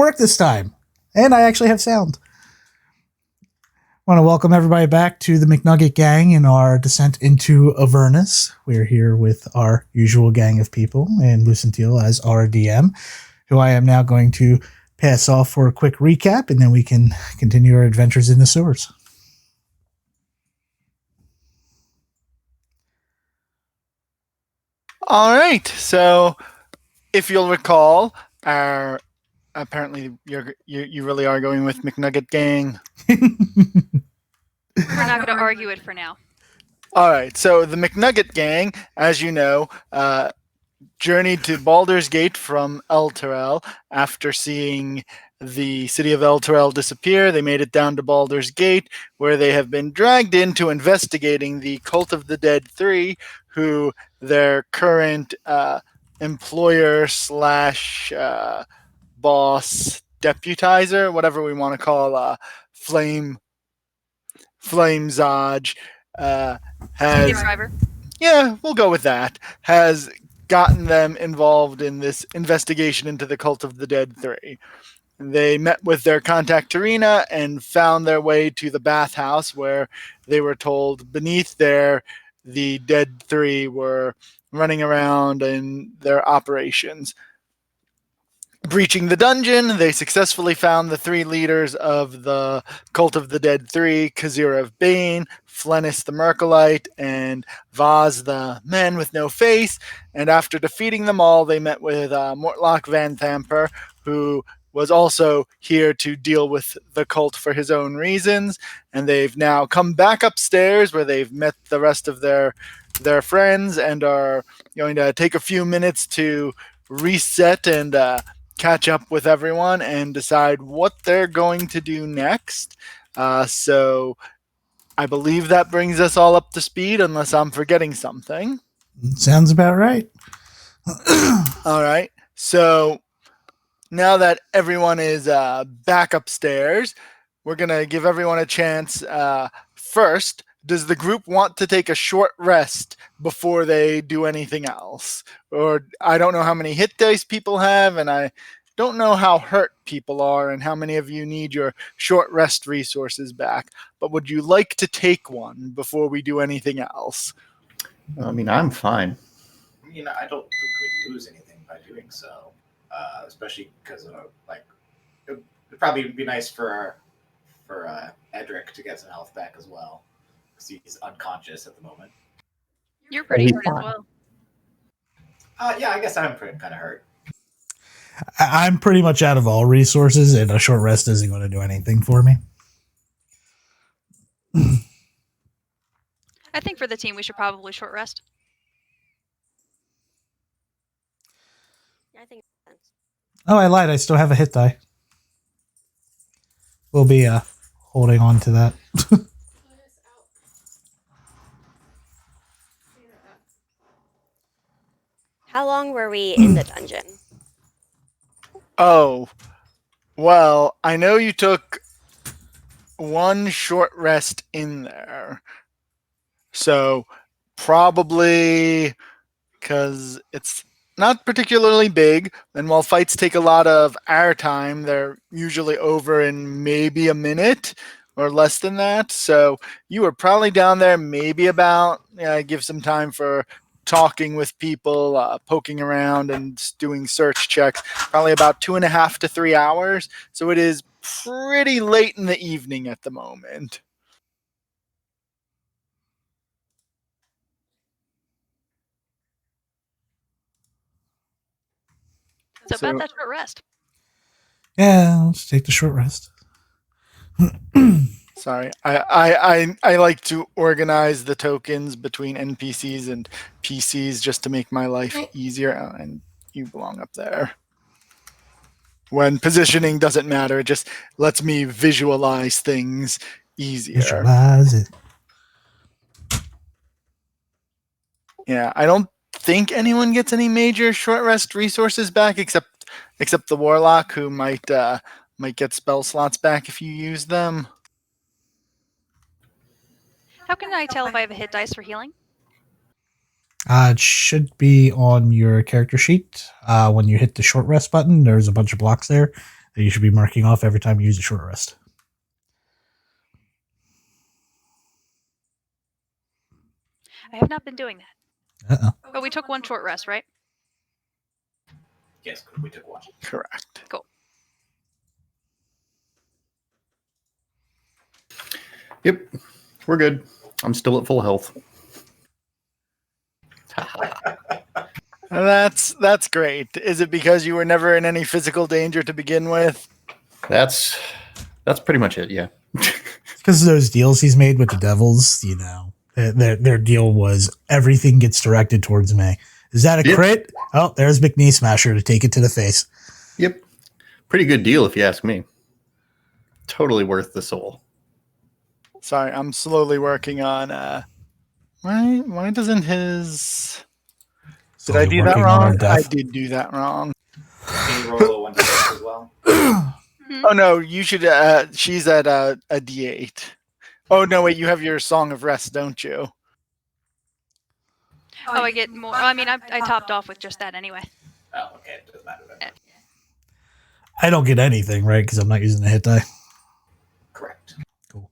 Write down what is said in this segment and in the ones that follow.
work this time. And I actually have sound. I want to welcome everybody back to the McNugget Gang in our descent into Avernus. We're here with our usual gang of people and Lucentile as our DM, who I am now going to pass off for a quick recap, and then we can continue our adventures in the sewers. All right. So, if you'll recall, apparently you really are going with McNugget Gang. We're not going to argue it for now. All right. So the McNugget Gang, as you know, journeyed to Baldur's Gate from Elturel after seeing the city of Elturel disappear. They made it down to Baldur's Gate, where they have been dragged into investigating the Cult of the Dead 3, who their current employer slash boss deputizer, whatever we want to call Flame Zodge, has... Yeah, we'll go with that. Has gotten them involved in this investigation into the Cult of the Dead 3. They met with their contact Tarina and found their way to the bathhouse, where they were told beneath there the Dead 3 were running around in their operations. Breaching the dungeon, they successfully found the 3 leaders of the Cult of the Dead 3, Khazira of Bane, Flennis the Mercolite, and Vaz the Man with No Face. And after defeating them all, they met with Mortlock Van Thamper, who was also here to deal with the cult for his own reasons. And they've now come back upstairs, where they've met the rest of their friends and are going to take a few minutes to reset and catch up with everyone and decide what they're going to do next. So I believe that brings us all up to speed, unless I'm forgetting something. Sounds about right. All right. So now that everyone is back upstairs, we're going to give everyone a chance. First, does the group want to take a short rest before they do anything else? Or I don't know how many hit dice people have, and I don't know how hurt people are and how many of you need your short rest resources back. But would you like to take one before we do anything else? I mean, I'm fine. I mean, I don't think we'd lose anything by doing so, especially because it'd probably be nice for Edric to get some health back as well, because he's unconscious at the moment. You're pretty hurt as well. Yeah, I guess I'm kind of hurt. I'm pretty much out of all resources, and a short rest isn't going to do anything for me. I think for the team, we should probably short rest. Yeah, I think it makes sense. Oh, I lied. I still have a hit die. We'll be holding on to that. How long were we in the dungeon? Oh, well, I know you took one short rest in there. So probably, because it's not particularly big, and while fights take a lot of our time, they're usually over in maybe a minute or less than that. So you were probably down there maybe about, give some time for talking with people, poking around and doing search checks, probably about 2.5 to 3 hours. So it is pretty late in the evening at the moment. So about that short rest. Yeah, let's take the short rest. Sorry, I like to organize the tokens between NPCs and PCs just to make my life easier, and you belong up there. When positioning doesn't matter, it just lets me visualize things easier. Visualize it. Yeah, I don't think anyone gets any major short rest resources back except the warlock, who might get spell slots back if you use them. How can I tell if I have a hit dice for healing? It should be on your character sheet. When you hit the short rest button, there's a bunch of blocks there. that you should be marking off every time you use a short rest. I have not been doing that. Uh-oh. But we took one short rest, right? Yes, we took one. Correct. Cool. Yep, we're good. I'm still at full health. That's great. Is it because you were never in any physical danger to begin with? That's pretty much it. Yeah. Because of those deals he's made with the devils, you know, their deal was everything gets directed towards me. Is that a crit? Oh, there's McKnee Smasher to take it to the face. Yep. Pretty good deal if you ask me. Totally worth the soul. Sorry, I'm slowly working on why doesn't his did I do that wrong? I did do that wrong. Can you roll a 1d6 as well? Oh no, you should she's at a D8. Oh no, wait, you have your Song of Rest, don't you? Oh, I get more. I mean, I topped off with just that anyway. Oh, okay. It doesn't matter then. I don't get anything, right? Because I'm not using the hit die. Correct. Cool.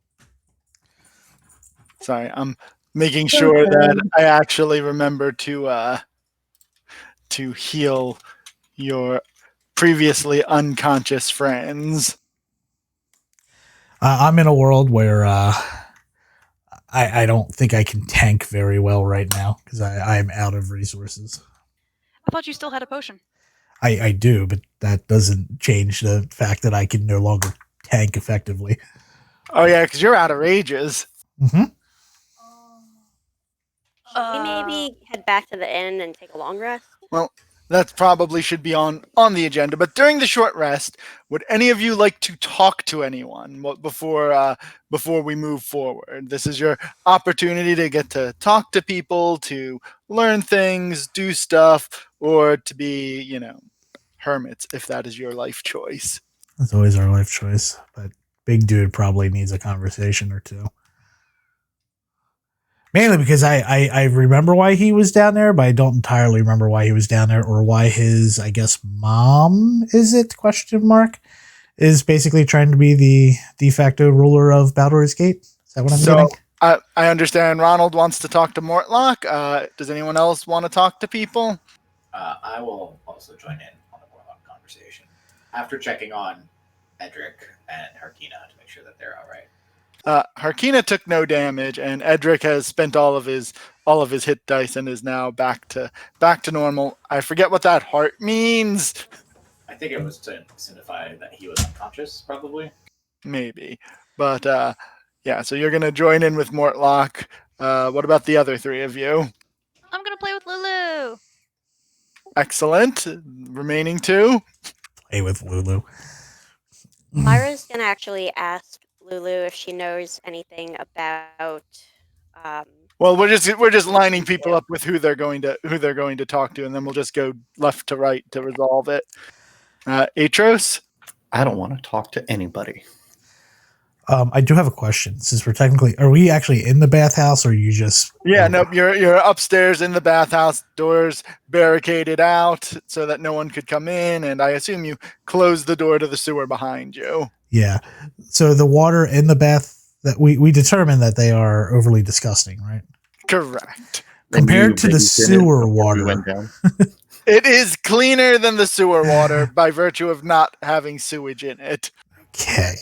Sorry, I'm making sure that I actually remember to heal your previously unconscious friends. I'm in a world where I don't think I can tank very well right now because I'm out of resources. I thought you still had a potion. I do, but that doesn't change the fact that I can no longer tank effectively. Oh yeah, because you're out of rages. Mm-hmm. We maybe head back to the inn and take a long rest. Well, that probably should be on the agenda. But during the short rest, would any of you like to talk to anyone before we move forward? This is your opportunity to get to talk to people, to learn things, do stuff, or to be, you know, hermits if that is your life choice. That's always our life choice, but big dude probably needs a conversation or two. Mainly because I remember why he was down there, but I don't entirely remember why he was down there or why his, I guess, mom, is it, ? Is basically trying to be the de facto ruler of Baldur's Gate. Is that what I'm getting? I understand Ronald wants to talk to Mortlock. Does anyone else want to talk to people? I will also join in on the Warlock conversation after checking on Edric and Harkina to make sure that they're all right. Harkina took no damage, and Edric has spent all of his hit dice and is now back to normal. I forget what that heart means. I think it was to signify that he was unconscious, probably. Maybe, but yeah. So you're gonna join in with Mortlock. What about the other three of you? I'm gonna play with Lulu. Excellent. Remaining two. Play with Lulu. Myra's gonna actually ask Lulu if she knows anything about. Well, we're just lining people up with who they're going to talk to, and then we'll just go left to right to resolve it. Atros? I don't want to talk to anybody. I do have a question. Since are we actually in the bathhouse, or are you just? Yeah, nope. You're upstairs in the bathhouse, doors barricaded out so that no one could come in, and I assume you closed the door to the sewer behind you. Yeah. So the water in the bath that we determined that they are overly disgusting, right? Correct. Compared to the sewer water. It is cleaner than the sewer water by virtue of not having sewage in it. Okay.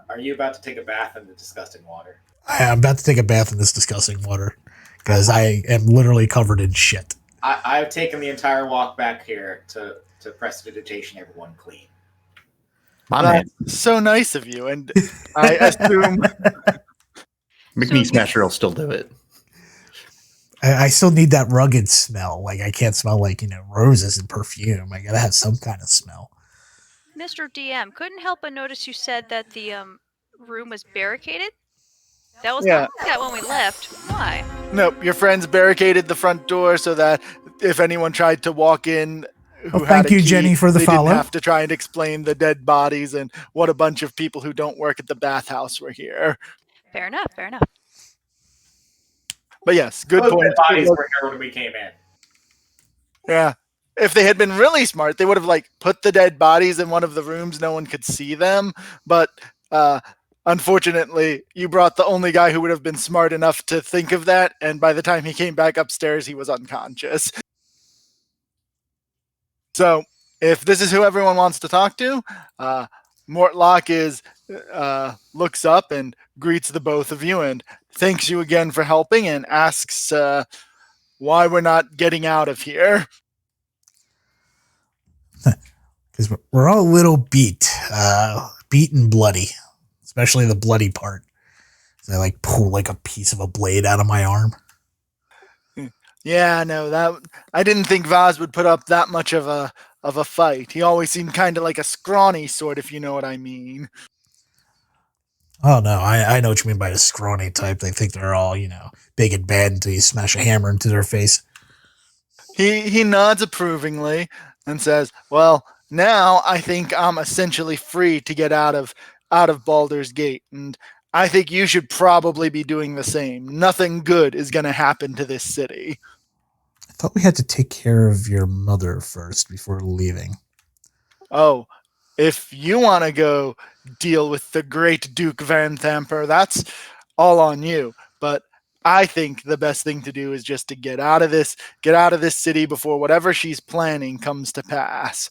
Are you about to take a bath in the disgusting water? I'm about to take a bath in this disgusting water because I am literally covered in shit. I've taken the entire walk back here to prestidigitation everyone clean. That's so nice of you, and I assume McKnee Smasher will still do it. I still need that rugged smell. Like I can't smell like, roses and perfume. I gotta have some kind of smell. Mr. DM, couldn't help but notice you said that the room was barricaded. That was not like that when we left. Why? Nope, your friends barricaded the front door so that if anyone tried to walk in who had thank a you, key, Jenny, for the they follow. didn't have to try and explain the dead bodies and what a bunch of people who don't work at the bathhouse were here. Fair enough. Fair enough. But yes, good point. Bodies were here when we came in. Yeah. if they had been really smart, they would have like put the dead bodies in one of the rooms no one could see them. But unfortunately, you brought the only guy who would have been smart enough to think of that, and by the time he came back upstairs, he was unconscious. So, if this is who everyone wants to talk to, Mortlock looks up and greets the both of you and thanks you again for helping and asks why we're not getting out of here. Because we're all a little beat and bloody, especially the bloody part. I like pull like a piece of a blade out of my arm. Yeah, no, I didn't think Vaz would put up that much of a fight. He always seemed kind of like a scrawny sort, if you know what I mean. Oh no, I know what you mean by a scrawny type. They think they're all, big and bad until you smash a hammer into their face. He nods approvingly and says, "Well, now I think I'm essentially free to get out of Baldur's Gate, and I think you should probably be doing the same. Nothing good is going to happen to this city." I thought we had to take care of your mother first before leaving. Oh, if you want to go deal with the great Duke Van Thamper, that's all on you. But I think the best thing to do is just to get out of this city before whatever she's planning comes to pass.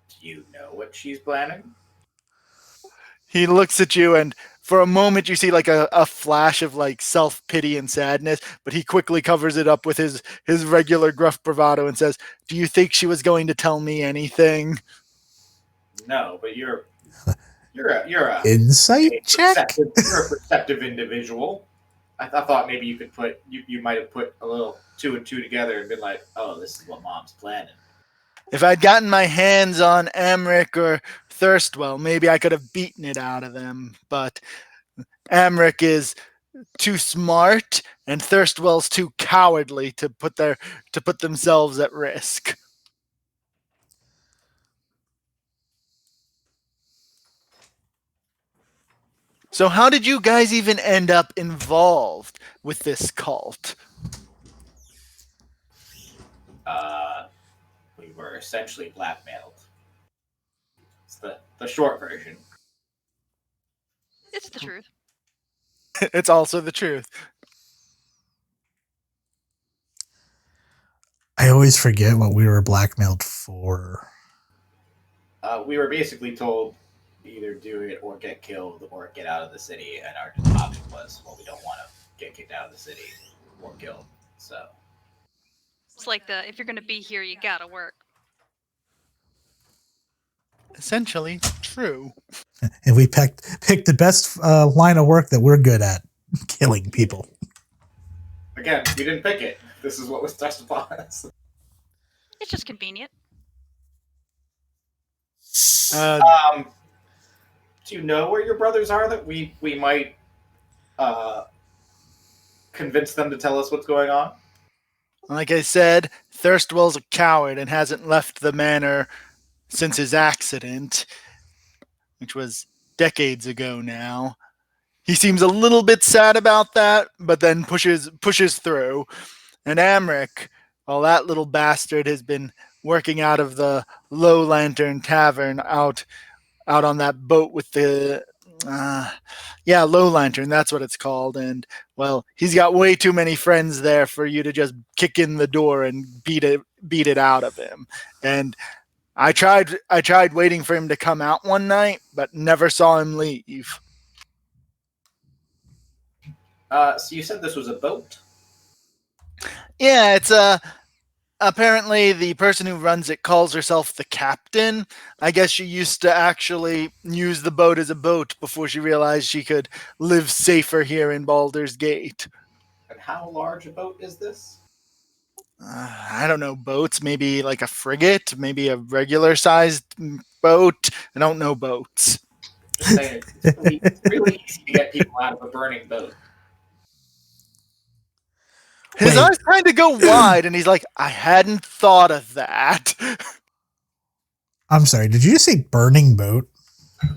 Do you know what she's planning? He looks at you, and for a moment you see like a flash of like self-pity and sadness, but he quickly covers it up with his regular gruff bravado and says, "Do you think she was going to tell me anything?" No, but you're a insight check. You're a perceptive individual. I thought maybe you might have put a little 2 and 2 together and been like, "Oh, this is what Mom's planning." If I'd gotten my hands on Amric or Thirstwell, maybe I could have beaten it out of them. But Amric is too smart, and Thirstwell's too cowardly to put themselves at risk. So how did you guys even end up involved with this cult? We were essentially blackmailed. It's the short version. It's the truth. It's also the truth. I always forget what we were blackmailed for. We were basically told either do it or get killed or get out of the city, and our option was, well, we don't want to get kicked out of the city or killed. So It's like if you're going to be here, you got to work. Essentially true. And we picked the best line of work that we're good at, killing people. Again, we didn't pick it. This is what was thrust upon us. It's just convenient. Do you know where your brothers are that we might convince them to tell us what's going on? Like I said, Thirstwell's a coward and hasn't left the manor since his accident, which was decades ago now. He seems a little bit sad about that, but then pushes through. And Amric, well, that little bastard has been working out of the Low Lantern Tavern out on that boat with the Low Lantern, that's what it's called. And well, he's got way too many friends there for you to just kick in the door and beat it out of him. And I tried waiting for him to come out one night, but never saw him leave. So you said this was a boat? Yeah, it's apparently the person who runs it calls herself the captain. I guess she used to actually use the boat as a boat before she realized she could live safer here in Baldur's Gate. And how large a boat is this? I don't know, boats, maybe like a frigate, maybe a regular sized boat. I don't know boats. Just saying, it's really easy to get people out of a burning boat. His eyes kind of go wide, and he's like, I hadn't thought of that. I'm sorry, did you just say burning boat?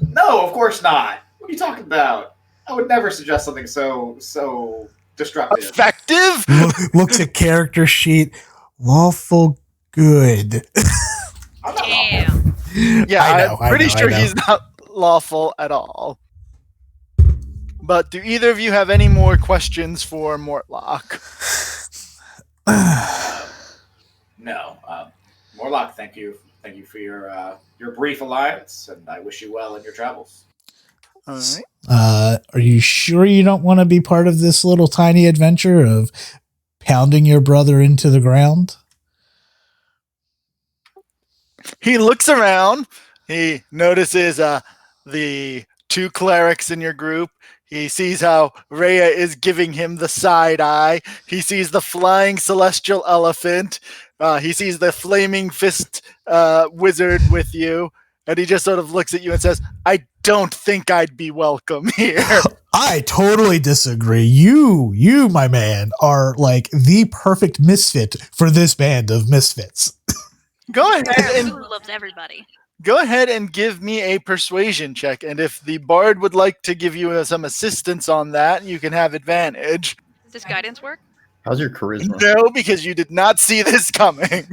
No, of course not. What are you talking about? I would never suggest something so destructive. Effective? Looks at character sheet. Lawful good. I'm not lawful. Damn. Yeah, I I'm pretty sure know. he's not lawful at all. But do either of you have any more questions for Mortlock? No. Morlock, thank you for your brief alliance, and I wish you well in your travels. All right. Are you sure you don't want to be part of this little tiny adventure of pounding your brother into the ground? He looks around. He notices the two clerics in your group. He sees how Rhea is giving him the side eye. He sees the flying celestial elephant. He sees the flaming fist wizard with you. And he just sort of looks at you and says, I don't think I'd be welcome here. I totally disagree. You, my man, are like the perfect misfit for this band of misfits. Go ahead and Lulu loves everybody. Go ahead and give me a persuasion check. And if the bard would like to give you some assistance on that, you can have advantage. Does guidance work? How's your charisma? No, because you did not see this coming.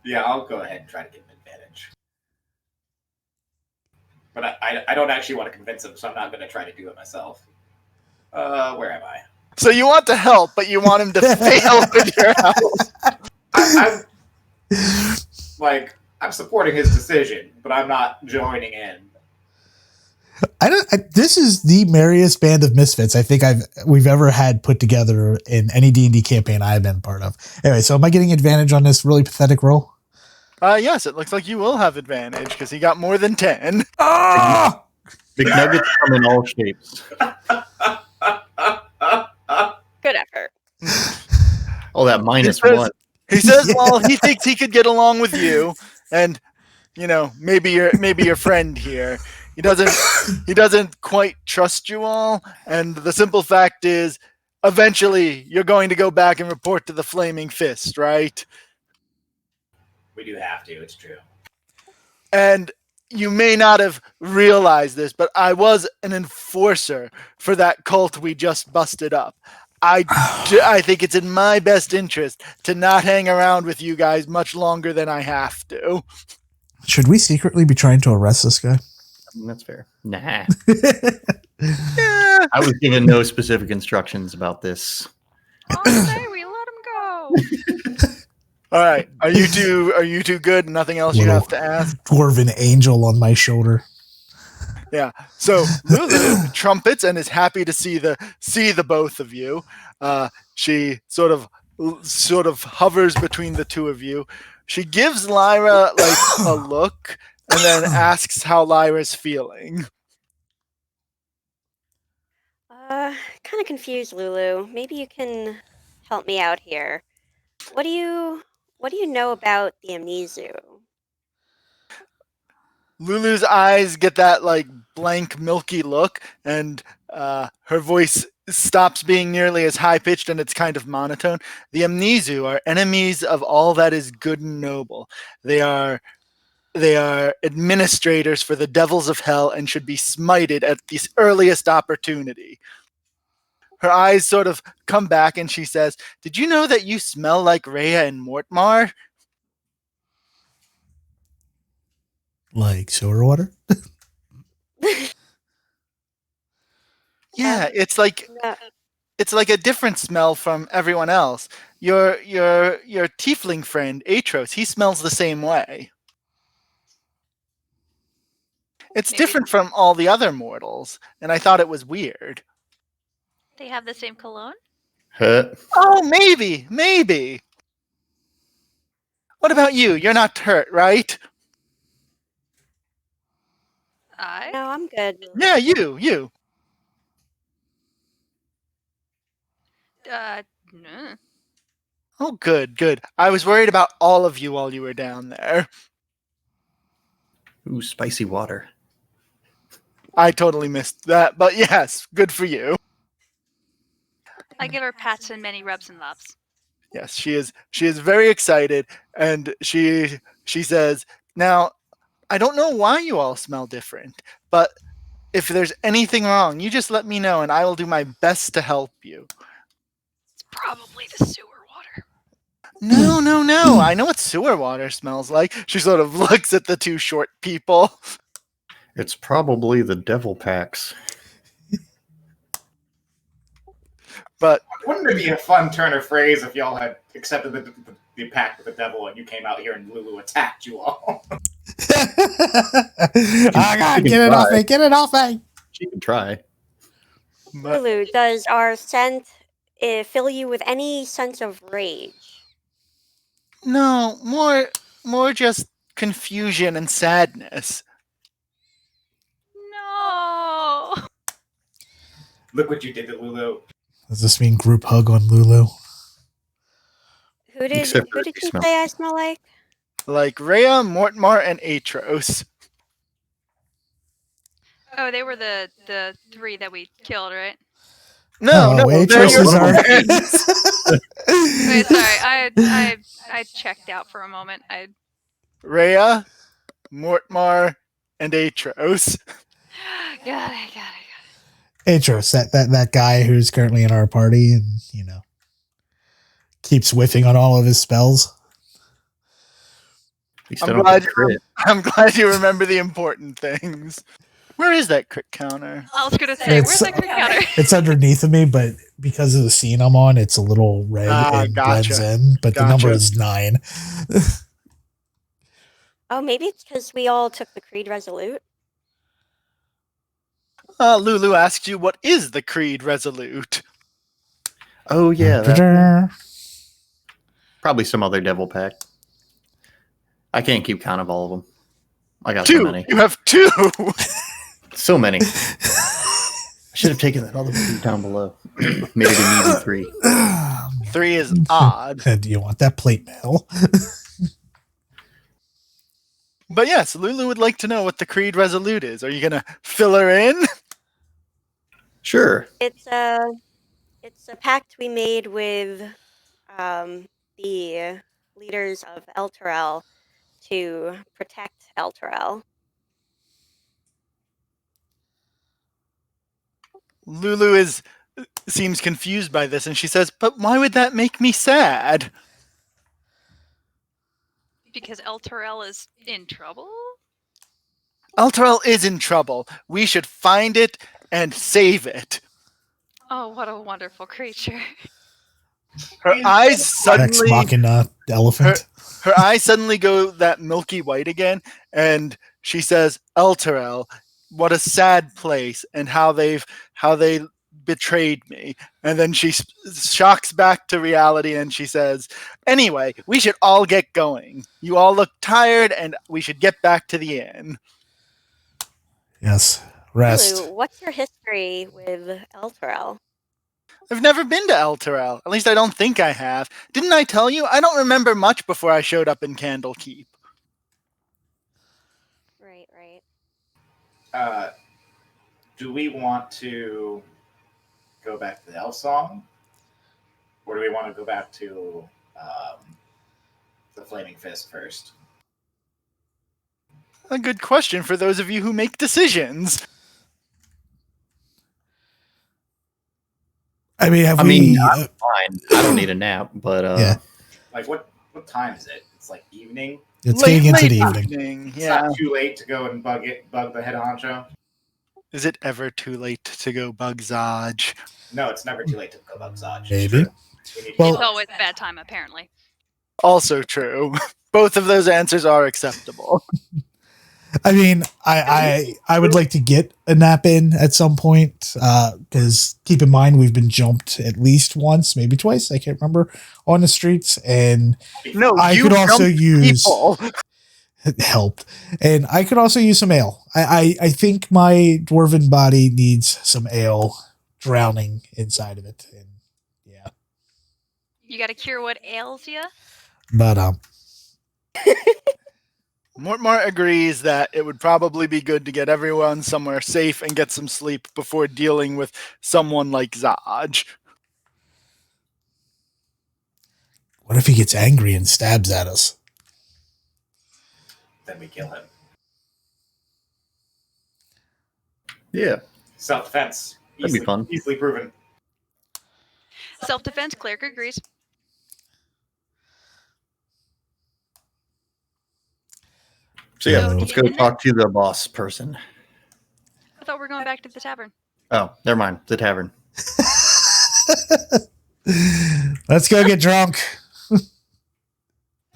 Yeah, I'll go ahead and try to get an advantage. But I don't actually want to convince him, so I'm not going to try to do it myself. Where am I? So you want to help, but you want him to fail with your help. I'm supporting his decision, but I'm not joining in. This is the merriest band of misfits I think we've ever had put together in any D&D campaign I've been part of. Anyway, so am I getting advantage on this really pathetic roll? Yes, it looks like you will have advantage because he got more than 10. Ah! McNuggets come in all shapes. Good effort. Oh, that -1. He says, well, he thinks he could get along with you, and maybe your friend here. He doesn't quite trust you all, and the simple fact is, eventually you're going to go back and report to the Flaming Fist, right? We do have to. It's true. And you may not have realized this, but I was an enforcer for that cult we just busted up. I think it's in my best interest to not hang around with you guys much longer than I have to. Should we secretly be trying to arrest this guy? That's fair. Nah. Yeah. I was given no specific instructions about this. Oh, we let him go. All right. Are you two good? Nothing else you have to ask? Dwarven angel on my shoulder. Yeah. So Lulu trumpets and is happy to see the both of you. She sort of hovers between the two of you. She gives Lyra like a look and then asks how Lyra's feeling. Kind of confused, Lulu. Maybe you can help me out here. What do you know about the Amnesu? Lulu's eyes get that like blank, milky look, and her voice stops being nearly as high pitched and it's kind of monotone. The Amnesu are enemies of all that is good and noble. They are administrators for the devils of hell and should be smited at the earliest opportunity. Her eyes sort of come back and she says, "Did you know that you smell like Rhea and Mortmar?" Like sewer water? Yeah, it's like a different smell from everyone else. Your tiefling friend Atros, he smells the same way. It's different from all the other mortals, and I thought it was weird. They have the same cologne? Huh? Oh, maybe. What about you? You're not hurt, right? No, I'm good. Yeah, you. No. Oh, good. I was worried about all of you while you were down there. Ooh, spicy water. I totally missed that, but yes, good for you. I give her pats and many rubs and loves. Yes, she is very excited, and she says, "Now, I don't know why you all smell different, but If there's anything wrong, you just let me know and I will do my best to help you. It's probably the sewer water. No. I know what sewer water smells like. She sort of looks at the two short people. It's probably the devil packs. But Wouldn't it be a fun turn of phrase if y'all had accepted the pact with the devil and you came out here and Lulu attacked you all? Oh God, get it off me! Get it off me! She can try. Lulu, does our scent fill you with any sense of rage? No, more just confusion and sadness. No. Look what you did to Lulu. Does this mean group hug on Lulu? Who did Except for you if you smell- say I smell like? Like Rhea, Mortmar, and Atros. Oh, they were the three that we killed, right? No, Atros is our. Wait, sorry. I checked out for a moment. Rhea, Mortmar, and Atros. Got it. Atros, that guy who's currently in our party and, keeps whiffing on all of his spells. At least I don't get crit. I'm glad you remember the important things. Where is that crit counter? I was gonna say, where's that crit counter? It's underneath of me, but because of the scene I'm on, it's a little red and blends in. But the number is 9. Oh, maybe it's because we all took the Creed Resolute. Lulu asked you, what is the Creed Resolute? Oh, yeah. Probably some other devil pack. I can't keep count of all of them. I got 2. so many. You have 2. So many. I should have taken that other one down below. Made it an even 3. 3 is odd. Do you want that plate mail? But yes, Lulu would like to know what the Creed Resolute is. Are you going to fill her in? Sure. It's a pact we made with the leaders of Elturel to protect Elturel. Lulu seems confused by this, and she says, but why would that make me sad? Because Elturel is in trouble? Elturel is in trouble. We should find it and save it. Oh, what a wonderful creature. Her eyes Ex suddenly... Machina elephant. Her eyes suddenly go that milky white again, and she says, Elturel, what a sad place, and how they betrayed me. And then she shocks back to reality and she says, anyway, we should all get going. You all look tired and we should get back to the inn. Yes, rest. Lulu, what's your history with Elturel? I've never been to Elturel. At least I don't think I have. Didn't I tell you? I don't remember much before I showed up in Candlekeep. Right. Do we want to go back to the Elf Song? Or do we want to go back to the Flaming Fist first? A good question for those of you who make decisions. I'm fine. I don't need a nap, but yeah. Like what time is it? It's like evening. It's getting into the evening. It's not too late to go and bug the head honcho. Is it ever too late to go bug Zaj? No, it's never too late to go bug Zaj. Maybe. Well, it's always bad time, apparently. Also true. Both of those answers are acceptable. I mean, I would like to get a nap in at some point, because keep in mind we've been jumped at least once, maybe twice, I can't remember, on the streets, and no, I could also use helped, and I could also use some ale. I think my dwarven body needs some ale drowning inside of it, and yeah. You got to cure what ails you. But Mortmar agrees that it would probably be good to get everyone somewhere safe and get some sleep before dealing with someone like Zaj. What if he gets angry and stabs at us? Then we kill him. Yeah, Self-defense. that'd be fun. Easily proven. Self-defense, cleric agrees. So yeah, So- let's go talk to the boss person. I thought we were going back to the tavern. Oh, never mind. The tavern. Let's go get drunk.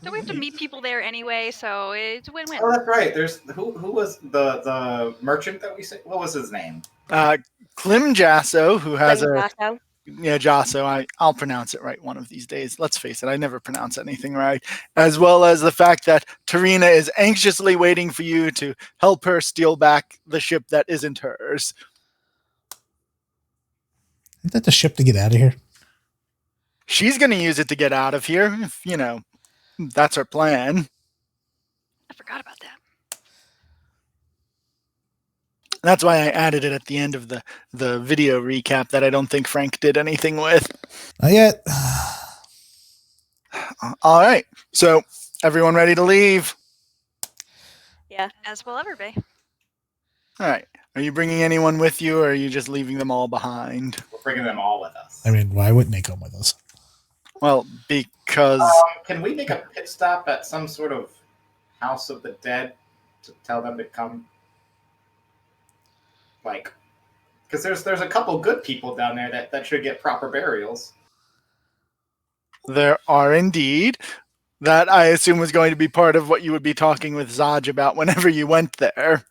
Don't we have to meet people there anyway? So it's a win-win. Oh, that's right. There's who was the merchant that we said? What was his name? Klim Jasso, who has Glenn a Jasso. yeah, Jasso. I'll pronounce it right one of these days. Let's face it, I never pronounce anything right. As well as the fact that Tarina is anxiously waiting for you to help her steal back the ship that isn't hers. Isn't that the ship to get out of here? She's going to use it to get out of here. If, that's her plan. I forgot about that. That's why I added it at the end of the video recap that I don't think Frank did anything with. Not yet. All right. So, everyone ready to leave? Yeah. As will ever be. All right. Are you bringing anyone with you, or are you just leaving them all behind? We're bringing them all with us. I mean, why wouldn't they come with us? Well, because Can we make a pit stop at some sort of House of the Dead to tell them to come? Like, because there's a couple good people down there that should get proper burials. there are indeed. That I assume was going to be part of what you would be talking with Zaj about whenever you went there.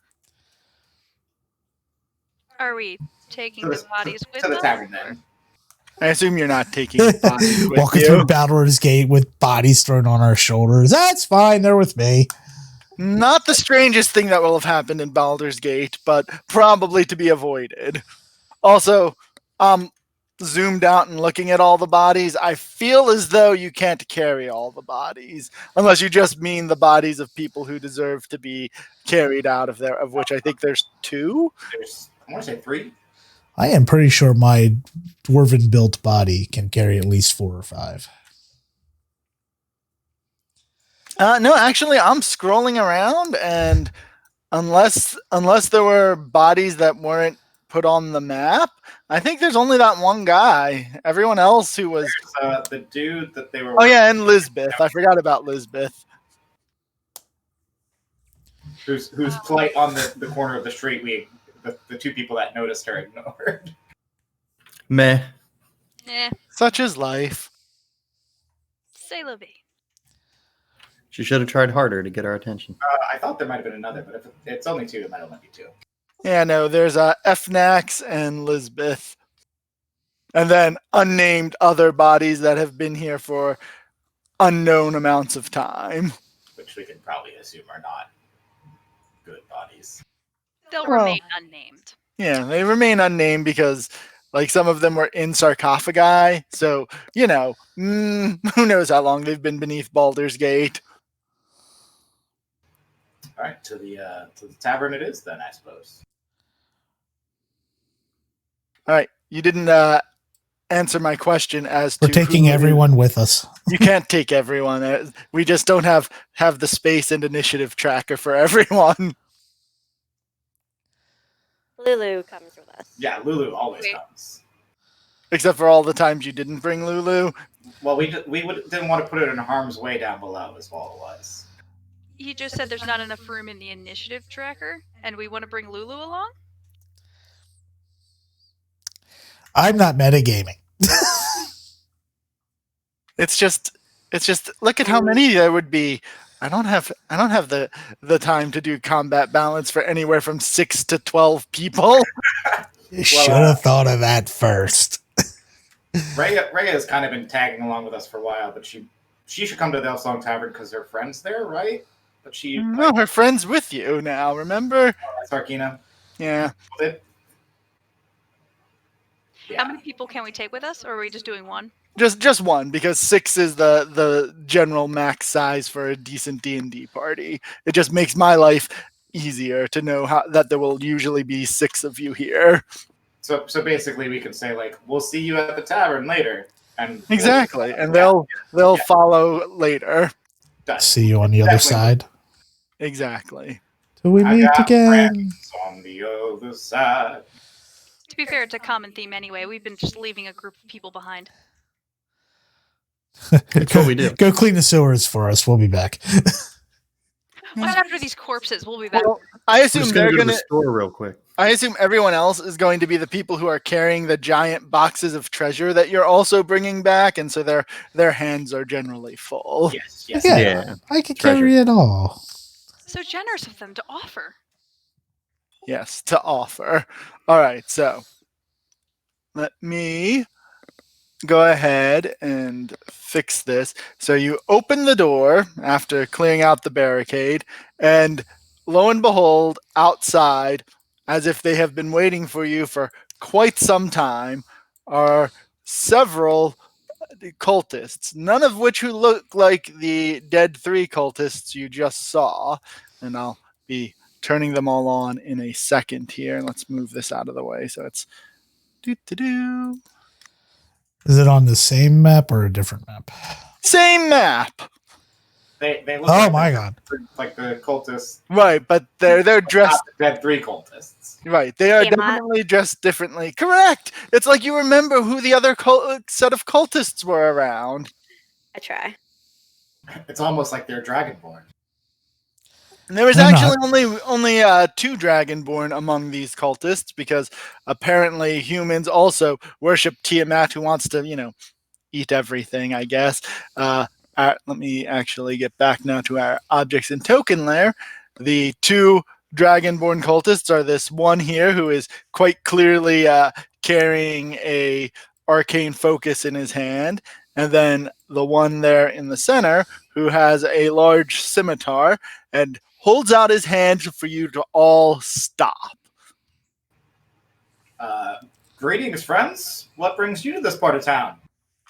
Are we taking To the the, bodies to, with to the us? tavern then. I assume you're not taking the bodies with Walking you. through Baldur's Gate with bodies thrown on our shoulders. That's fine. They're with me. Not the strangest thing that will have happened in Baldur's Gate, but probably to be avoided. Also, zoomed out and looking at all the bodies, I feel as though you can't carry all the bodies, unless you just mean the bodies of people who deserve to be carried out of there, of which I think there's 2. I want to say 3. I am pretty sure my dwarven built body can carry at least 4 or 5. No, actually, I'm scrolling around, and unless there were bodies that weren't put on the map, I think there's only that one guy. Everyone else who was... The dude that they were... Oh, yeah, and Lisbeth. I forgot about Lisbeth. Whose plight on the corner of the street the 2 people that noticed her ignored. Meh. Eh, Such is life. say la vie. She should have tried harder to get our attention. I thought there might have been another, but if it's only 2, it might only be 2. Yeah, no, there's Fnax and Lisbeth. And then unnamed other bodies that have been here for unknown amounts of time. Which we can probably assume are not good bodies. They'll Well- remain unnamed. Yeah, they remain unnamed because, like, some of them were in sarcophagi. So, who knows how long they've been beneath Baldur's Gate. All right, to the tavern it is then, I suppose. All right, you didn't answer my question as We're to taking who- everyone with us. You can't take everyone. We just don't have the space and initiative tracker for everyone. Lulu comes with us. Yeah, Lulu always Wait. comes. Except for all the times you didn't bring Lulu. Well, didn't want to put it in harm's way down below, is all it was. He just said there's not enough room in the initiative tracker, and we want to bring Lulu along? I'm not metagaming. It's just look at how many there would be. I don't have the time to do combat balance for anywhere from 6 to 12 people. You should have thought of that first. Rhea has kind of been tagging along with us for a while, but she should come to the Elfsong Tavern because her friend's there, right? But she No, her friend's with you now, remember? that's Arkina. Yeah. Yeah. How many people can we take with us, or are we just doing one? Just one, because 6 is the general max size for a decent D&D party. It just makes my life easier to know that there will usually be 6 of you here. So basically, we can say like, "We'll see you at the tavern later," and Exactly, and they'll follow later. Done. See you on the other Definitely. side. Exactly. till we I meet got again. friends on the other side. To be fair, it's a common theme anyway. We've been just leaving a group of people behind. It's what we do. Go clean the sewers for us. We'll be back. Watch after these corpses. We'll be back. Well, I I'm assume just they're gonna go to gonna. the store real quick. I assume everyone else is going to be the people who are carrying the giant boxes of treasure that you're also bringing back, and so their hands are generally full. Yes, yes. Yeah. Yeah. I could Treasure. carry it all. So generous of them to offer. Yes, to offer. All right, so let me go ahead and fix this. So you open the door after clearing out the barricade, and lo and behold, outside, as if they have been waiting for you for quite some time, are several cultists, none of which who look like the dead 3 cultists you just saw. And I'll be turning them all on in a second here. Let's move this out of the way so it's do. Is it on the same map or a different map? Same map. They look Oh like my god. like the cultists, Right, but they're dressed not the dead 3 cultists. right. They are Tiamat. definitely dressed differently. Correct. It's like you remember who the other set of cultists were around. I try. It's almost like they're dragonborn. And there was They're actually only 2 dragonborn among these cultists, because apparently humans also worship Tiamat, who wants to, eat everything, I guess. Let me actually get back now to our objects and token layer. The 2 dragonborn cultists are this one here, who is quite clearly carrying a arcane focus in his hand, and then the one there in the center, who has a large scimitar and holds out his hand for you to all stop. Greetings, friends. What brings you to this part of town?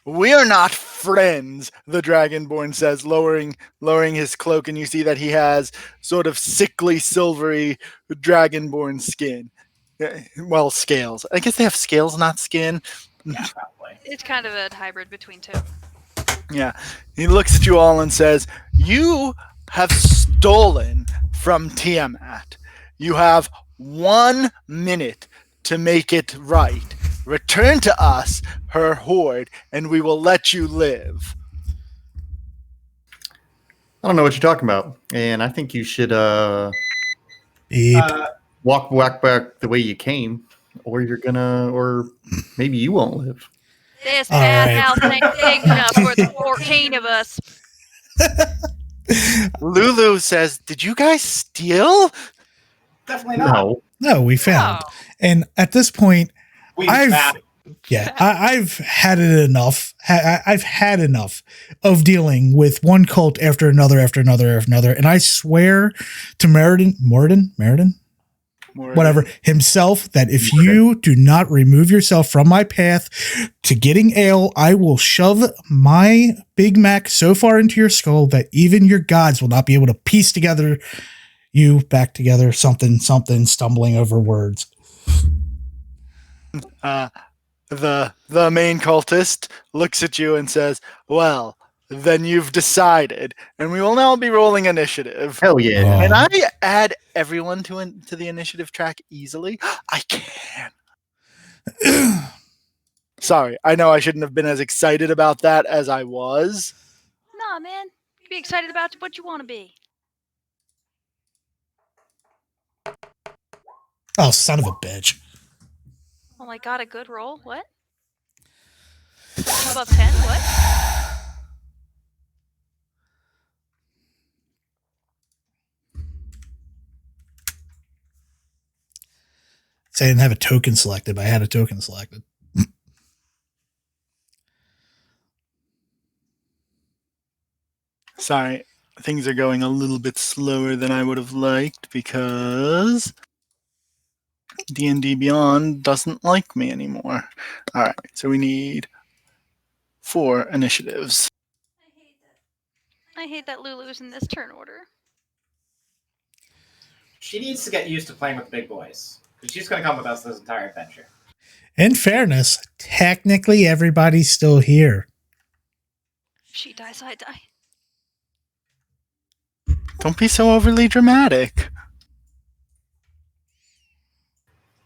We are not friends, the Dragonborn says, lowering his cloak, and you see that he has sort of sickly, silvery Dragonborn skin. Well, scales. I guess they have scales, not skin. Yeah, probably. It's kind of a hybrid between 2. Yeah. He looks at you all and says, "You have stolen from Tiamat. You have 1 minute to make it right. Return to us her hoard, and we will let you live." I don't know what you're talking about, and I think you should Beep. walk back the way you came, or or maybe you won't live. This All bad right. house ain't big enough for the 14 of us. Lulu says, "Did you guys steal?" Definitely not. No. No, we found. Oh. And at this point, We I've found. I've had it enough. I've had enough of dealing with one cult after another, and I swear to Meriden, whatever, himself, that if you do not remove yourself from my path to getting ale, I will shove my Big Mac so far into your skull that even your gods will not be able to piece together you back together. Something, stumbling over words. The main cultist looks at you and says, "Well, then you've decided, and we will now be rolling initiative." Hell yeah. Oh. Can I add everyone to the initiative track easily? I can. Sorry, I know I shouldn't have been as excited about that as I was. Nah, man. Be excited about what you want to be. Oh, son of a bitch. Oh my god, a good roll? What? Above 10? What? So I didn't have a token selected, but I had a token selected. Sorry, things are going a little bit slower than I would have liked because D&D Beyond doesn't like me anymore. All right, so we need 4 initiatives. I hate that Lulu's in this turn order. She needs to get used to playing with the big boys. Because she's going to come with us this entire adventure. In fairness, technically everybody's still here. She dies, I die. Don't be so overly dramatic.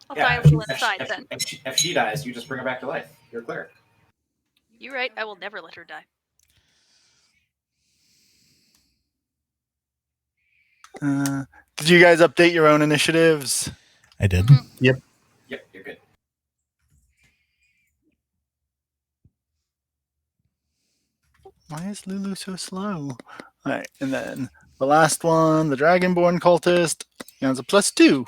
I'll die a little inside if, then. if she dies, you just bring her back to life. You're clear. You're right. I will never let her die. Did you guys update your own initiatives? I did. Mhm. Yep, you're good. Why is Lulu so slow? All right, and then the last one, the Dragonborn cultist, he has a +2.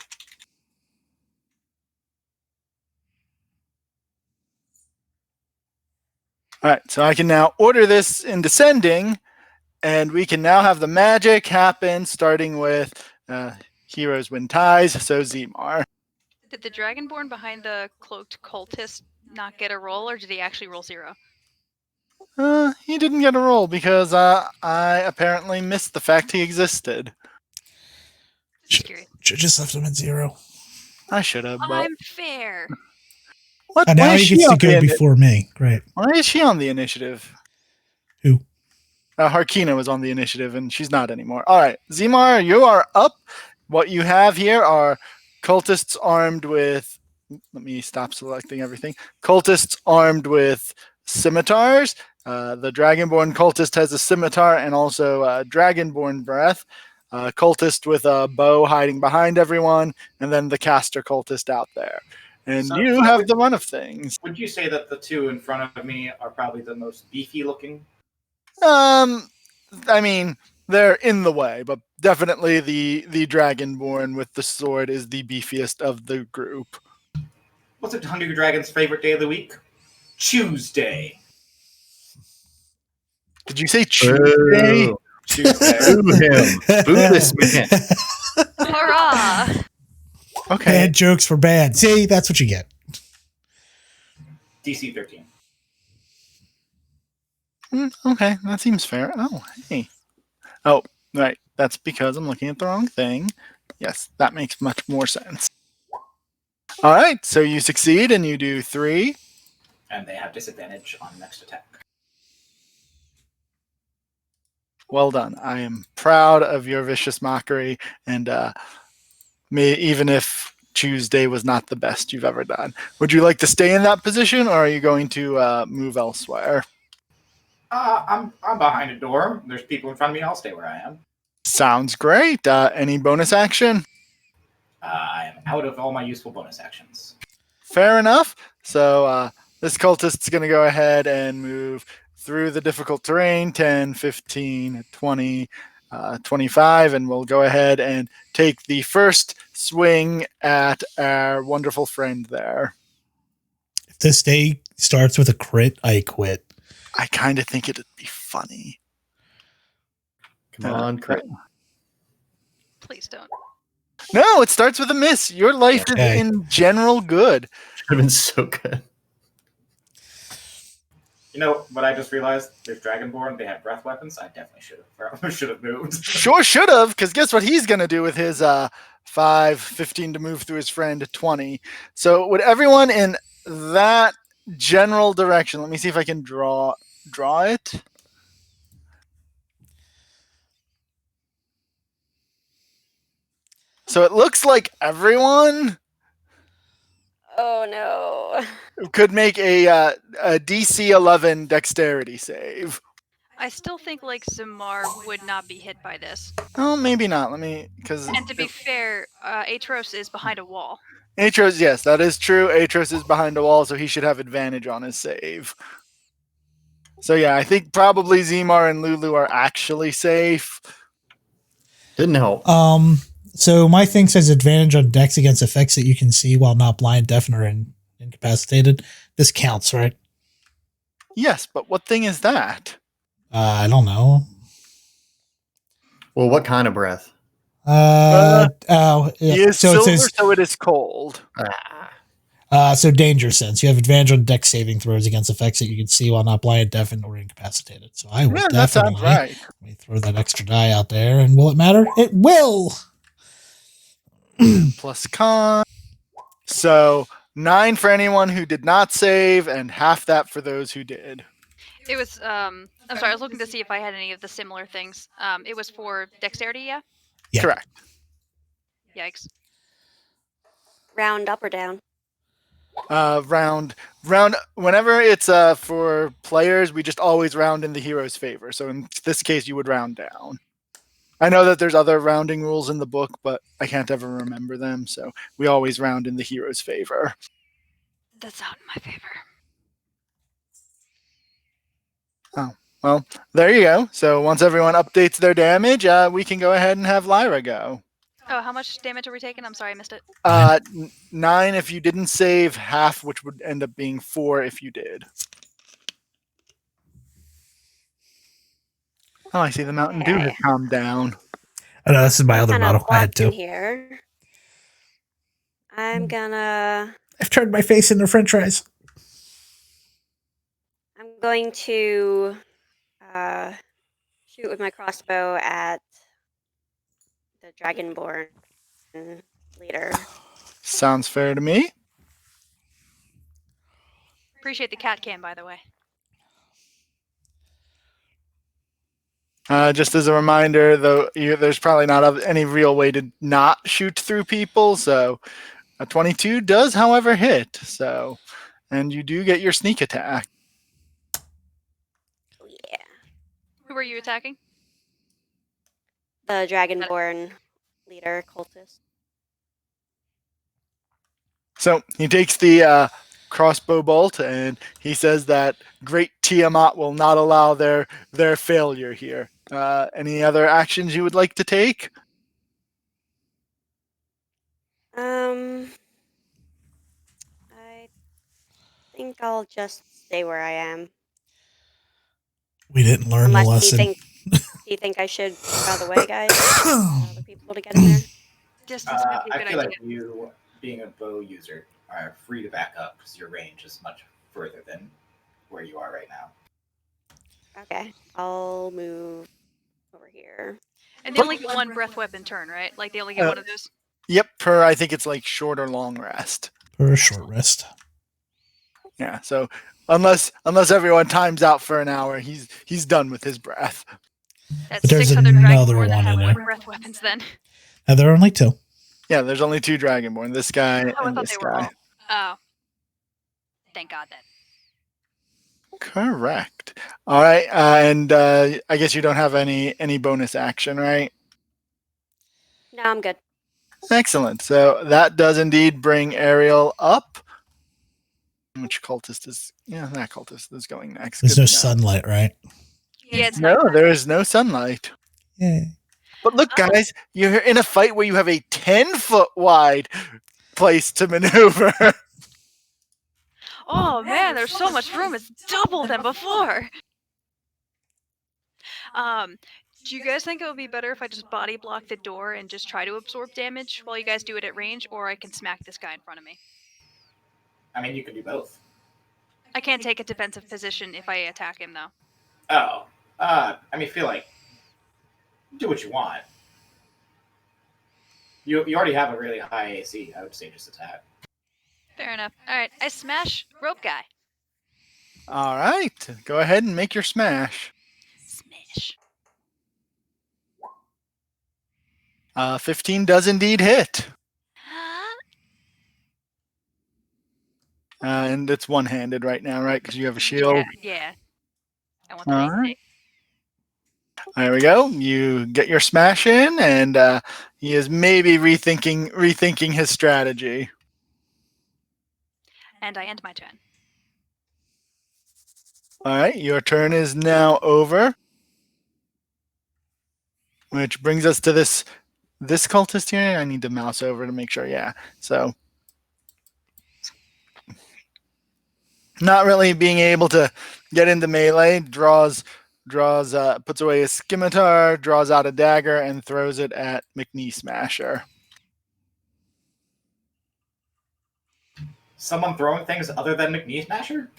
All right, so I can now order this in descending, and we can now have the magic happen, starting with heroes win ties, so Zemar. Did the Dragonborn behind the cloaked cultist not get a roll, or did he actually roll 0? He didn't get a roll because I apparently missed the fact he existed. Just curious. Should just left him at 0. I should have. But I'm fair. what? And Why now is he she gets to on the go ini- before me. Great. Why is she on the initiative? Who? Harkina was on the initiative, and she's not anymore. All right, Zemar, you are up. What you have here are cultists armed with. Let me stop selecting everything. Cultists armed with scimitars. The Dragonborn cultist has a scimitar and also Dragonborn breath. Cultist with a bow hiding behind everyone, and then the caster cultist out there. And So- you so have would- the run of things. Would you say that the two in front of me are probably the most beefy looking? I mean, they're in the way, but definitely the Dragonborn with the sword is the beefiest of the group. What's a Hungry Dragon's favorite day of the week? Tuesday. Did you say Tuesday? Boo. Tuesday. Boo him. Boo this man. Hurrah! Okay. Bad jokes for bad. See, that's what you get. DC 13. Okay, that seems fair. Oh, hey. Oh, right. That's because I'm looking at the wrong thing. Yes, that makes much more sense. All right, so you succeed and you do 3. And they have disadvantage on next attack. Well done. I am proud of your vicious mockery, and even if Tuesday was not the best you've ever done. Would you like to stay in that position, or are you going to move elsewhere? I'm behind a door. There's people in front of me. I'll stay where I am. Sounds great. Any bonus action? I am out of all my useful bonus actions. Fair enough. So this cultist's going to go ahead and move through the difficult terrain, 10, 15, 20, 25, and we'll go ahead and take the first swing at our wonderful friend there. If this day starts with a crit, I quit. I kind of think it'd be funny. Come on, crit. Please don't. No, it starts with a miss. Your life Okay. is in general good. Should have been so good. You know what I just realized? There's Dragonborn. They have breath weapons. I definitely should have moved. Sure should have, because guess what he's going to do with his 5, 15 to move through his friend, 20. So would everyone in that general direction, let me see if I can draw it. So it looks like everyone Oh no. could make a DC 11 dexterity save. I still think like Zamar would not be hit by this. Oh, maybe not. Let me, because And to be fair, Atros is behind a wall. Atros, yes, that is true. Atros is behind a wall, so he should have advantage on his save. So yeah, I think probably Zemar and Lulu are actually safe. Didn't help. So my thing says advantage on dex against effects that you can see while not blind, deafened, or incapacitated. This counts, right? Yes, but what thing is that? I don't know. Well, what kind of breath? Yeah. He is So silver, it says so it is cold. so danger sense. You have advantage on dex saving throws against effects that you can see while not blind, deafened, or incapacitated. So I will Yeah, that definitely sounds right. let me throw that extra die out there. And will it matter? It will. Plus con. So 9 for anyone who did not save, and half that for those who did. It was I'm sorry, I was looking to see if I had any of the similar things. It was for dexterity, yeah? Yeah. Correct. Yikes. round up or down? Round. Whenever it's for players, we just always round in the hero's favor. So in this case, you would round down. I know that there's other rounding rules in the book, but I can't ever remember them. So we always round in the hero's favor. That's not in my favor. Oh, well, there you go. So once everyone updates their damage, we can go ahead and have Lyra go. Oh, how much damage are we taking? I'm sorry, I missed it. 9 if you didn't save, half, which would end up being 4 if you did. Oh, I see the Mountain Dew has calmed down. I know, this is my other Kind bottle. of I had locked in to. here. I'm gonna. I've turned my face into French fries. I'm going to shoot with my crossbow at the Dragonborn leader. Sounds fair to me. Appreciate the cat can, by the way. Just as a reminder, though, there's probably not any real way to not shoot through people. So a 22 does, however, hit. So, and you do get your sneak attack. Oh, yeah. Who were you attacking? The Dragonborn leader, cultist. So he takes the crossbow bolt and he says that Great Tiamat will not allow their failure here. Any other actions you would like to take? I think I'll just stay where I am. We didn't learn Unless the lesson. do you think I should move out of the way, guys? For other people to get in there? Distance might be a I good feel idea. like you, being a bow user, are free to back up because your range is much further than where you are right now. Okay, I'll move over here. And they only get one breath weapon turn, right? Like they only get one of those. Yep, per I think it's like short or long rest. For a short rest. Yeah, so unless everyone times out for an hour, he's done with his breath. That's But there's 6 other another Dragonborn that one have in one there. breath weapons then. Now there are only 2. Yeah, there's only 2 Dragonborn. This guy Oh, I and thought this they were guy. all. Oh. Thank God then. Correct. All right, and I guess you don't have any bonus action, right? No, I'm good. Excellent. So that does indeed bring Ariel up. Which cultist is? Yeah, that cultist is going next. There's Good no to know. sunlight, right? Yeah, it's No, nighttime. there is no sunlight. Yeah. But look, guys, you're in a fight where you have a 10-foot wide place to maneuver. Oh man, there's so much room. It's double than before. Do you guys think it would be better if I just body block the door and just try to absorb damage while you guys do it at range, or I can smack this guy in front of me? I mean, you can do both. I can't take a defensive position if I attack him, though. Oh, I mean, feel like do what you want. You already have a really high AC. I would say just attack. Fair enough. All right, I smash rope guy. All right, go ahead and make your smash. Smash. 15 does indeed hit. And it's one-handed right now, right? Because you have a shield. Yeah. I want the All base right. There we go. You get your smash in, and he is maybe rethinking his strategy. and I end my turn. All right, your turn is now over. Which brings us to this cultist here. I need to mouse over to make sure. Yeah. So not really being able to get into melee, puts away his scimitar, draws out a dagger, and throws it at McNee Smasher. Someone throwing things other than McNee Smasher?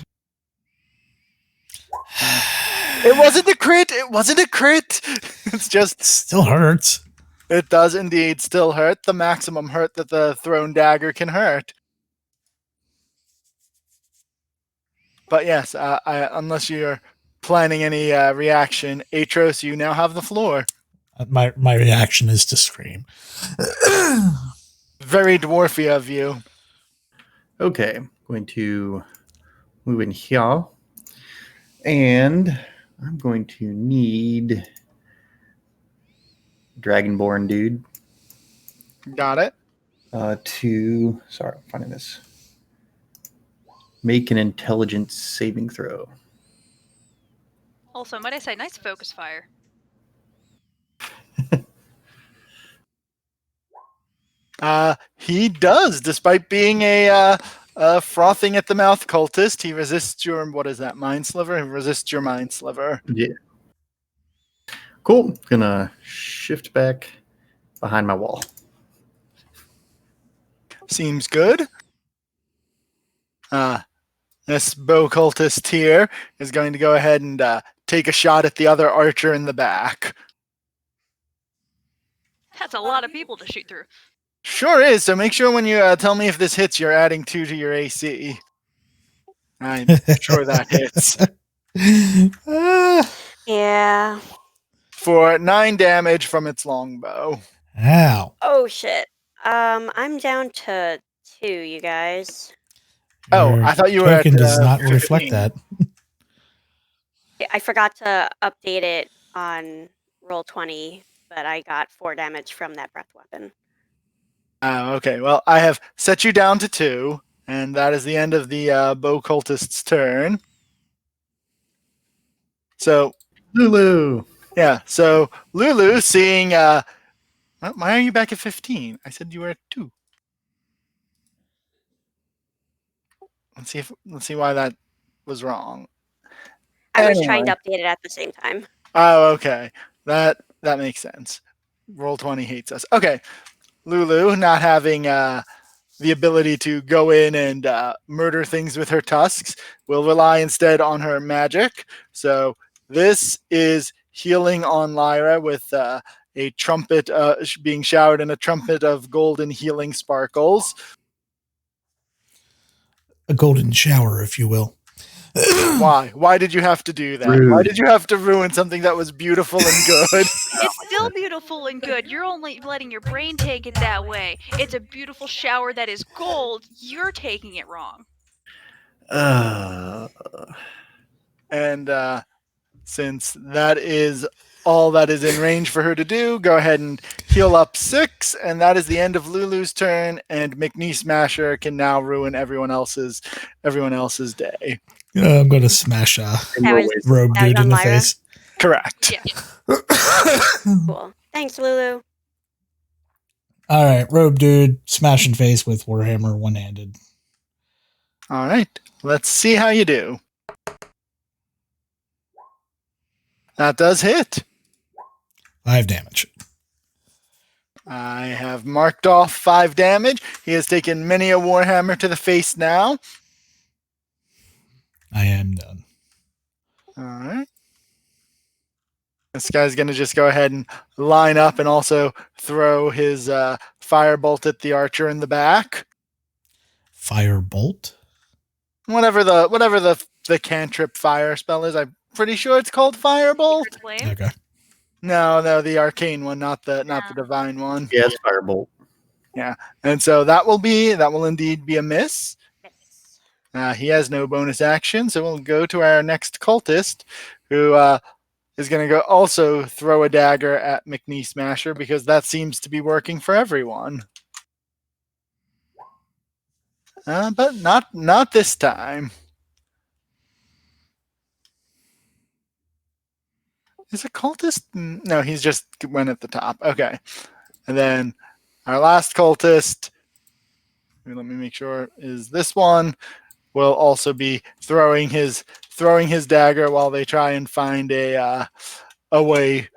It wasn't a crit. It wasn't a crit. It's just Still hurts. It does indeed still hurt. The maximum hurt that the thrown dagger can hurt. But yes, unless you're planning any reaction, Atros, you now have the floor. My reaction is to scream. Very dwarfy of you. Okay, I'm going to move in here. And I'm going to need Dragonborn dude Got it. sorry, I'm finding this. Make an intelligence saving throw. Also, might I say, nice focus fire. He does, despite being a frothing at the mouth cultist. He resists your, what is that, mind sliver? He resists your mind sliver. Yeah. Cool. Gonna shift back behind my wall. Seems good. This bow cultist here is going to go ahead and take a shot at the other archer in the back. That's a lot of people to shoot through. Sure is. So make sure when you tell me if this hits, you're adding 2 to your AC. I'm sure that hits. Yeah. For 9 damage from its longbow. Ow. Oh shit. I'm down to 2, you guys. Oh, Your I thought you were at token does not 15. reflect that. I forgot to update it on Roll20, but I got 4 damage from that breath weapon. Oh, okay. Well, I have set you down to 2, and that is the end of the bow cultist's turn. So, Lulu. yeah. So Lulu, seeing, why are you back at 15? I said you were at 2. Let's see why that was wrong. I was trying to Anyway. update it at the same time. Oh, okay. That makes sense. Roll20 hates us. Okay. Lulu, not having the ability to go in and murder things with her tusks, will rely instead on her magic. So this is healing on Lyra with a trumpet being showered in a trumpet of golden healing sparkles. A golden shower, if you will. Why? Why did you have to do that? Rude. Why did you have to ruin something that was beautiful and good? It's still beautiful and good. You're only letting your brain take it that way. It's a beautiful shower that is gold. You're taking it wrong. And since that is all that is in range for her to do, go ahead and heal up 6, and that is the end of Lulu's turn. And McNee Smasher can now ruin everyone else's day. I'm going to smash robe dude in the Lyra? face. Correct. Yeah. Cool. Thanks, Lulu. All right, robe dude, smashing face with warhammer one-handed. All right. Let's see how you do. That does hit. 5 damage. I have marked off 5 damage. He has taken many a warhammer to the face now. I am done. All right. This guy's going to just go ahead and line up and also throw his firebolt at the archer in the back. Firebolt? Whatever the cantrip fire spell is, I'm pretty sure it's called firebolt. Okay. No, the arcane one, not the divine one. Yes, firebolt. Yeah, and so that will indeed be a miss. He has no bonus action, so we'll go to our next cultist, who is going to go also throw a dagger at McNee Smasher because that seems to be working for everyone. But not this time. Is a cultist? No, he's just went at the top. Okay, and then our last cultist. Let me make sure is this one. Will also be throwing his dagger while they try and find a way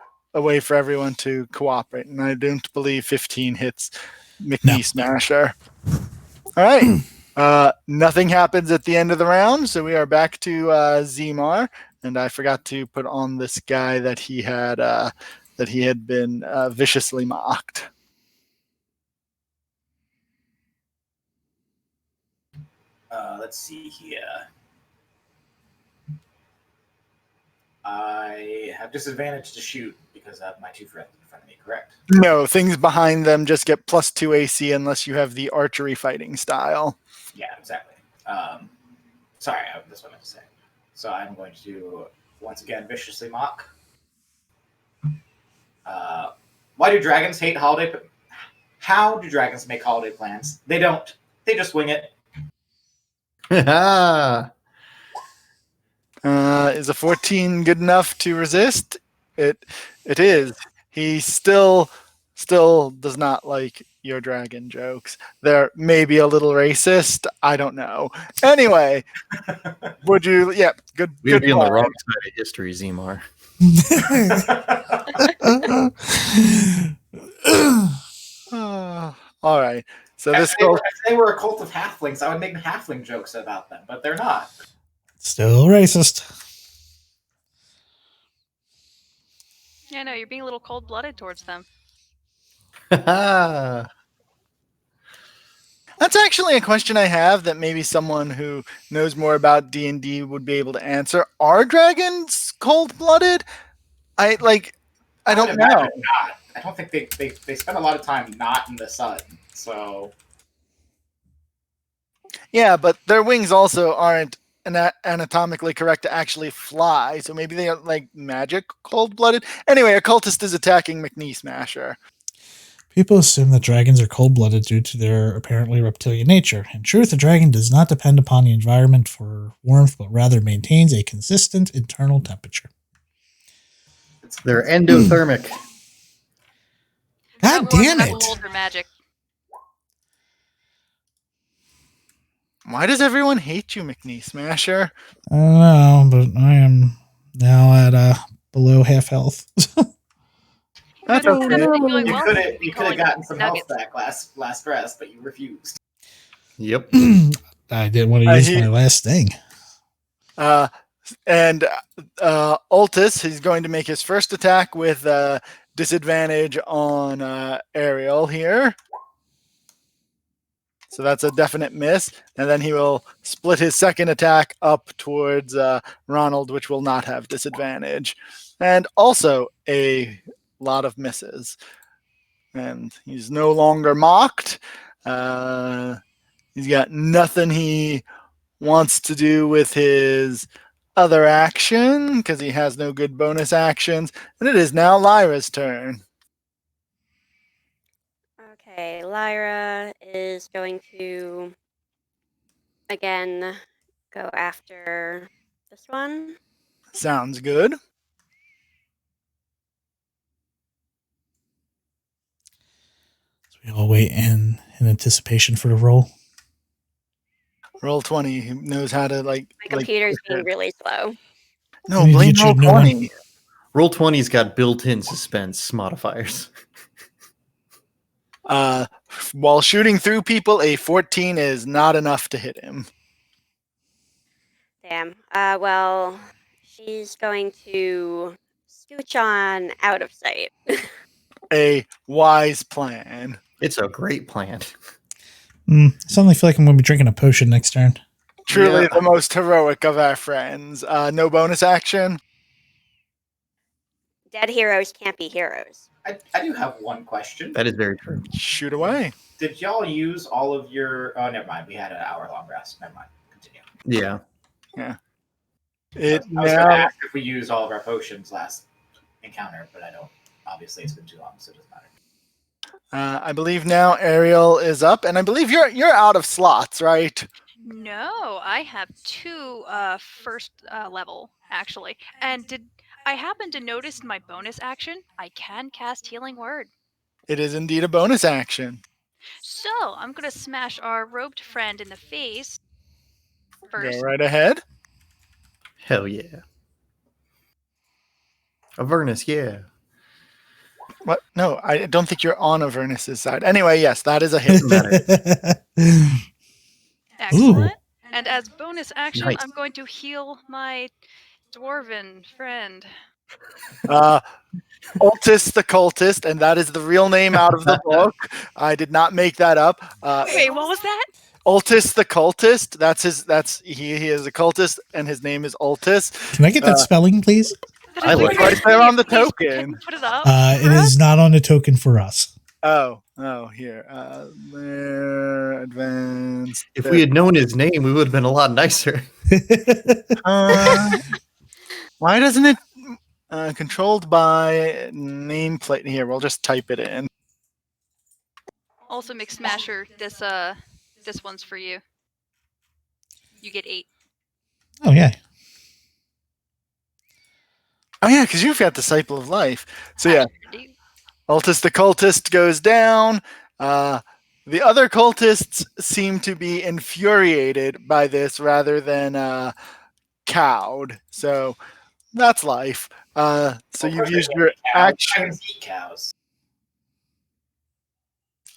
for everyone to cooperate. And I don't believe 15 hits McNee Smasher. All right. Nothing happens at the end of the round, so we are back to Zemar. And I forgot to put on this guy that he had been viciously mocked. Let's see here. I have disadvantage to shoot because of my 2 friends in front of me, correct? No, things behind them just get +2 AC unless you have the archery fighting style. Yeah, exactly. Sorry, that's what I meant to say. So I'm going to, once again, viciously mock. Why do dragons hate holiday? How do dragons make holiday plans? They don't. They just wing it. Is a 14 good enough to resist? It is. He still does not like your dragon jokes. They're maybe a little racist. I don't know. Anyway, would you? Yeah, good. We would good be on the plan. wrong side of history, Zemar. All right. So If this they were a cult of halflings, I would make halfling jokes about them, but they're not. Still racist. Yeah, no, you're being a little cold-blooded towards them. That's actually a question I have that maybe someone who knows more about D&D would be able to answer. Are dragons cold-blooded? I would don't imagine know. not. I don't think they spend a lot of time not in the sun. So Yeah, but their wings also aren't anatomically correct to actually fly, so maybe they are like magic cold-blooded. Anyway, a cultist is attacking McNee Smasher. People assume that dragons are cold-blooded due to their apparently reptilian nature. In truth, a dragon does not depend upon the environment for warmth, but rather maintains a consistent internal temperature. They're endothermic. God damn Not it! cold or magic. Why does everyone hate you, McNee Smasher? I don't know, but I am now at below half health. That's Wouldn't okay. have been going you well could if have you'd be you could have calling gotten some nuggets. health back last rest, but you refused. Yep. I didn't want to use my last thing. And Altus, he's going to make his first attack with disadvantage on Ariel here. So that's a definite miss. And then he will split his second attack up towards Ronald, which will not have disadvantage. And also a lot of misses. And he's no longer mocked. He's got nothing he wants to do with his other action because he has no good bonus actions. And it is now Lyra's turn. Okay, Lyra is going to again go after this one. Sounds good. So we all wait in anticipation for the roll. Roll 20. He knows how to My computer's being really slow. No, I need to blame get you roll a new one. 20. Roll 20's got built-in suspense modifiers. While shooting through people, a 14 is not enough to hit him. Damn. Well, she's going to scooch on out of sight. A wise plan. It's a great plan. Suddenly feel like I'm going to be drinking a potion next turn. Truly Yeah. the most heroic of our friends. No bonus action. Dead heroes can't be heroes. I do have one question. That is very true. Shoot away. Did y'all use all of your? Oh, never mind. We had an hour-long rest. Never mind. Continue. Yeah. It I was going to now ask if we used all of our potions last encounter, but I don't. Obviously, it's been too long, so it doesn't matter. I believe now Ariel is up, and I believe you're out of slots, right? No, I have 2 first level actually. And did I happen to notice my bonus action? I can cast Healing Word. It is indeed a bonus action. So I'm gonna smash our robed friend in the face first. Go right ahead. Hell yeah. Avernus, yeah. What? No, I don't think you're on Avernus' side. Anyway, yes, that is a hit. Excellent. And as bonus action, Nice. I'm going to heal my dwarven friend. Altus the Cultist, and that is the real name out of the book. I did not make that up. Wait, what was that? Altus the Cultist. He is a cultist, and his name is Altus. Can I get that spelling, please? But I if we like were it. Right there on the please, token. Can you put it up? It is not on the token for us. Oh, here. There, advanced. If we had known his name, we would have been a lot nicer. Why doesn't it controlled by nameplate? Here, we'll just type it in. Also, Mix Smasher, this one's for you. You get 8. Oh yeah. Oh yeah, because you've got Disciple of Life. So yeah, I do. Altus the cultist goes down. The other cultists seem to be infuriated by this rather than cowed. So that's life. So you've used your action. Eat cows.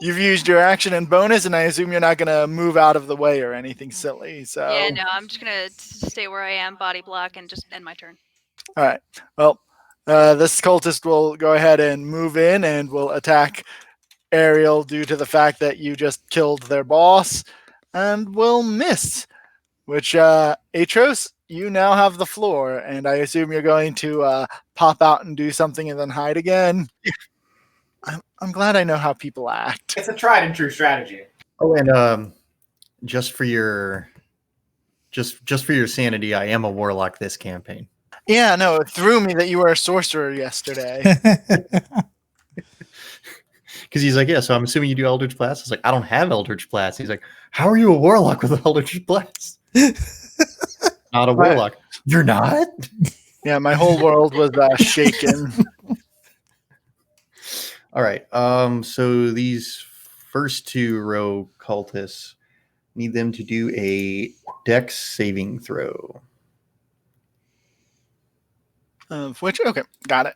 You've used your action and bonus, and I assume you're not going to move out of the way or anything silly. So Yeah, no, I'm just gonna stay where I am, body block, and just end my turn. all right. Well, this cultist will go ahead and move in and will attack Ariel due to the fact that you just killed their boss, and will miss. Which Atros, you now have the floor, and I assume you're going to pop out and do something and then hide again. I'm glad I know how people act. It's a tried and true strategy. Oh, and just for your sanity, I am a warlock this campaign. Yeah, no, it threw me that you were a sorcerer yesterday. Because he's like, yeah, so I'm assuming you do Eldritch Blast. I was like, I don't have Eldritch Blast. He's like, how are you a warlock with Eldritch Blast? Not a warlock. You're not? Yeah, my whole world was shaken. All right. So these first 2 row cultists need them to do a Dex saving throw. Which, okay, got it.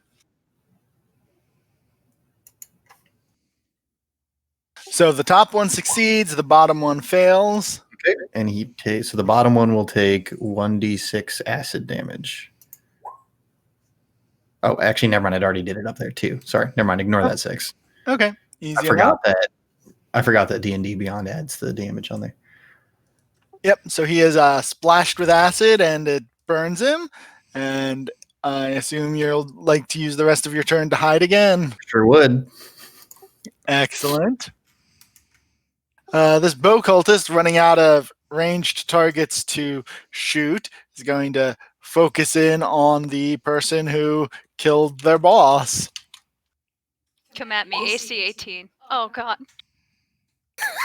So the top one succeeds, the bottom one fails. Okay. And so the bottom one will take 1d6 acid damage. Oh, actually, never mind. I already did it up there too. Sorry, never mind. Ignore that 6. Okay, easy. I forgot that D&D Beyond adds the damage on there. Yep. So he is splashed with acid, and it burns him. And I assume you'll like to use the rest of your turn to hide again. Sure would. Excellent. This bow cultist running out of ranged targets to shoot is going to focus in on the person who killed their boss. Come at me, AC 18. Oh god.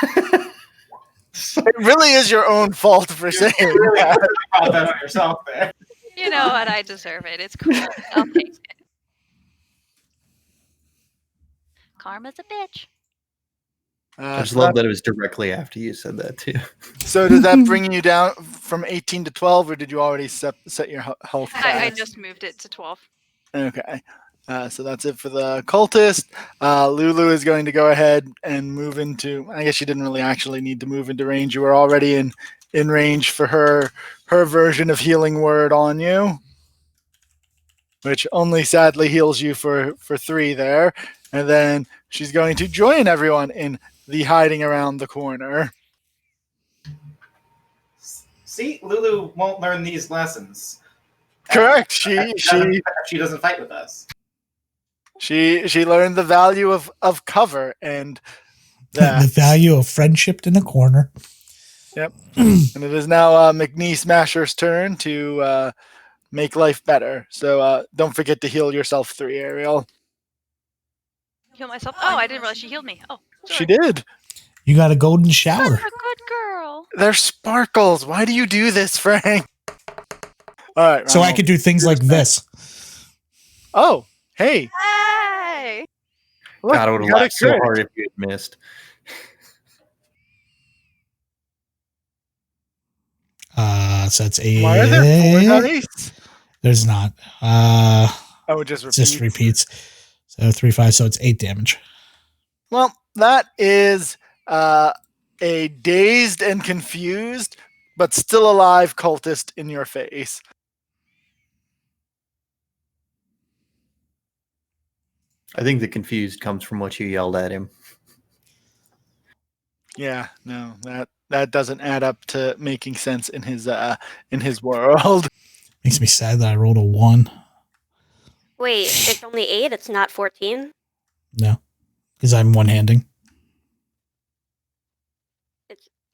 It really is your own fault for saying that. Brought that on yourself there. You know what? I deserve it. It's cool. I'll take it. Karma's a bitch. I just love that it was directly after you said that too. So does that bring you down from 18 to 12, or did you already set your health? I just moved it to 12. Okay. So that's it for the cultist. Lulu is going to go ahead and move into. I guess you didn't really actually need to move into range. You were already in range for her version of healing word on you, which only sadly heals you for 3 there. And then she's going to join everyone in the hiding around the corner. See, Lulu won't learn these lessons. Correct. She doesn't fight with us. She learned the value of cover and the value of friendship in a corner. Yep. And it is now McNee Smasher's turn to make life better. So don't forget to heal yourself 3, Ariel. Heal myself. Oh, I didn't realize she healed me. Oh, sorry. She did. You got a golden shower. I'm a good girl. They're sparkles. Why do you do this, Frank? All right. So I could do things like this. Oh, hey. Hey. Look, God, I would have laughed so hard if you had missed. So that's 8. Why are there 4 dice? There's not. Oh, it just repeats. Just repeats. So 3, 5. So it's 8 damage. Well, that is a dazed and confused, but still alive cultist in your face. I think the confused comes from what you yelled at him. Yeah, no, that doesn't add up to making sense in his world. Makes me sad that I rolled a 1. Wait, it's only 8? It's not 14? No, because I'm one-handing.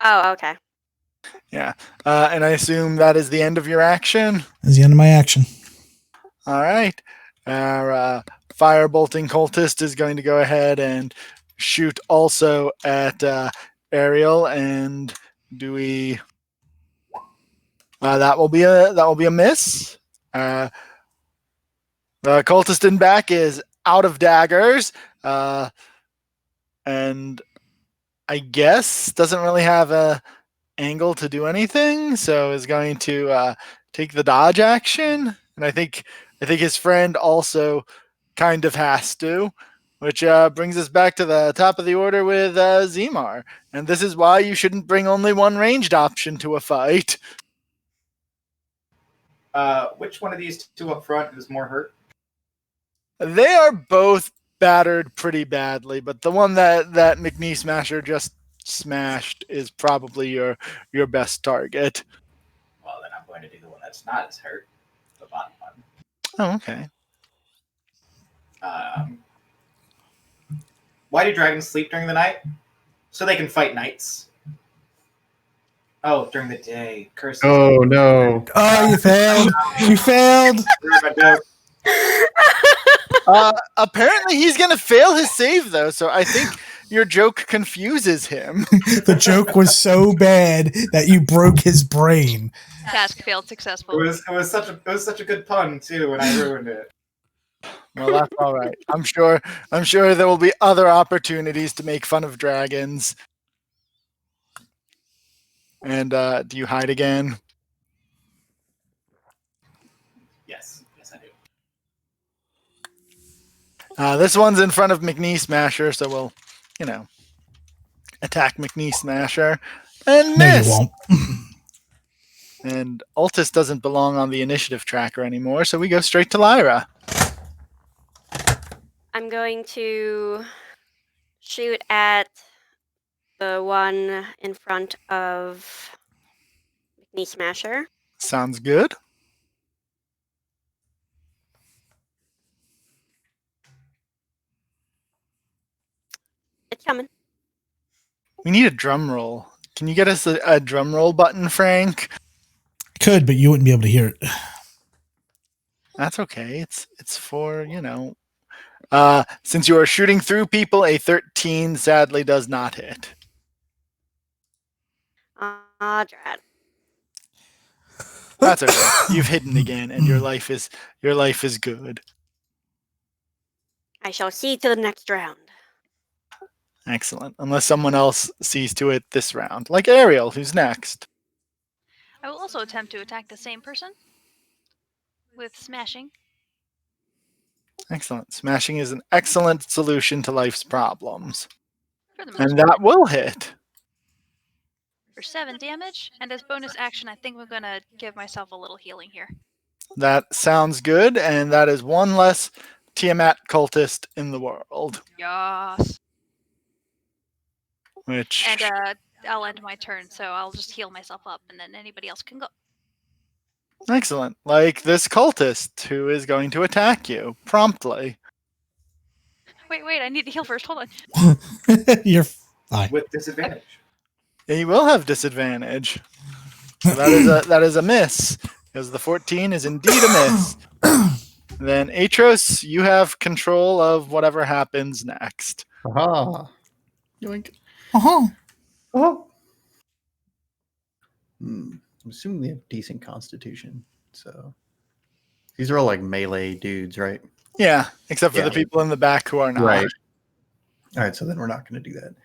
Oh, okay. Yeah. And I assume that is the end of your action. That's the end of my action. All right. Our firebolting cultist is going to go ahead and shoot also at Ariel, and do we? That will be a miss. The cultist in back is out of daggers, and I guess doesn't really have a angle to do anything, so is going to take the dodge action. And I think his friend also kind of has to, which brings us back to the top of the order with Zemar. And this is why you shouldn't bring only one ranged option to a fight. Which one of these two up front is more hurt? They are both battered pretty badly, but the one that McNee Smasher just smashed is probably your best target. Well, then I'm going to do the one that's not as hurt, the bottom one. Oh, okay. Why do dragons sleep during the night? So they can fight knights. Oh, during the day. Curses. Oh no! Oh, you failed. You failed. Apparently he's going to fail his save, though, so I think your joke confuses him. The joke was so bad that you broke his brain. Task failed successful. It was such a good pun too, and I ruined it. Well, that's all right. I'm sure there will be other opportunities to make fun of dragons. And do you hide again? Yes, I do. This one's in front of McNee Smasher, so we'll, attack McNee Smasher and miss. No, you won't. And Altus doesn't belong on the initiative tracker anymore, so we go straight to Lyra. I'm going to shoot at the one in front of McNee Smasher. Sounds good. It's coming. We need a drum roll. Can you get us a drum roll button, Frank? Could, but you wouldn't be able to hear it. That's okay. It's for, since you are shooting through people, a 13 sadly does not hit. Drat. That's okay. You've hidden again, and your life is good. I shall see to the next round. Excellent. Unless someone else sees to it this round, like Ariel, who's next. I will also attempt to attack the same person with smashing. Excellent. Smashing is an excellent solution to life's problems. For the most And part. that will hit. For 7 damage, and as bonus action, I think I'm gonna give myself a little healing here. That sounds good, and that is one less Tiamat cultist in the world. Yes. Which And I'll end my turn, so I'll just heal myself up, and then anybody else can go. excellent. Like this cultist who is going to attack you promptly. Wait, I need to heal first. Hold on. You're fine. With disadvantage. He will have disadvantage. So that is a miss, because the 14 is indeed a miss. Then Atros, you have control of whatever happens next. Aha! Yoink. Uh-huh. Oh. I'm assuming they have decent constitution. So these are all like melee dudes, right? Yeah, except for Yeah. the people in the back who are not. Right. All right, so then we're not going to do that.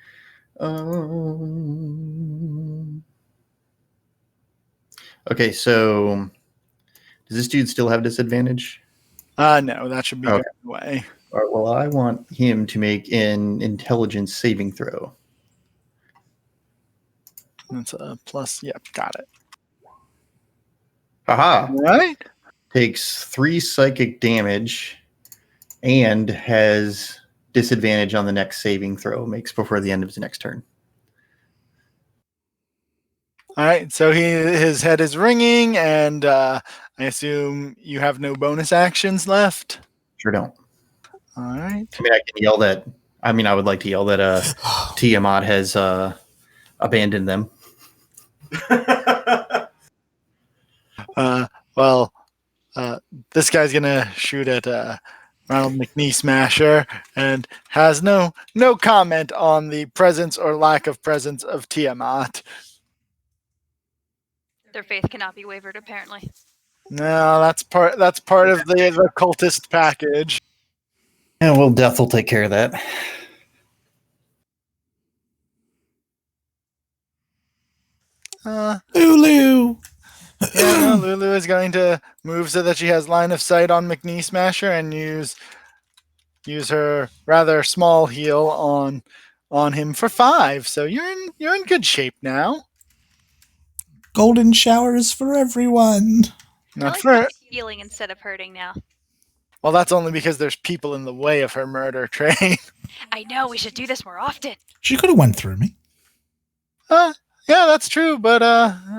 Okay, so does this dude still have disadvantage? No, that should be Okay. going away. All right, well, I want him to make an intelligence saving throw. That's a plus. Yep, got it. Aha! All right. Takes 3 psychic damage and has disadvantage on the next saving throw makes before the end of his next turn. All right. So his head is ringing, and I assume you have no bonus actions left. Sure don't. All right. I mean, I can yell that. I mean, I would like to yell that Tiamat has abandoned them. Well, this guy's gonna shoot at Ronald McNee Smasher and has no comment on the presence or lack of presence of Tiamat. Their faith cannot be wavered, apparently. No, that's part of the cultist package. Yeah, well, Death will take care of that. Lulu. Yeah, no, Lulu is going to move so that she has line of sight on McNee Smasher and use her rather small heal on him for 5. So you're in good shape now. Golden showers for everyone. Not I like for that it's healing instead of hurting now. well, that's only because there's people in the way of her murder train. I know, we should do this more often. She could have went through me. Yeah, that's true, but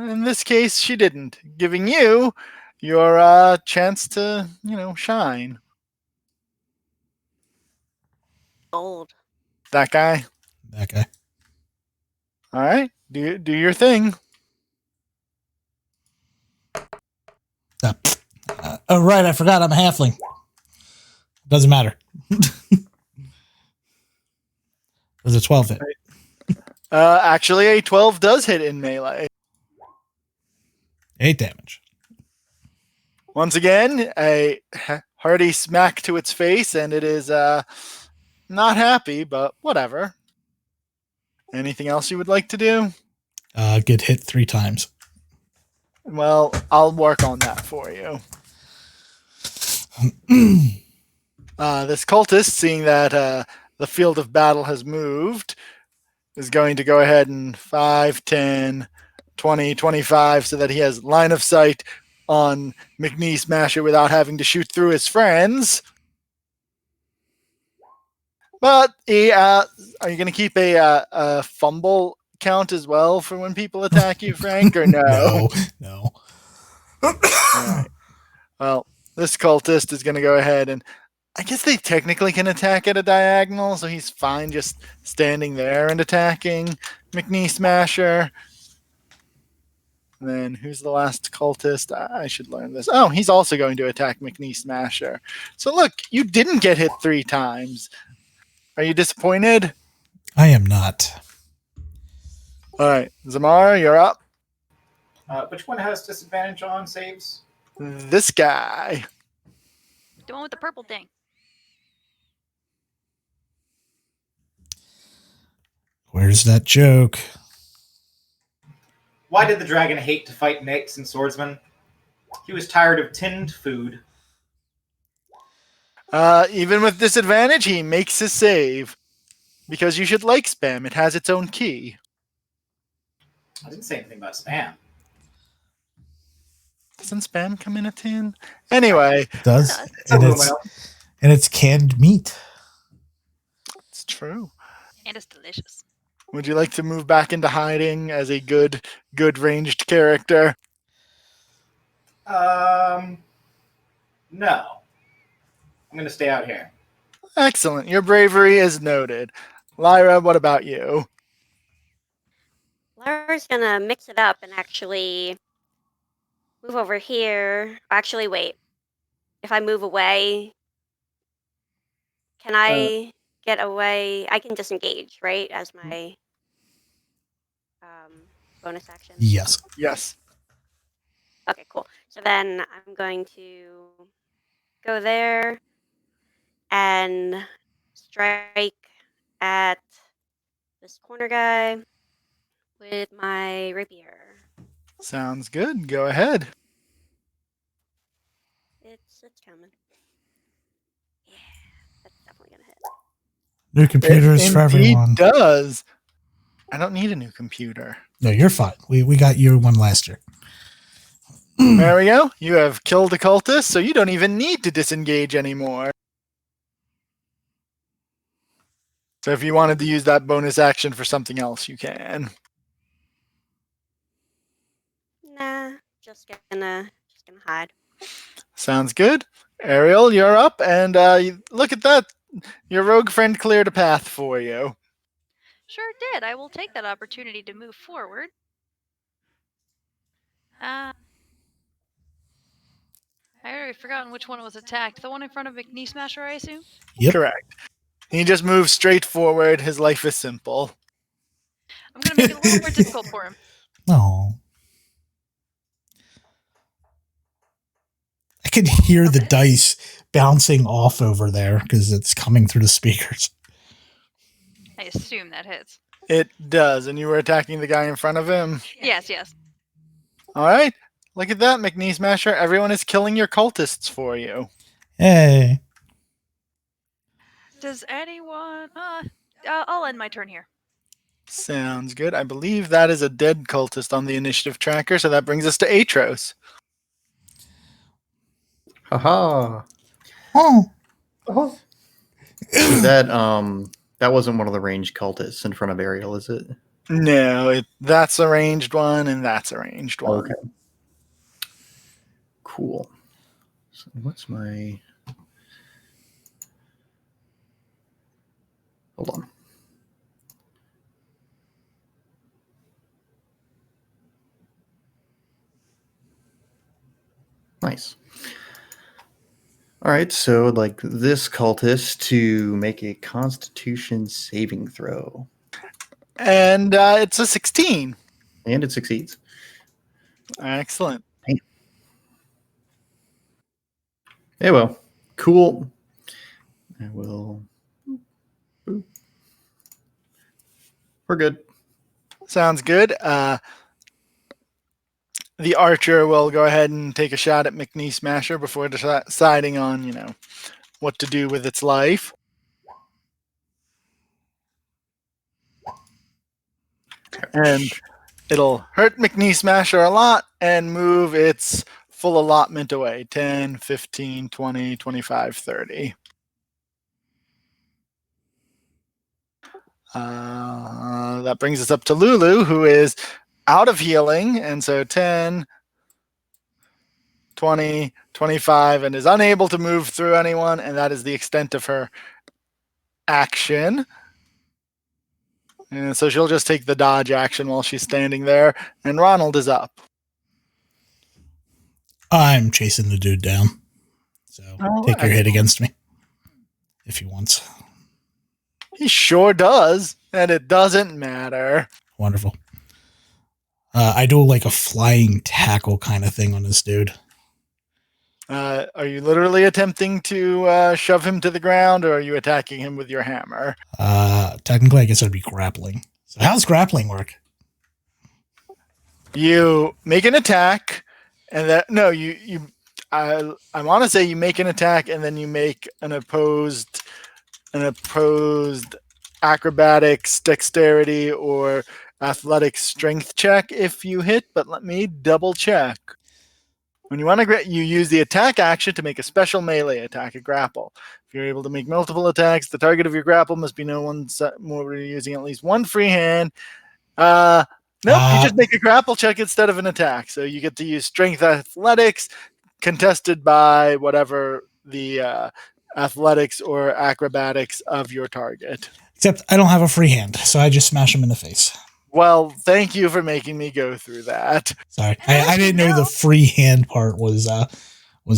in this case, she didn't, giving you your chance to, shine. Gold. That guy. That guy. All right, do your thing. Oh, right. I forgot I'm a halfling. Doesn't matter. Does a 12 hit? Actually, a 12 does hit in melee. 8 damage. Once again, a hearty smack to its face, and it is not happy, but whatever. Anything else you would like to do? Get hit 3 times. Well, I'll work on that for you. This cultist, seeing that the field of battle has moved, is going to go ahead and 5, 10, 20, 25, so that he has line of sight on McNee Smasher without having to shoot through his friends. But are you going to keep a fumble count as well for when people attack you, Frank, or no? No. All right. Well, this cultist is going to go ahead and I guess they technically can attack at a diagonal, so he's fine just standing there and attacking McNee Smasher. And then who's the last cultist? I should learn this. Oh, he's also going to attack McNee Smasher. So look, you didn't get hit 3 times. Are you disappointed? I am not. All right, Zamar, you're up. Which one has disadvantage on saves? This guy. The one with the purple thing. Where's that joke? Why did the dragon hate to fight knights and swordsmen? He was tired of tinned food. Even with disadvantage, he makes his save. Because you should like spam. It has its own key. I didn't say anything about spam. Doesn't spam come in a tin? Anyway. It does. It's aluminum. And it's canned meat. It's true. And it's delicious. Would you like to move back into hiding as a good ranged character? No. I'm going to stay out here. Excellent. Your bravery is noted. Lyra, what about you? Lyra's gonna mix it up and actually move over here. Actually, wait. If I move away, can I get away? I can disengage, right? As my bonus action. Yes. Yes. Okay, cool. So then I'm going to go there and strike at this corner guy with my rapier. Sounds good. Go ahead. It's coming. Yeah, that's definitely gonna hit. New computers for everyone. It does. I don't need a new computer. No, you're fine. We got you one last year. There we go. You have killed a cultist, so you don't even need to disengage anymore. So if you wanted to use that bonus action for something else, you can. Nah, just gonna hide. Sounds good. Ariel, you're up, and look at that. Your rogue friend cleared a path for you. Sure did. I will take that opportunity to move forward. I already forgotten which one was attacked. The one in front of McKnee Smasher, I assume? Yep. Correct. He just moves straight forward. His life is simple. I'm going to make it a little more difficult for him. Oh. I could hear the dice bouncing off over there because it's coming through the speakers. I assume that hits. It does, and you were attacking the guy in front of him. Yes. All right. Look at that, McKnee Smasher. Everyone is killing your cultists for you. Hey. Does anyone... I'll end my turn here. Sounds good. I believe that is a dead cultist on the initiative tracker, so that brings us to Atros. Haha. Oh. So that wasn't one of the ranged cultists in front of Ariel, is it? No, that's a ranged one, and that's a ranged one. Okay. Cool. So what's my... Hold on. Nice. All right, so I'd like this cultist to make a Constitution saving throw. And it's a 16. And it succeeds. Excellent. Yeah, well, cool. I will... Boop. We're good. Sounds good. The archer will go ahead and take a shot at McKnee Smasher before deciding on, what to do with its life. And it'll hurt McKnee Smasher a lot and move its full allotment away. 10, 15, 20, 25, 30. That brings us up to Lulu, who is out of healing, and so 10, 20, 25, and is unable to move through anyone, and that is the extent of her action. And so she'll just take the dodge action while she's standing there, and Ronald is up. I'm chasing the dude down. So take your hit against me if he wants. He sure does, and it doesn't matter. Wonderful. I do like a flying tackle kind of thing on this dude. Are you literally attempting to shove him to the ground, or are you attacking him with your hammer? Technically, I guess I'd be grappling. So how's grappling work? You make an attack, and I want to say you make an attack, and then you make an opposed acrobatics, dexterity, or athletics strength check if you hit. But let me double check. When you want to you use the attack action to make a special melee attack, a grapple. If you're able to make multiple attacks, the target of your grapple must be no one more using at least one free hand. Nope, you just make a grapple check instead of an attack. So you get to use strength athletics contested by whatever the athletics or acrobatics of your target. Except I don't have a free hand, so I just smash him in the face. Well, thank you for making me go through that. Sorry, I didn't know the free hand part was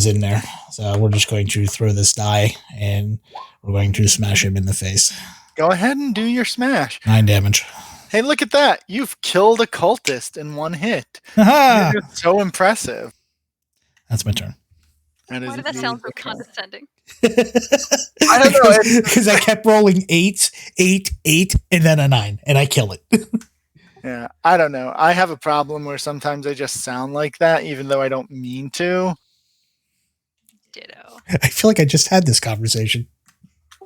in there. So we're just going to throw this die, and we're going to smash him in the face. Go ahead and do your smash. 9 damage. Hey, look at that. You've killed a cultist in one hit. Aha! You're so impressive. That's my turn. Why did that sound so condescending? I don't know. Because I kept rolling 8, 8, 8, and then a 9, and I kill it. Yeah, I don't know. I have a problem where sometimes I just sound like that, even though I don't mean to. Ditto. I feel like I just had this conversation.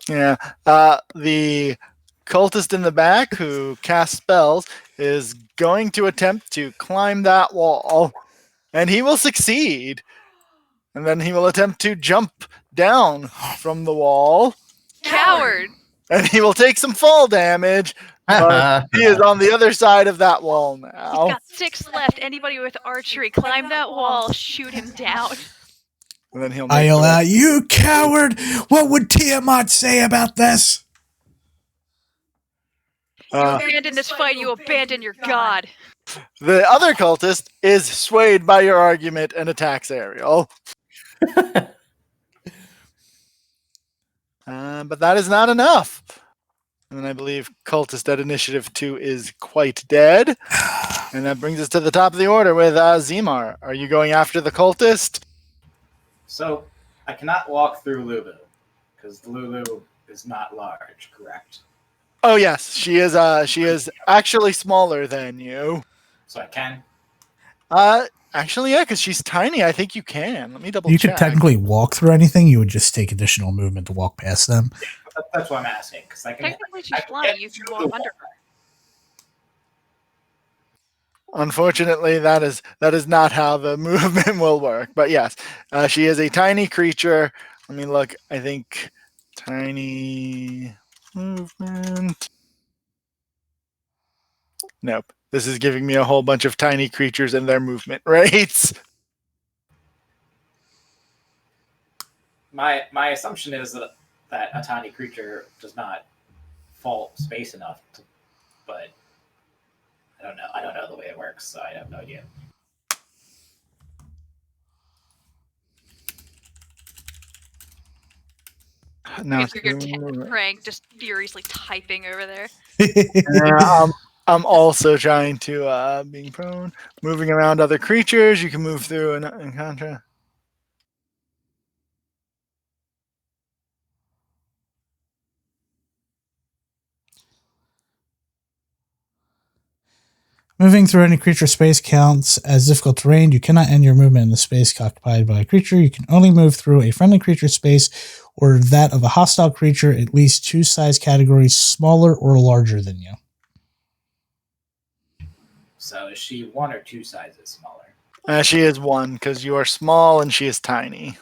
Yeah. The cultist in the back who casts spells is going to attempt to climb that wall, and he will succeed. And then he will attempt to jump down from the wall. Coward! And he will take some fall damage, but he is on the other side of that wall now. He's got 6 left. Anybody with archery, climb that wall, shoot him down. And then he'll I make yell the- out, "You coward! What would Tiamat say about this?" You abandon this fight, you abandon your god. The other cultist is swayed by your argument and attacks Ariel. But that is not enough. And I believe cultist at initiative 2 is quite dead. And that brings us to the top of the order with Zemar. Are you going after the cultist? So I cannot walk through Lulu because Lulu is not large, correct? Oh yes, she is actually smaller than you. So I can. Actually, yeah, because she's tiny. I think you can. Let me double You check. could technically walk through anything. You would just take additional movement to walk past them. That's what I'm asking because I can. Technically, she's I can flying. get You can through walk the under her. Unfortunately, that is not how the movement will work. But yes, she is a tiny creature. Let me look. I think tiny movement. Nope. This is giving me a whole bunch of tiny creatures and their movement rates. My assumption is that a tiny creature does not fall space enough to, but I don't know. I don't know the way it works, so I have no idea. No, You hear Frank just furiously typing over there. yeah, I'm also trying to being prone, moving around other creatures. You can move through and contra. Moving through any creature space counts as difficult terrain. You cannot end your movement in the space occupied by a creature. You can only move through a friendly creature space or that of a hostile creature at least 2 size categories smaller or larger than you. So is she 1 or 2 sizes smaller? She is 1 because you are small and she is tiny.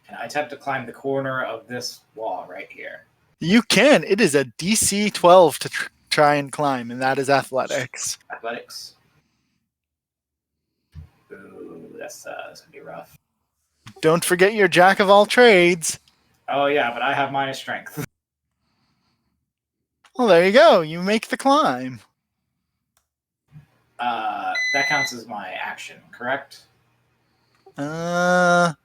Can I attempt to climb the corner of this wall right here? You can. It is a DC 12 to try and climb, and that is athletics. Athletics. Ooh, that's gonna be rough. Don't forget your jack of all trades. Oh yeah, but I have minus strength. Well, there you go. You make the climb. That counts as my action, correct? It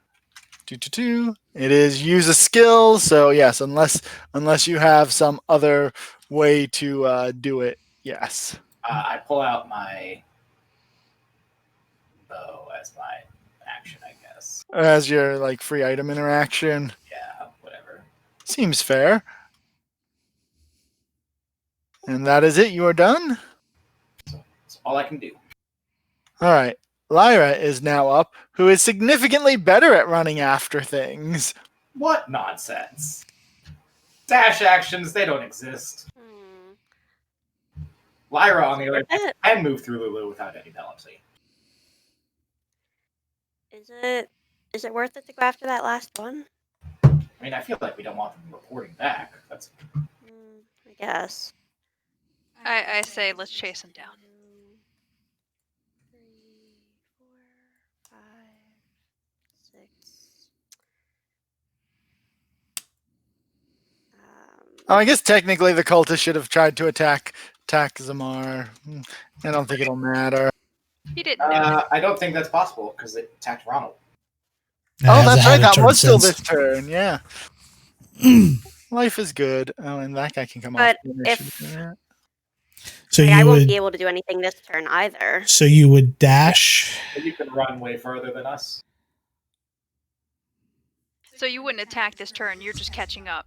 is use a skill. So yes, unless you have some other way to do it. Yes. I pull out my bow as my action, I guess. As your like free item interaction. Yeah, whatever. Seems fair. And that is it. You are done. That's all I can do. All right. Lyra is now up, who is significantly better at running after things. What nonsense! Dash actions, they don't exist. Lyra, on the other hand, can move through Lulu without any penalty. Is it worth it to go after that last one? I mean, I feel like we don't want them reporting back. That's I guess. I say let's chase him down. 2, 3, 4, 5, 6. Oh, I guess technically the cultist should have tried to attack Zamar. I don't think it'll matter. He didn't know. I don't think that's possible because it attacked Ronald. Oh, that's right. That was still this turn. Yeah. Life is good. Oh, and that guy can come But off. So I you won't would be able to do anything this turn either. so you would dash. But you can run way further than us. So you wouldn't attack this turn. You're just catching up.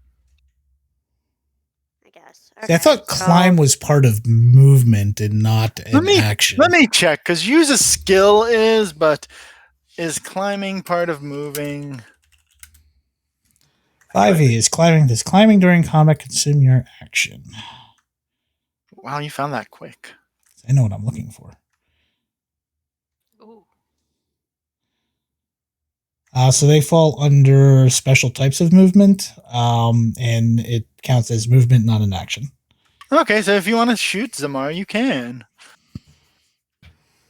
I guess. See, I thought climb was part of movement and not an action. Let me check, because use a skill is, but is climbing part of moving? 5e is climbing. Does climbing during combat consume your action? Wow, you found that quick. I know what I'm looking for. Ooh. So they fall under special types of movement, and it counts as movement, not an action. Okay, so if you want to shoot Zamar, you can.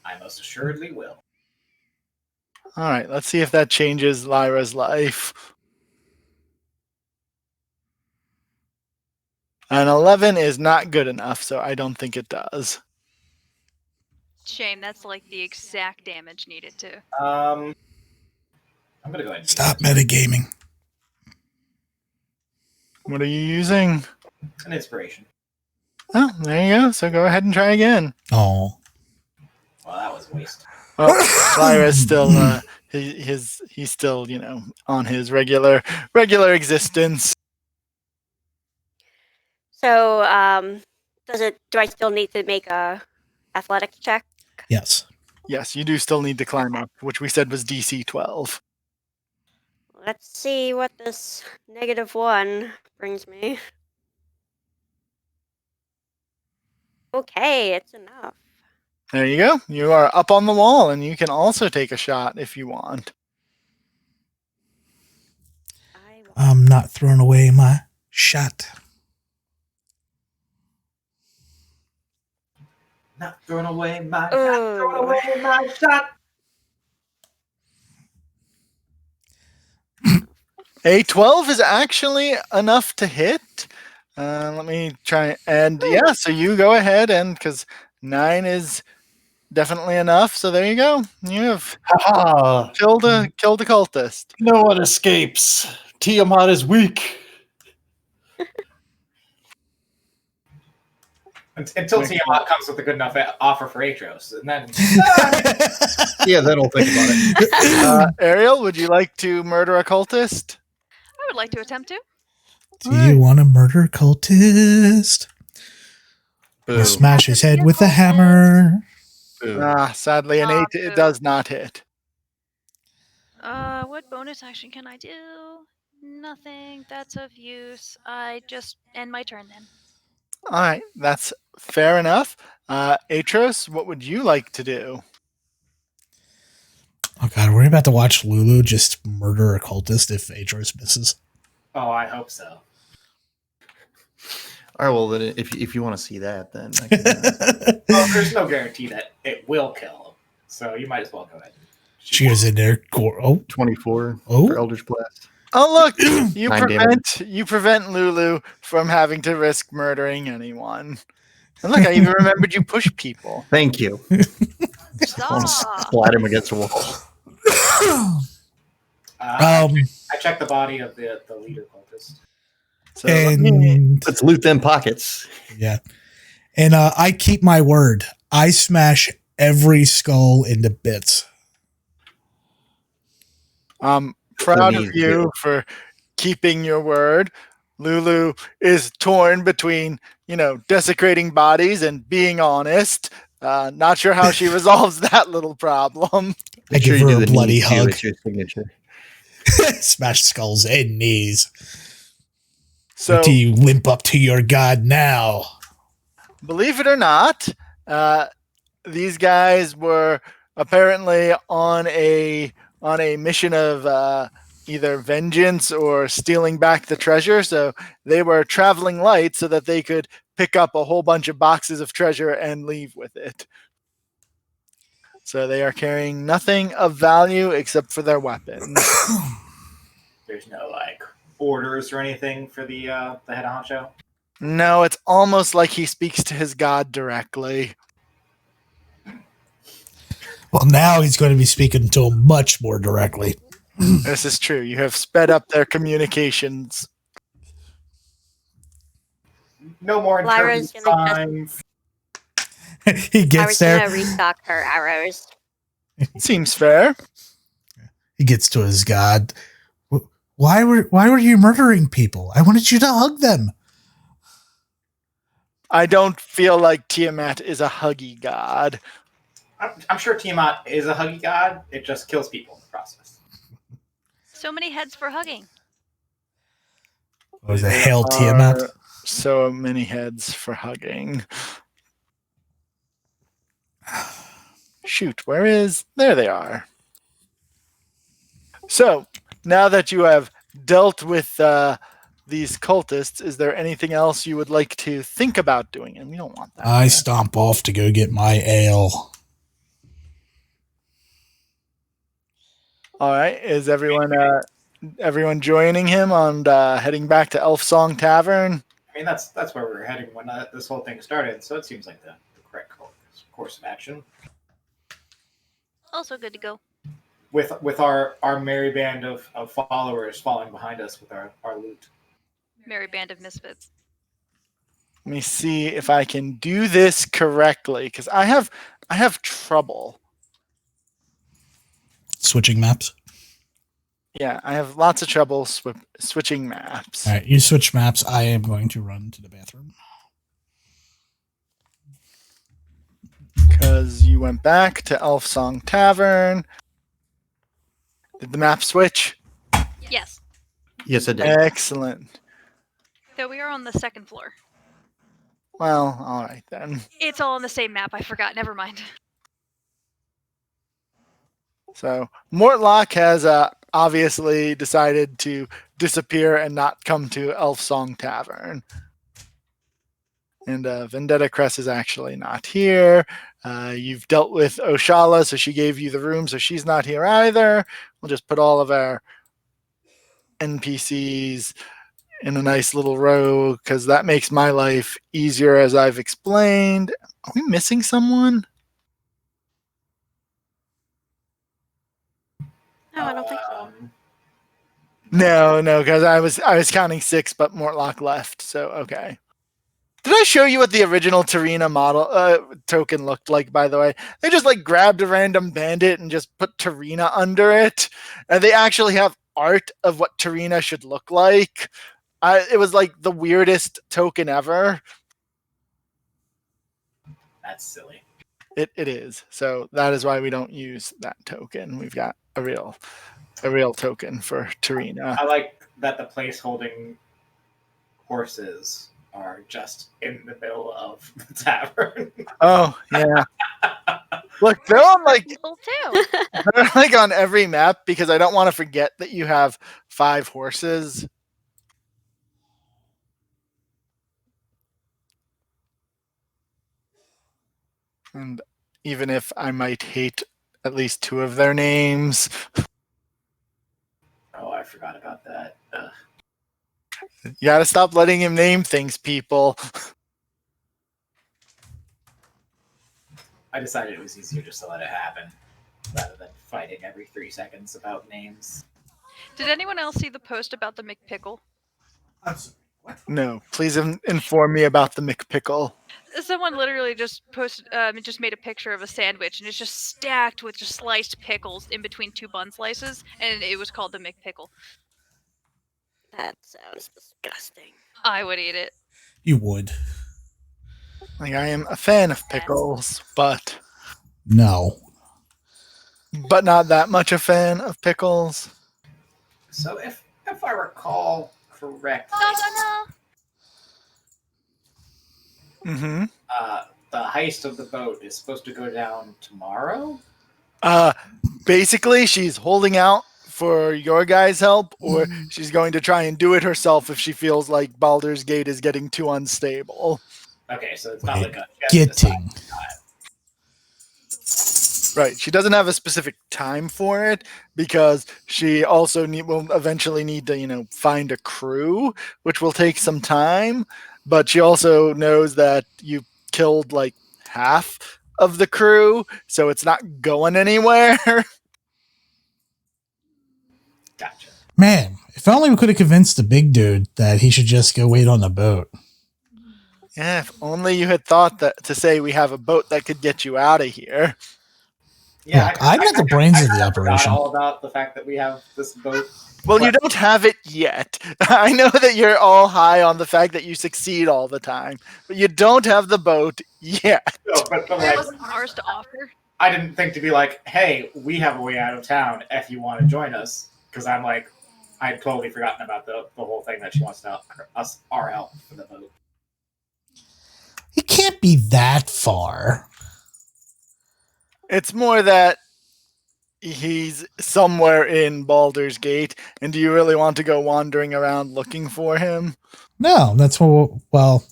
I most assuredly will. All right, let's see if that changes Lyra's life. An 11 is not good enough, so I don't think it does. Shame, that's like the exact damage needed too. I'm gonna go ahead and Stop use metagaming. What are you using? an inspiration. Oh, there you go. So go ahead and try again. Oh. Well, that was a waste. Oh, Lyra's still he's still, on his regular existence. So, do I still need to make a athletics check? Yes. Yes, you do still need to climb up, which we said was DC 12. Let's see what this -1 brings me. Okay, it's enough. There you go. You are up on the wall, and you can also take a shot if you want. I'm not throwing away my shot. Not throwing away my Ooh. shot. A 12 is actually enough to hit. Let me try. And yeah, so you go ahead, and because 9 is definitely enough. So there you go. You have Ha killed a cultist. No one escapes. Tiamat is weak. Until Tiamat comes with a good enough offer for Atros, and then Yeah, then I'll think about it. Ariel, would you like to murder a cultist? I would like to attempt to. Do you want to murder cultist? Boo. Smash his head with a hammer. Boo. Sadly, an 8 boo. it does not hit. What bonus action can I do? Nothing. That's of use. I just end my turn then. All right, that's fair enough. Atros, what would you like to do? Oh god, we're about to watch Lulu just murder a cultist if Atros misses. oh, I hope so. All right, well, then if you want to see that, then I can, Well, there's no guarantee that it will kill him, so you might as well go ahead. She goes in there. 24 Oh. for Eldritch Blast. Oh look, you 9 damage. prevent Lulu from having to risk murdering anyone. And look, I even remembered you push people. Thank you. I want to Stop. splat him against a wall. I checked the body of the leader cultist. So let me- And Let's loot them pockets. yeah. And I keep my word. I smash every skull into bits. I'm proud me of you too. for keeping your word. Lulu is torn between, desecrating bodies and being honest. Not sure how she resolves that little problem. I give her a bloody knee, too. hug. It's your signature. Smash skulls and knees. So, Do you limp up to your god now? believe it or not, these guys were apparently on a mission of either vengeance or stealing back the treasure. So they were traveling light so that they could pick up a whole bunch of boxes of treasure and leave with it. So they are carrying nothing of value except for their weapons. There's no orders or anything for the head honcho. No, it's almost like he speaks to his god directly. Well, now he's going to be speaking to him much more directly. This is true. You have sped up their communications. No more Lyra's interpretive gonna signs. He gets was there. gonna restock her arrows. Seems fair. He gets to his god. Why were you murdering people? I wanted you to hug them. I don't feel like Tiamat is a huggy god. I'm sure Tiamat is a huggy god. It just kills people in the process. So many heads for hugging. Was it Hail There Tiamat? are so many heads for hugging. Shoot, there they are. So, now that you have dealt with these cultists, is there anything else you would like to think about doing? And we don't want that. I stomp off to go get my ale. All right. Is everyone joining him on heading back to Elf Song Tavern? I mean, that's where we were heading when this whole thing started, so it seems like the correct course of action. Also good to go. With our merry band of followers following behind us with our loot. Merry band of misfits. Let me see if I can do this correctly, because I have trouble. Switching maps. Yeah, I have lots of trouble switching maps. All right, you switch maps. I am going to run to the bathroom. Because you went back to Elf Song Tavern. Did the map switch? Yes. Yes, it did. Excellent. Though we are on the second floor. Well, all right then. It's all on the same map. I forgot. Never mind. So Mortlock has obviously decided to disappear and not come to Elf Song Tavern. And Vendetta Crest is actually not here. You've dealt with Oshala, so she gave you the room, so she's not here either. We'll just put all of our NPCs in a nice little row, because that makes my life easier, as I've explained. Are we missing someone? No, I don't think so. No, because I was counting 6, but Mortlock left, so okay. Did I show you what the original Tarina model token looked like, by the way? They just like grabbed a random bandit and just put Tarina under it. And they actually have art of what Tarina should look like. It was like the weirdest token ever. That's silly. It is. So that is why we don't use that token. We've got a real token for Tarina. I like that the place holding horses are just in the middle of the tavern. Oh, yeah. Look, they're on Cool too. they're like on every map, because I don't want to forget that you have 5 horses. And even if I might hate at least 2 of their names. Oh, I forgot about that. You gotta stop letting him name things, people. I decided it was easier just to let it happen rather than fighting every 3 seconds about names. Did anyone else see the post about the McPickle? I'm sorry. What? No, please inform me about the McPickle. Someone literally just posted, just made a picture of a sandwich, and it's just stacked with just sliced pickles in between 2 bun slices, and it was called the McPickle. That sounds disgusting. I would eat it. You would. Like, I am a fan of pickles, but No. not that much a fan of pickles. So if I recall correctly, Mm-hmm. the heist of the boat is supposed to go down tomorrow? Basically, she's holding out for your guys' help, or she's going to try and do it herself if she feels like Baldur's Gate is getting too unstable. Okay, so it's not like a Getting. Right. She doesn't have a specific time for it, because she also will eventually need to, find a crew, which will take some time. But she also knows that you killed like half of the crew, so it's not going anywhere. Gotcha. Man, if only we could have convinced the big dude that he should just go wait on the boat. Yeah, if only you had thought that to say we have a boat that could get you out of here. Yeah, Look, I'm not the brains of the forgot operation. all about the fact that we have this boat. Well, you don't have it yet. I know that you're all high on the fact that you succeed all the time, but you don't have the boat yet. No, but There like, wasn't ours to offer. I didn't think to be like, hey, we have a way out of town if you want to join us. Because I'm like, I had totally forgotten about the whole thing that she wants to us our help for the boat. It can't be that far. It's more that he's somewhere in Baldur's Gate, and do you really want to go wandering around looking for him? No, that's what. Well,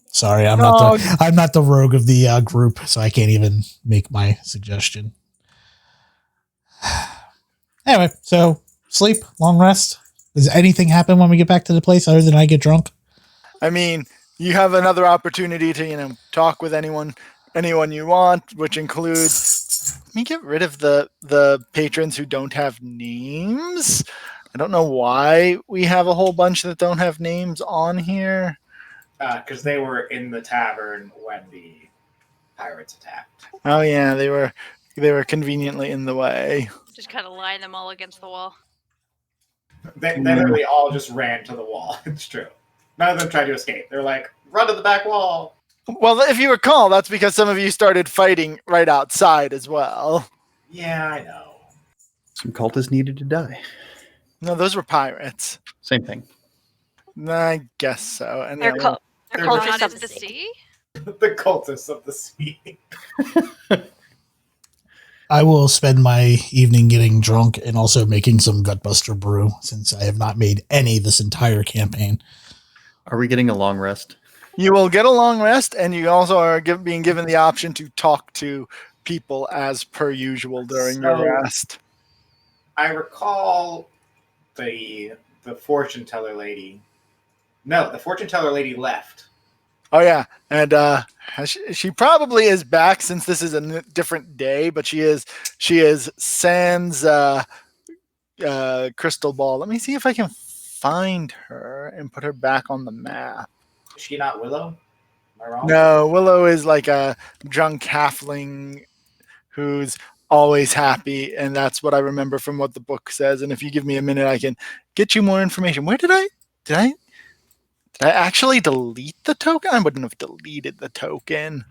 sorry, I'm not the rogue of the group, so I can't even make my suggestion. Anyway, so sleep, long rest. Does anything happen when we get back to the place other than I get drunk? I mean, you have another opportunity to, talk with anyone you want, which includes. Let me get rid of the patrons who don't have names. I don't know why we have a whole bunch that don't have names on here. Because they were in the tavern when the pirates attacked. Oh yeah, they were conveniently in the way. Just kind of line them all against the wall. They literally all just ran to the wall. It's true. None of them tried to escape. They're like, run to the back wall. Well, if you recall, that's because some of you started fighting right outside as well. Yeah, I know. Some cultists needed to die. No, those were pirates. Same thing. I guess so. And They're They're cultists Not of as the the sea. sea? The cultists of the sea. I will spend my evening getting drunk and also making some Gutbuster brew since I have not made any this entire campaign. Are we getting a long rest? You will get a long rest, and you also are being given the option to talk to people as per usual during your rest. I recall the fortune teller lady. No, the fortune teller lady left. Oh yeah, and she probably is back since this is a different day, but she is sans crystal ball. Let me see if I can find her and put her back on the map. Is she not Willow? Am I wrong? No, Willow is like a drunk halfling who's always happy, and that's what I remember from what the book says. And if you give me a minute, I can get you more information. Where did I actually delete the token? I wouldn't have deleted the token.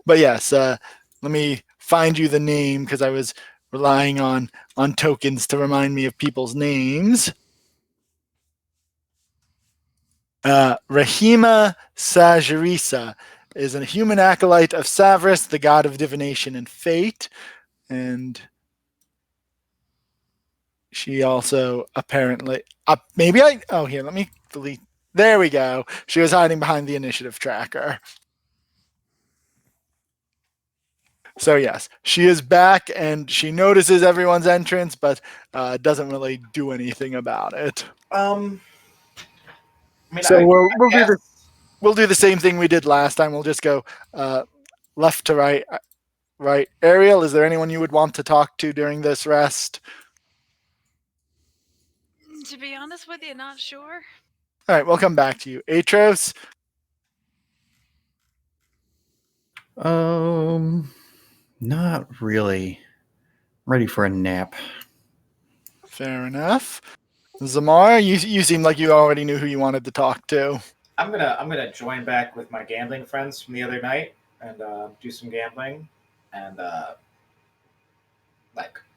But yes, let me find you the name because I was relying on tokens to remind me of people's names. Rahima Sajarisa is a human acolyte of Savras, the god of divination and fate. And she also apparently... here, let me delete... There we go. She was hiding behind the initiative tracker. So yes, she is back, and she notices everyone's entrance, but doesn't really do anything about it. So we'll do the same thing we did last time. We'll just go left to right. Right. Ariel, is there anyone you would want to talk to during this rest? To be honest with you, not sure. All right, we'll come back to you. Atros? Not really. Ready for a nap. Fair enough. Zamar, you seem like you already knew who you wanted to talk to. I'm gonna join back with my gambling friends from the other night and do some gambling and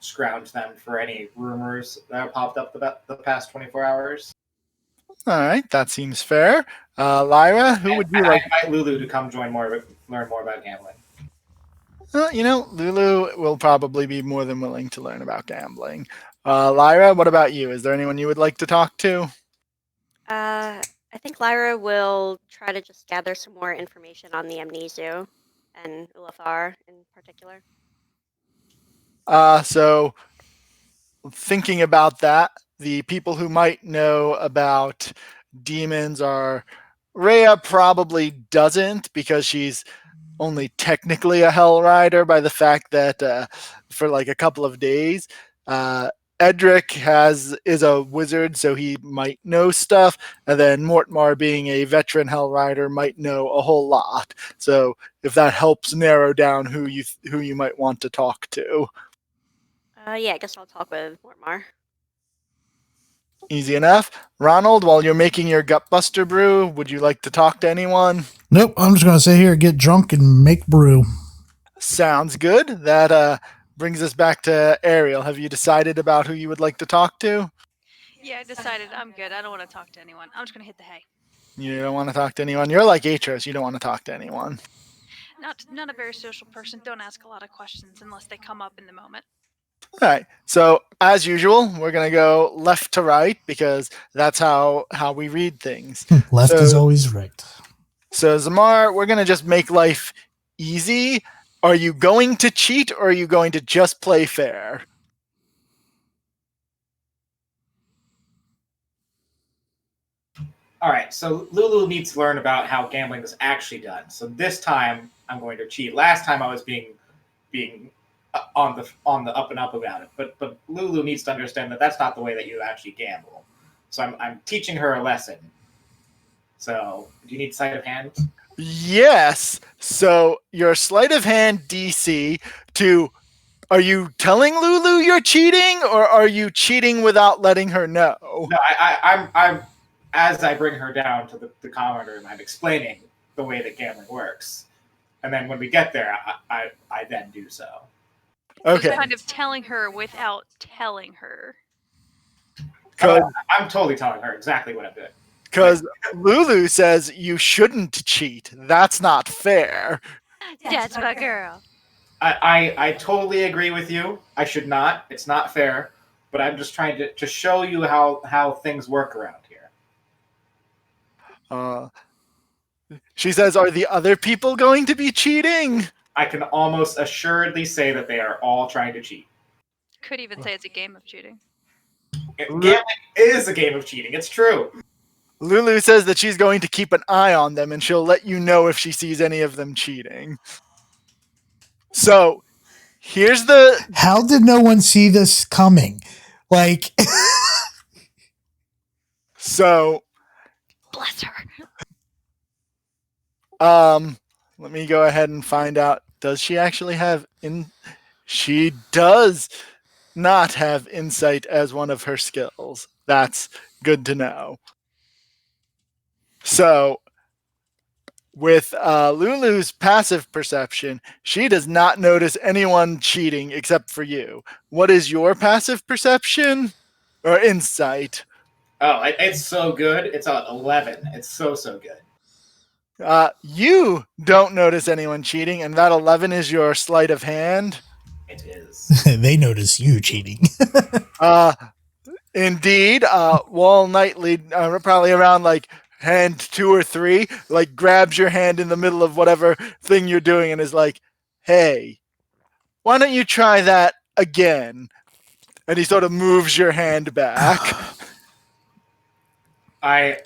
scrounge them for any rumors that have popped up about the past 24 hours. All right, that seems fair. Lyra, who would you like? I invite Lulu to come learn more about gambling. Lulu will probably be more than willing to learn about gambling. Lyra, what about you? Is there anyone you would like to talk to? I think Lyra will try to just gather some more information on the Amnesu and Ulathar in particular. So thinking about that, the people who might know about demons are Rhea probably doesn't because she's only technically a Hell Rider by the fact that for like a couple of days. Edric is a wizard, so he might know stuff, and then Mortmar, being a veteran Hell Rider, might know a whole lot. So if that helps narrow down who you might want to talk to. Yeah, I guess I'll talk with Mortmar. Easy enough. Ronald, while you're making your Gutbuster brew, would you like to talk to anyone? Nope, I'm just going to sit here, get drunk, and make brew. Sounds good. That brings us back to Ariel. Have you decided about who you would like to talk to? Yeah, I decided I'm good. I don't want to talk to anyone. I'm just going to hit the hay. You don't want to talk to anyone? You're like Atros. You don't want to talk to anyone. Not a very social person. Don't ask a lot of questions unless they come up in the moment. All right. So as usual, we're going to go left to right because that's how we read things. Left is always right. So Zamar, we're going to just make life easy. Are you going to cheat or are you going to just play fair? All right, so Lulu needs to learn about how gambling is actually done. So this time I'm going to cheat. Last time I was being on the up and up about it, but Lulu needs to understand that that's not the way that you actually gamble. So I'm teaching her a lesson. So do you need sleight of hand? Yes. So your sleight of hand DC to. Are you telling Lulu you're cheating, or are you cheating without letting her know? No, I'm as I bring her down to the common room, I'm explaining the way that gambling works, and then when we get there, I then do so. So Okay. it's kind of telling her without telling her. I'm totally telling her exactly what I'm doing. Because Lulu says you shouldn't cheat. That's not fair. That's my girl. I totally agree with you. I should not. It's not fair. But I'm just trying to show you how things work around here. She says, are the other people going to be cheating? I can almost assuredly say that they are all trying to cheat. Could even say it's a game of cheating. Gambling is a game of cheating. It's true. Lulu says that she's going to keep an eye on them and she'll let you know if she sees any of them cheating. So, here's the. How did no one see this coming? Like, So, Bless her. let me go ahead and find out. Does she actually have She does not have insight as one of her skills. That's good to know. So, with Lulu's passive perception, she does not notice anyone cheating except for you. What is your passive perception or insight? Oh, it's so good. It's 11. It's so good. You don't notice anyone cheating, and that 11 is your sleight of hand. It is. they notice you cheating. Indeed, Wall Knightley, probably around like hand 2 or 3, like grabs your hand in the middle of whatever thing you're doing and is like, hey, why don't you try that again? And he sort of moves your hand back. I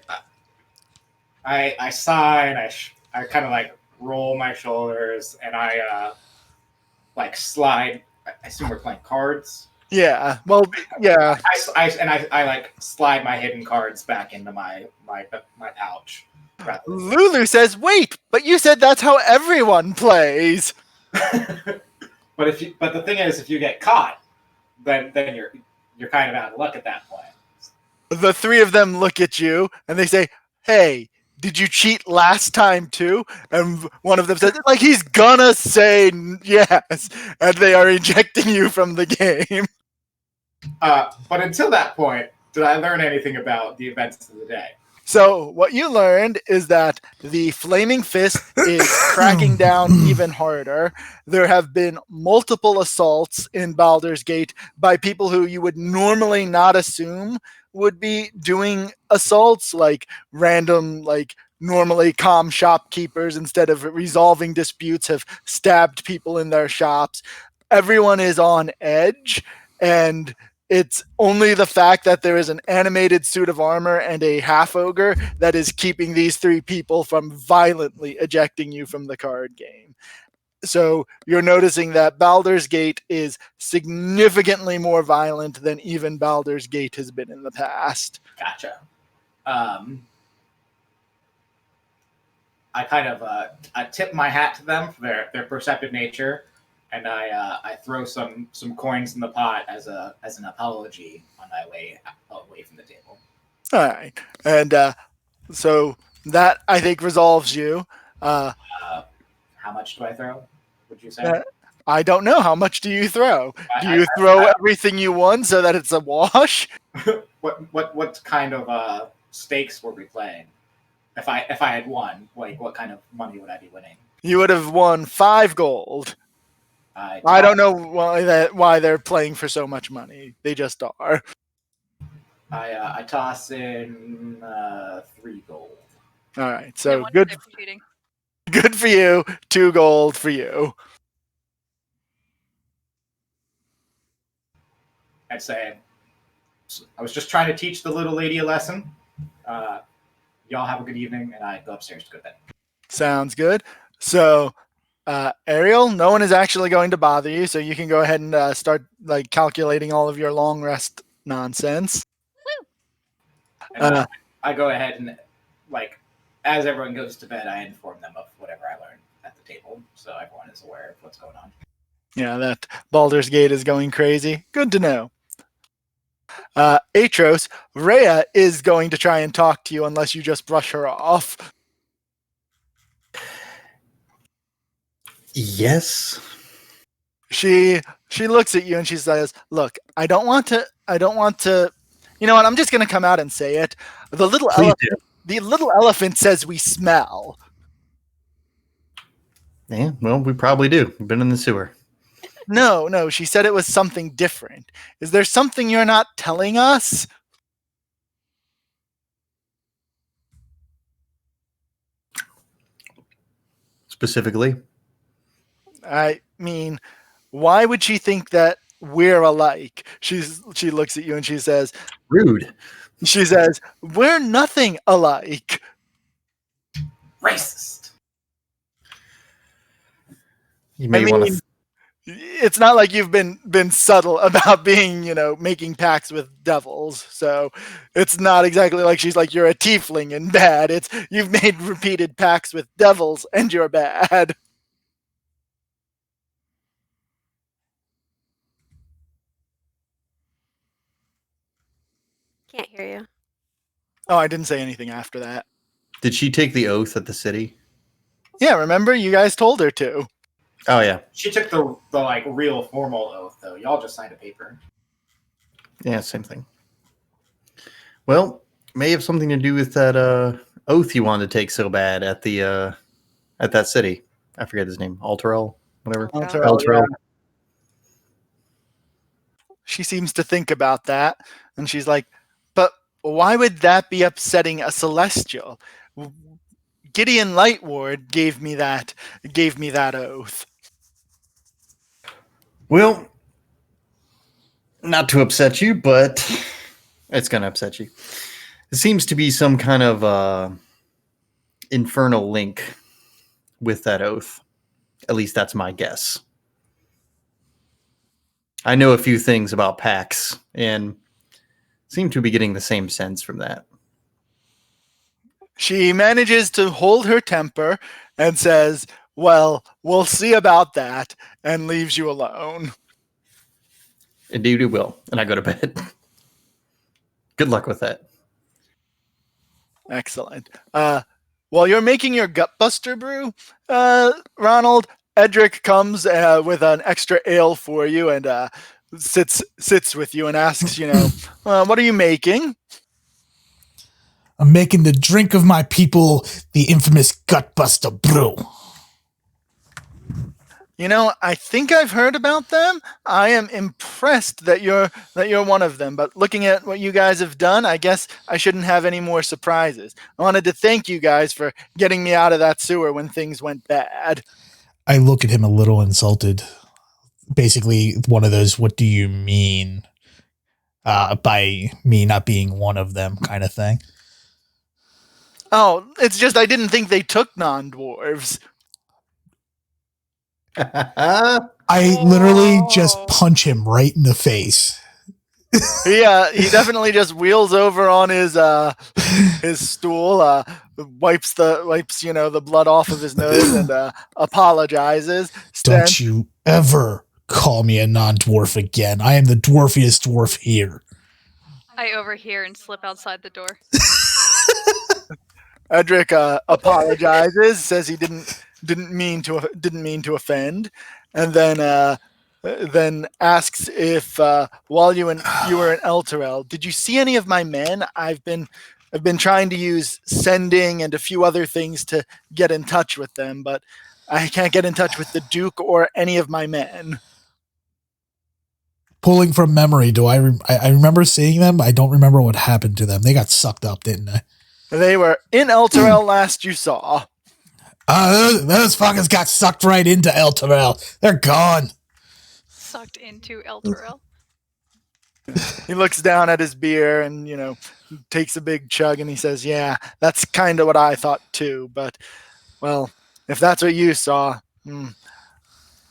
sigh and I kind of like roll my shoulders and I like slide. I assume we're playing cards. Yeah. Well, yeah. I like slide my hidden cards back into my pouch. Lulu says, "Wait, but you said that's how everyone plays." but the thing is, if you get caught, then you're kind of out of luck at that point. The 3 of them look at you and they say, "Hey, did you cheat last time too?" And one of them says, "Like he's gonna say yes," and they are ejecting you from the game. But until that point, did I learn anything about the events of the day? So what you learned is that the Flaming Fist is cracking down even harder. There have been multiple assaults in Baldur's Gate by people who you would normally not assume would be doing assaults, like random, like normally calm shopkeepers, instead of resolving disputes, have stabbed people in their shops. Everyone is on edge, and it's only the fact that there is an animated suit of armor and a half ogre that is keeping these 3 people from violently ejecting you from the card game. So you're noticing that Baldur's Gate is significantly more violent than even Baldur's Gate has been in the past. Gotcha. I kind of I tip my hat to them for their perceptive nature, and I throw some coins in the pot as an apology on my way away from the table. All right, and so that I think resolves you. How much do I throw? Would you say? I don't know. How much do you throw? Do you throw everything you won so that it's a wash? What kind of stakes were we playing? If I had won, like what kind of money would I be winning? You would have won 5 gold. I don't know why they're playing for so much money. They just are. I toss in 3 gold. All right, so good. Good for you. 2 gold for you. I'd say I was just trying to teach the little lady a lesson. y'all have a good evening, and I go upstairs to go to bed. Sounds good. So, Ariel, no one is actually going to bother you, so you can go ahead and start like calculating all of your long rest nonsense. And I go ahead and, like, as everyone goes to bed, I inform them of whatever I learned at the table, so everyone is aware of what's going on. Yeah, that Baldur's Gate is going crazy. Good to know. Atros, Rhea is going to try and talk to you unless you just brush her off. Yes. She looks at you and she says, "Look, I don't want to. You know what? I'm just going to come out and say it. The little elephant says we smell." Yeah, well, we probably do. We've been in the sewer. No, she said it was something different. Is there something you're not telling us? Specifically? I mean, why would she think that we're alike? She looks at you and she says, Rude. She says, "We're nothing alike." Racist. You may want to. It's not like you've been subtle about being, making pacts with devils. So it's not exactly like she's like, you're a tiefling and bad. It's you've made repeated pacts with devils and you're bad. Can't hear you. Oh, I didn't say anything after that. Did she take the oath at the city? Yeah, remember? You guys told her to. Oh, yeah. She took the like real formal oath, though. Y'all just signed a paper. Yeah, same thing. Well, may have something to do with that oath you wanted to take so bad at the at that city. I forget his name. Alterel, whatever. Alterel, Alterel. yeah. She seems to think about that, and she's like, "But why would that be upsetting a celestial? Gideon Lightward gave me that oath." Well, not to upset you, but it's going to upset you. It seems to be some kind of infernal link with that oath. At least that's my guess. I know a few things about pacts and seem to be getting the same sense from that. She manages to hold her temper and says, "Well, we'll see about that," and leaves you alone. Indeed, it will. And I go to bed. Good luck with that. Excellent. While you're making your gutbuster brew, Ronald, Edric comes with an extra ale for you and sits with you and asks, "What are you making?" I'm making the drink of my people, the infamous Gutbuster Brew. I think I've heard about them. I am impressed that you're one of them. But looking at what you guys have done, I guess I shouldn't have any more surprises. I wanted to thank you guys for getting me out of that sewer when things went bad. I look at him a little insulted. Basically, one of those, what do you mean by me not being one of them kind of thing. Oh, it's just I didn't think they took non-dwarves. I literally just punch him right in the face. Yeah, he definitely just wheels over on his stool, wipes the blood off of his nose, and apologizes. Don't you ever call me a non-dwarf again. I am the dwarfiest dwarf here. I overhear and slip outside the door. Edric apologizes, says he didn't mean to offend, and then asks if while you were in Elturel, did you see any of my men? I've been trying to use sending and a few other things to get in touch with them, but I can't get in touch with the Duke or any of my men. Pulling from memory, I remember seeing them? I don't remember what happened to them. They got sucked up, didn't they? They were in Elturel last you saw. Those fuckers got sucked right into Elturel. They're gone. Sucked into Elturel. He looks down at his beer and, takes a big chug and he says, yeah, that's kind of what I thought too. But, well, if that's what you saw. And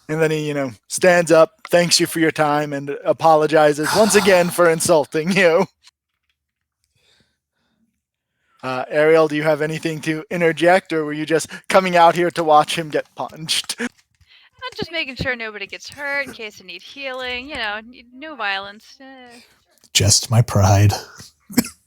then he, stands up, thanks you for your time, and apologizes once again for insulting you. Ariel, do you have anything to interject, or were you just coming out here to watch him get punched? I'm just making sure nobody gets hurt in case they need healing. No violence. Just my pride.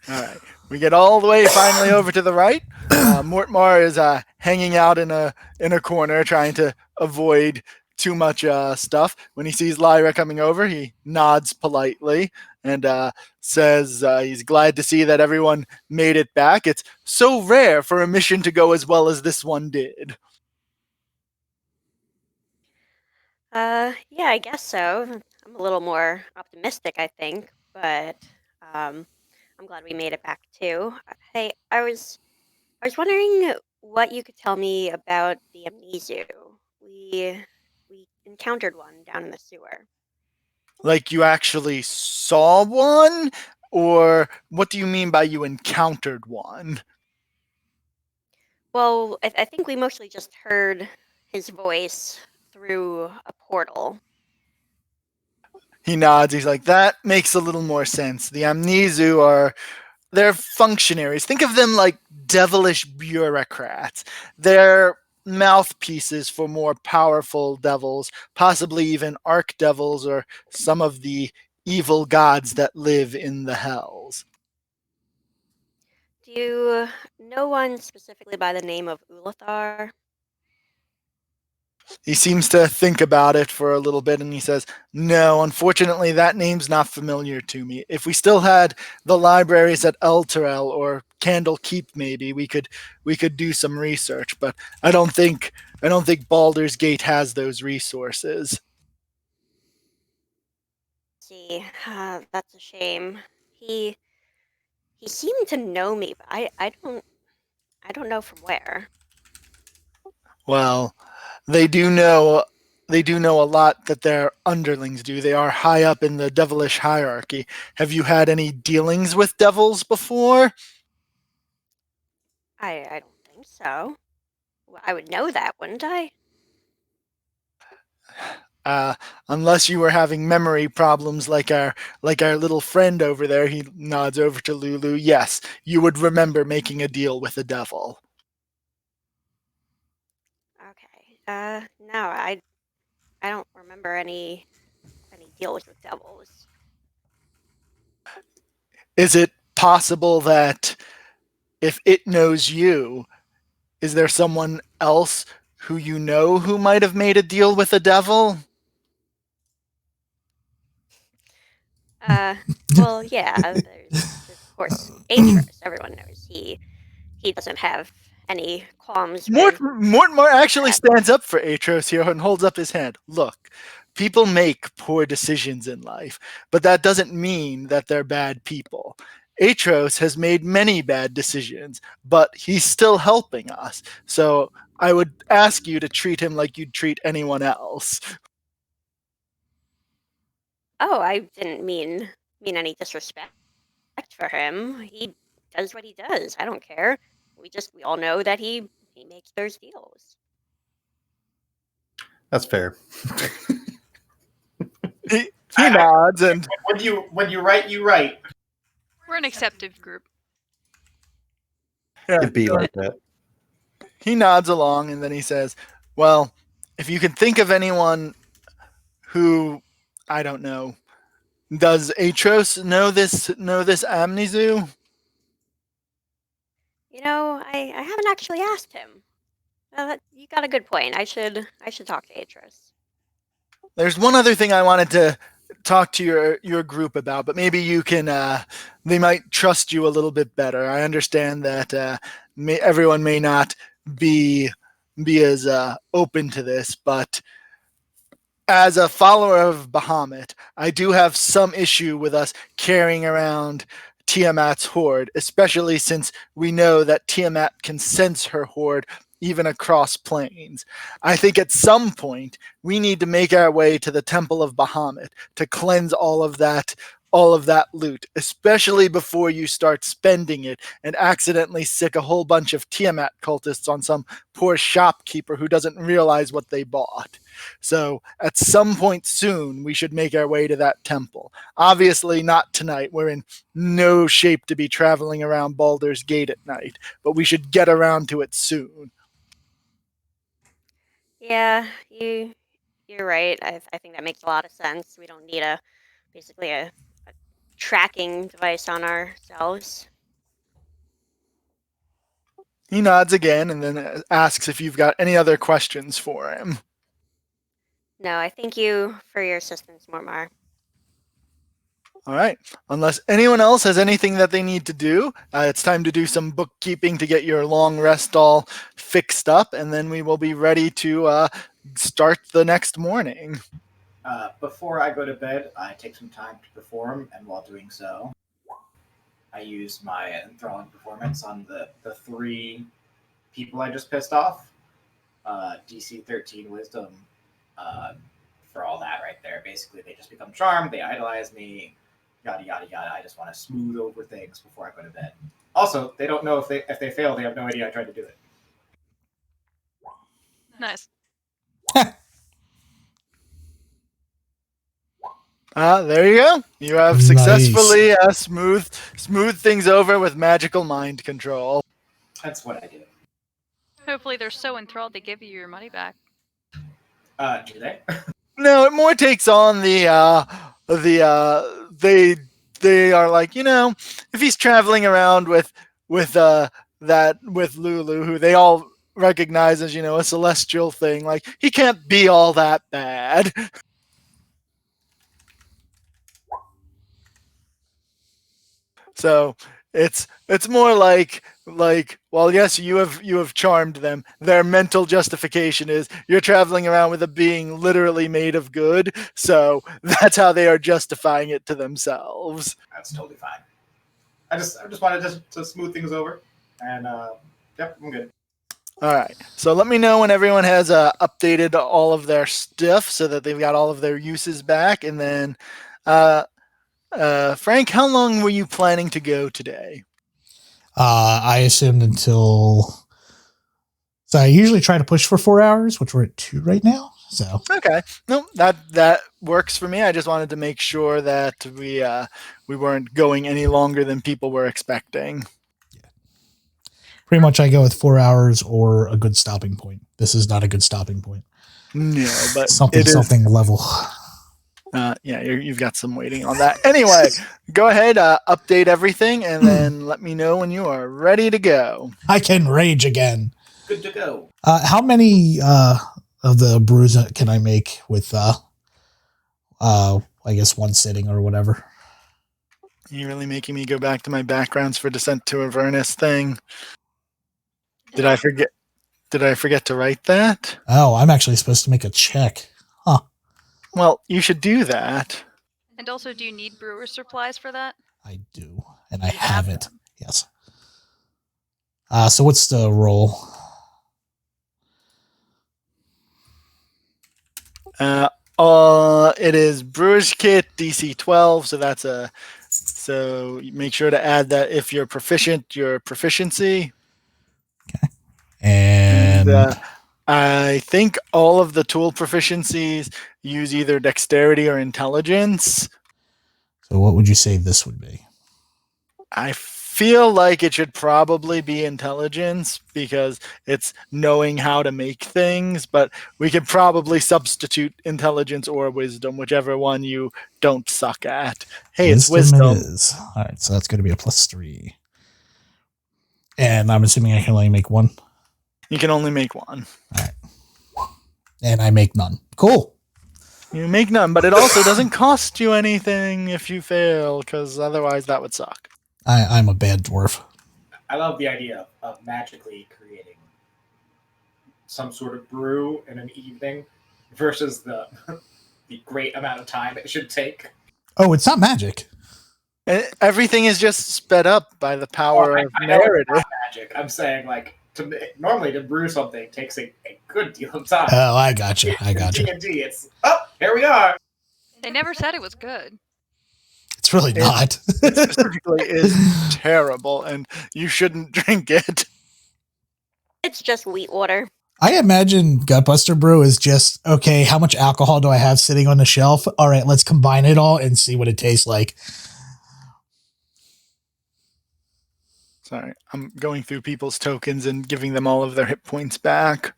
All right. We get all the way finally over to the right. Mortmar is hanging out in a corner trying to avoid too much stuff. When he sees Lyra coming over, he nods politely and says he's glad to see that everyone made it back. It's so rare for a mission to go as well as this one did. Yeah, I guess so. I'm a little more optimistic, I think, but I'm glad we made it back too. Hey, I was wondering what you could tell me about the amnesu. We encountered one down in the sewer. Like you actually saw one? Or what do you mean by you encountered one? Well, I think we mostly just heard his voice through a portal. He nods. He's like, that makes a little more sense. The amnesu they're functionaries. Think of them like devilish bureaucrats. They're mouthpieces for more powerful devils, possibly even archdevils or some of the evil gods that live in the hells. Do you know one specifically by the name of Ulathar? He seems to think about it for a little bit and he says, no, unfortunately, that name's not familiar to me. If we still had the libraries at Elturel or Candle Keep, maybe we could do some research, but I don't think Baldur's Gate has those resources. See, that's a shame. He seemed to know me, but I don't know from where. Well, they do know a lot that their underlings do. They are high up in the devilish hierarchy. Have you had any dealings with devils before? I don't think so. Well, I would know that, wouldn't I? Unless you were having memory problems like our little friend over there. He nods over to Lulu. Yes, you would remember making a deal with the devil. Okay. No, I don't remember any deals with devils. Is it possible that if it knows you, is there someone else who you know who might have made a deal with the devil? Well, yeah. There's of course Atros. Everyone knows he doesn't have any qualms with Mortimer actually that. stands up for Atros here and holds up his hand. Look, people make poor decisions in life, but that doesn't mean that they're bad people. Atros has made many bad decisions, but he's still helping us. So I would ask you to treat him like you'd treat anyone else. Oh, I didn't mean any disrespect for him. He does what he does. I don't care. We all know that he makes those deals. That's fair. He nods and when you write, you write. We're an acceptive group. It'd be like that. he nods along and then he says, well, if you can think of anyone who, I don't know, does Atros know this amnesu? I haven't actually asked him. You got a good point. I should talk to Atros. There's one other thing I wanted to talk to your group about, but maybe you can. They might trust you a little bit better. I understand that everyone may not be as open to this, but as a follower of Bahamut, I do have some issue with us carrying around Tiamat's horde, especially since we know that Tiamat can sense her horde even across planes. I think at some point we need to make our way to the Temple of Bahamut to cleanse all of that all of that loot, especially before you start spending it and accidentally sick a whole bunch of Tiamat cultists on some poor shopkeeper who doesn't realize what they bought. So at some point soon, we should make our way to that temple. Obviously not tonight. We're in no shape to be traveling around Baldur's Gate at night, but we should get around to it soon. Yeah, you're right. I think that makes a lot of sense. We don't need basically a tracking device on ourselves. He nods again and then asks if you've got any other questions for him. No, I thank you for your assistance, Mormar. All right. Unless anyone else has anything that they need to do, it's time to do some bookkeeping to get your long rest all fixed up, and then we will be ready to start the next morning. Before I go to bed, I take some time to perform, and while doing so, I use my enthralling performance on the 3 people I just pissed off. DC 13 Wisdom for all that right there. Basically, they just become charmed, they idolize me, yada, yada, yada. I just want to smooth over things before I go to bed. Also, they don't know if they fail, they have no idea I tried to do it. Nice. There you go. You have successfully smooth things over with magical mind control. That's what I do. Hopefully they're so enthralled they give you your money back. Do they? No, it more takes on they are like, if he's traveling around with Lulu, who they all recognize as, a celestial thing, like he can't be all that bad. So it's more like, well, yes, you have charmed them. Their mental justification is you're traveling around with a being literally made of good, so that's how they are justifying it to themselves. That's totally fine. I just wanted to smooth things over, and yep, I'm good. All right. So let me know when everyone has updated all of their stuff so that they've got all of their uses back, and then. Frank, how long were you planning to go today? I assumed until. So I usually try to push for 4 hours, which we're at 2 right now. So okay, no, that works for me. I just wanted to make sure that we weren't going any longer than people were expecting. Yeah. Pretty much, I go with 4 hours or a good stopping point. This is not a good stopping point. No, but something level. Yeah, you've got some waiting on that. Anyway, go ahead, update everything, and then let me know when you are ready to go. I can rage again. Good to go. How many of the brews can I make with, I guess, one sitting or whatever? You're really making me go back to my backgrounds for Descent to Avernus thing. Did I forget to write that? Oh, I'm actually supposed to make a check. Huh. Well, you should do that. And also, do you need brewer supplies for that? I do, and I have it. Yes. So what's the roll? It is Brewer's Kit DC 12, so make sure to add that if you're proficient, your proficiency. Okay. And I think all of the tool proficiencies use either dexterity or intelligence. So what would you say this would be? I feel like it should probably be intelligence because it's knowing how to make things, but we could probably substitute intelligence or wisdom, whichever one you don't suck at. Hey, it's wisdom. It is. All right, so that's going to be a +3. And I'm assuming I can only make one? You can only make one. All right. And I make none. Cool. You make none, but it also doesn't cost you anything if you fail, because otherwise that would suck. I'm a bad dwarf. I love the idea of magically creating some sort of brew in an evening versus the great amount of time it should take. Oh, it's not magic. Everything is just sped up by the power of narrative. It's not magic. I'm saying, normally to brew something takes a good deal of time. Oh, I got you. D&D, it's, here we are. They never said it was good. It's really not. It specifically is terrible, and you shouldn't drink it. It's just wheat water. I imagine Gutbuster Brew is just, okay, how much alcohol do I have sitting on the shelf? All right, let's combine it all and see what it tastes like. Sorry, I'm going through people's tokens and giving them all of their hit points back.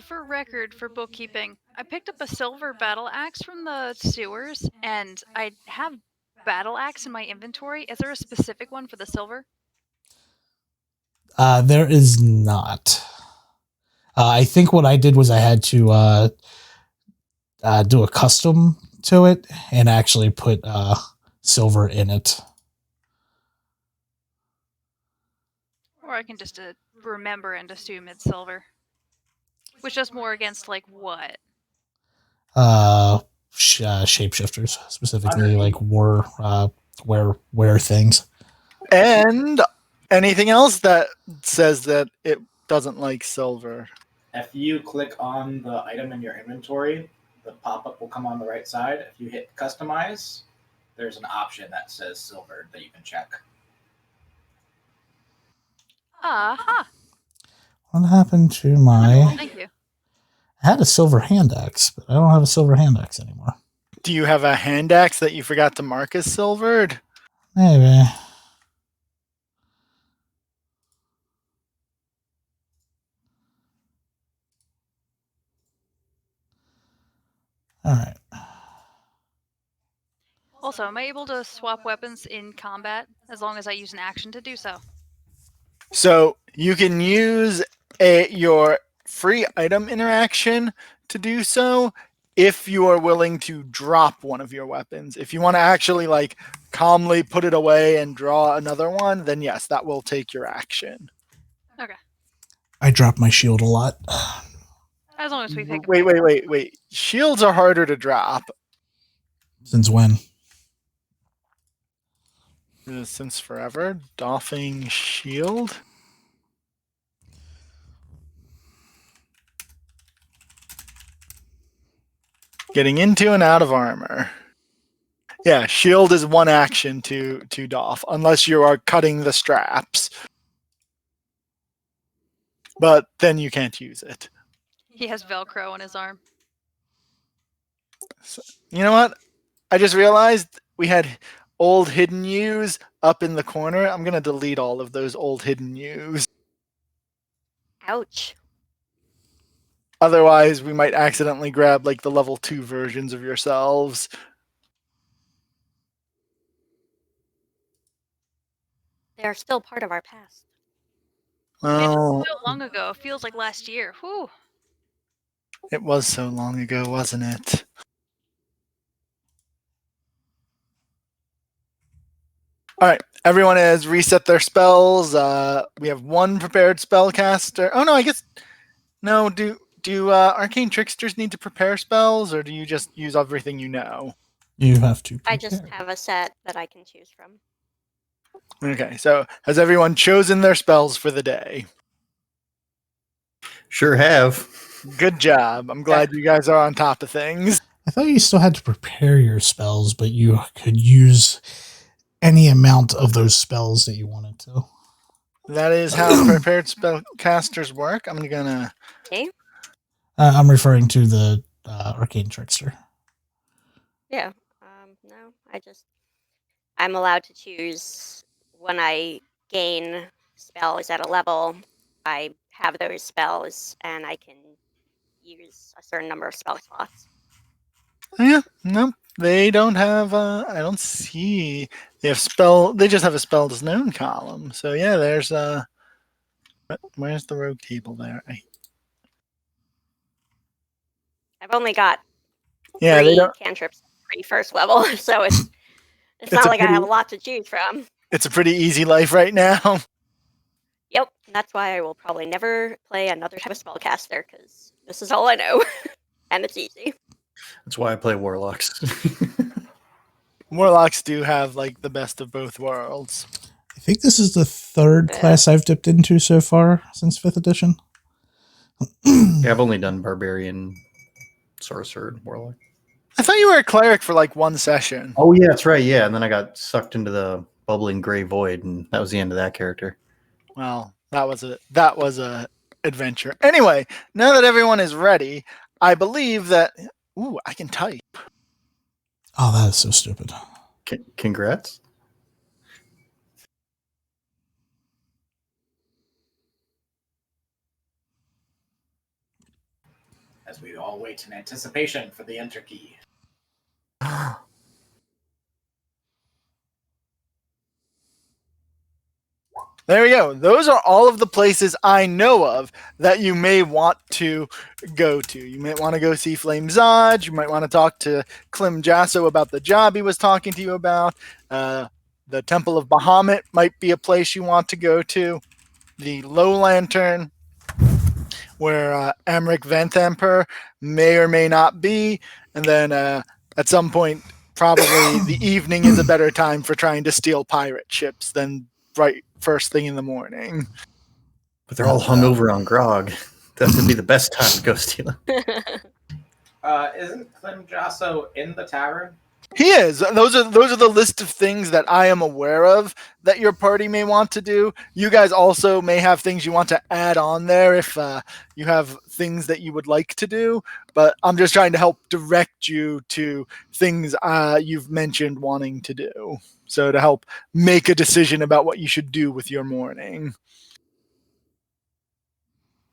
For record, for bookkeeping, I picked up a silver battle axe from the sewers, and I have battle axe in my inventory. Is there a specific one for the silver? There is not. I think what I did was I had to do a custom to it and actually put silver in it. Or I can just remember and assume it's silver. Which does more against, like, what? Shapeshifters, specifically, like wear things. And anything else that says that it doesn't like silver? If you click on the item in your inventory, the pop-up will come on the right side. If you hit customize, there's an option that says silver that you can check. Aha! What happened to my... Thank you. I had a silver hand axe, but I don't have a silver hand axe anymore. Do you have a hand axe that you forgot to mark as silvered? Maybe. All right. Also, am I able to swap weapons in combat as long as I use an action to do so? So you can use your free item interaction to do so if you are willing to drop one of your weapons. If you want to actually like calmly put it away and draw another one, then yes, that will take your action. Okay. I drop my shield a lot. As long as we pick Wait. Shields are harder to drop. Since when? Since forever. Doffing shield. Getting into and out of armor. Yeah, shield is one action to doff, unless you are cutting the straps. But then you can't use it. He has Velcro on his arm. So, you know what? I just realized we had old hidden U's up in the corner. I'm going to delete all of those old hidden U's. Ouch. Otherwise, we might accidentally grab like the level 2 versions of yourselves. They are still part of our past. Well, It's so long ago. It feels like last year. Whew. it was so long ago, wasn't it? All right, everyone has reset their spells. We have one prepared spellcaster. Oh no, I guess no. Do arcane tricksters need to prepare spells, or do you just use everything you know? You have to prepare. I just have a set that I can choose from. Okay, so has everyone chosen their spells for the day? Sure have. Good job. I'm glad you guys are on top of things. I thought you still had to prepare your spells, but you could use any amount of those spells that you wanted to. That is how prepared spellcasters work. I'm gonna. Okay. I'm referring to the arcane trickster. Yeah. No, I'm allowed to choose when I gain spells at a level. I have those spells, and I can use a certain number of spell slots. Yeah, no, they don't have. I don't see. They have spell. They just have a spells known column. So yeah, there's where's the rogue table there? I've only got Yeah, they 3 don't. cantrips at 3 first level, so it's not like I have a lot to choose from. It's a pretty easy life right now. Yep, that's why I will probably never play another type of spellcaster, because this is all I know, and it's easy. That's why I play warlocks. Warlocks do have like the best of both worlds. I think this is the third class I've dipped into so far since 5th edition. Yeah, I've only done barbarian, sorcerer, and warlock. I thought you were a cleric for like one session. Oh yeah, that's right. Yeah, and then I got sucked into the bubbling gray void, and that was the end of that character. Well, that was a adventure. Anyway, now that everyone is ready, I believe that I can type. Oh, that is so stupid. Congrats. As we all wait in anticipation for the enter key. There we go. Those are all of the places I know of that you may want to go to. You might want to go see Flame Zod. You might want to talk to Klim Jasso about the job he was talking to you about. The Temple of Bahamut might be a place you want to go to. The Low Lantern, where Amric Vanthampur may or may not be. And then at some point, probably the evening is a better time for trying to steal pirate ships than right first thing in the morning. But they're all hungover on grog. That would be the best time to go steal them. Isn't Klim Jasso in the tavern? He is. Those are the list of things that I am aware of that your party may want to do. You guys also may have things you want to add on there if you have things that you would like to do. But I'm just trying to help direct you to things you've mentioned wanting to do. So to help make a decision about what you should do with your morning.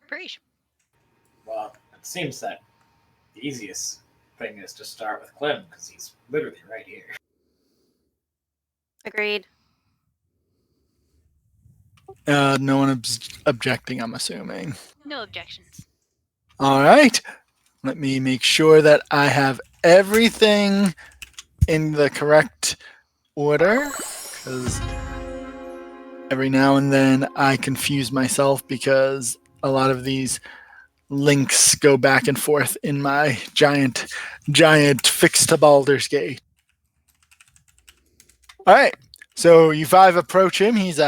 Preach. Well, it seems that the easiest thing is to start with Klim because he's literally right here. Agreed. No one objecting, I'm assuming. No objections. All right. Let me make sure that I have everything in the correct order, because every now and then I confuse myself because a lot of these links go back and forth in my giant fixed to Baldur's Gate. All right. So you five approach him. He's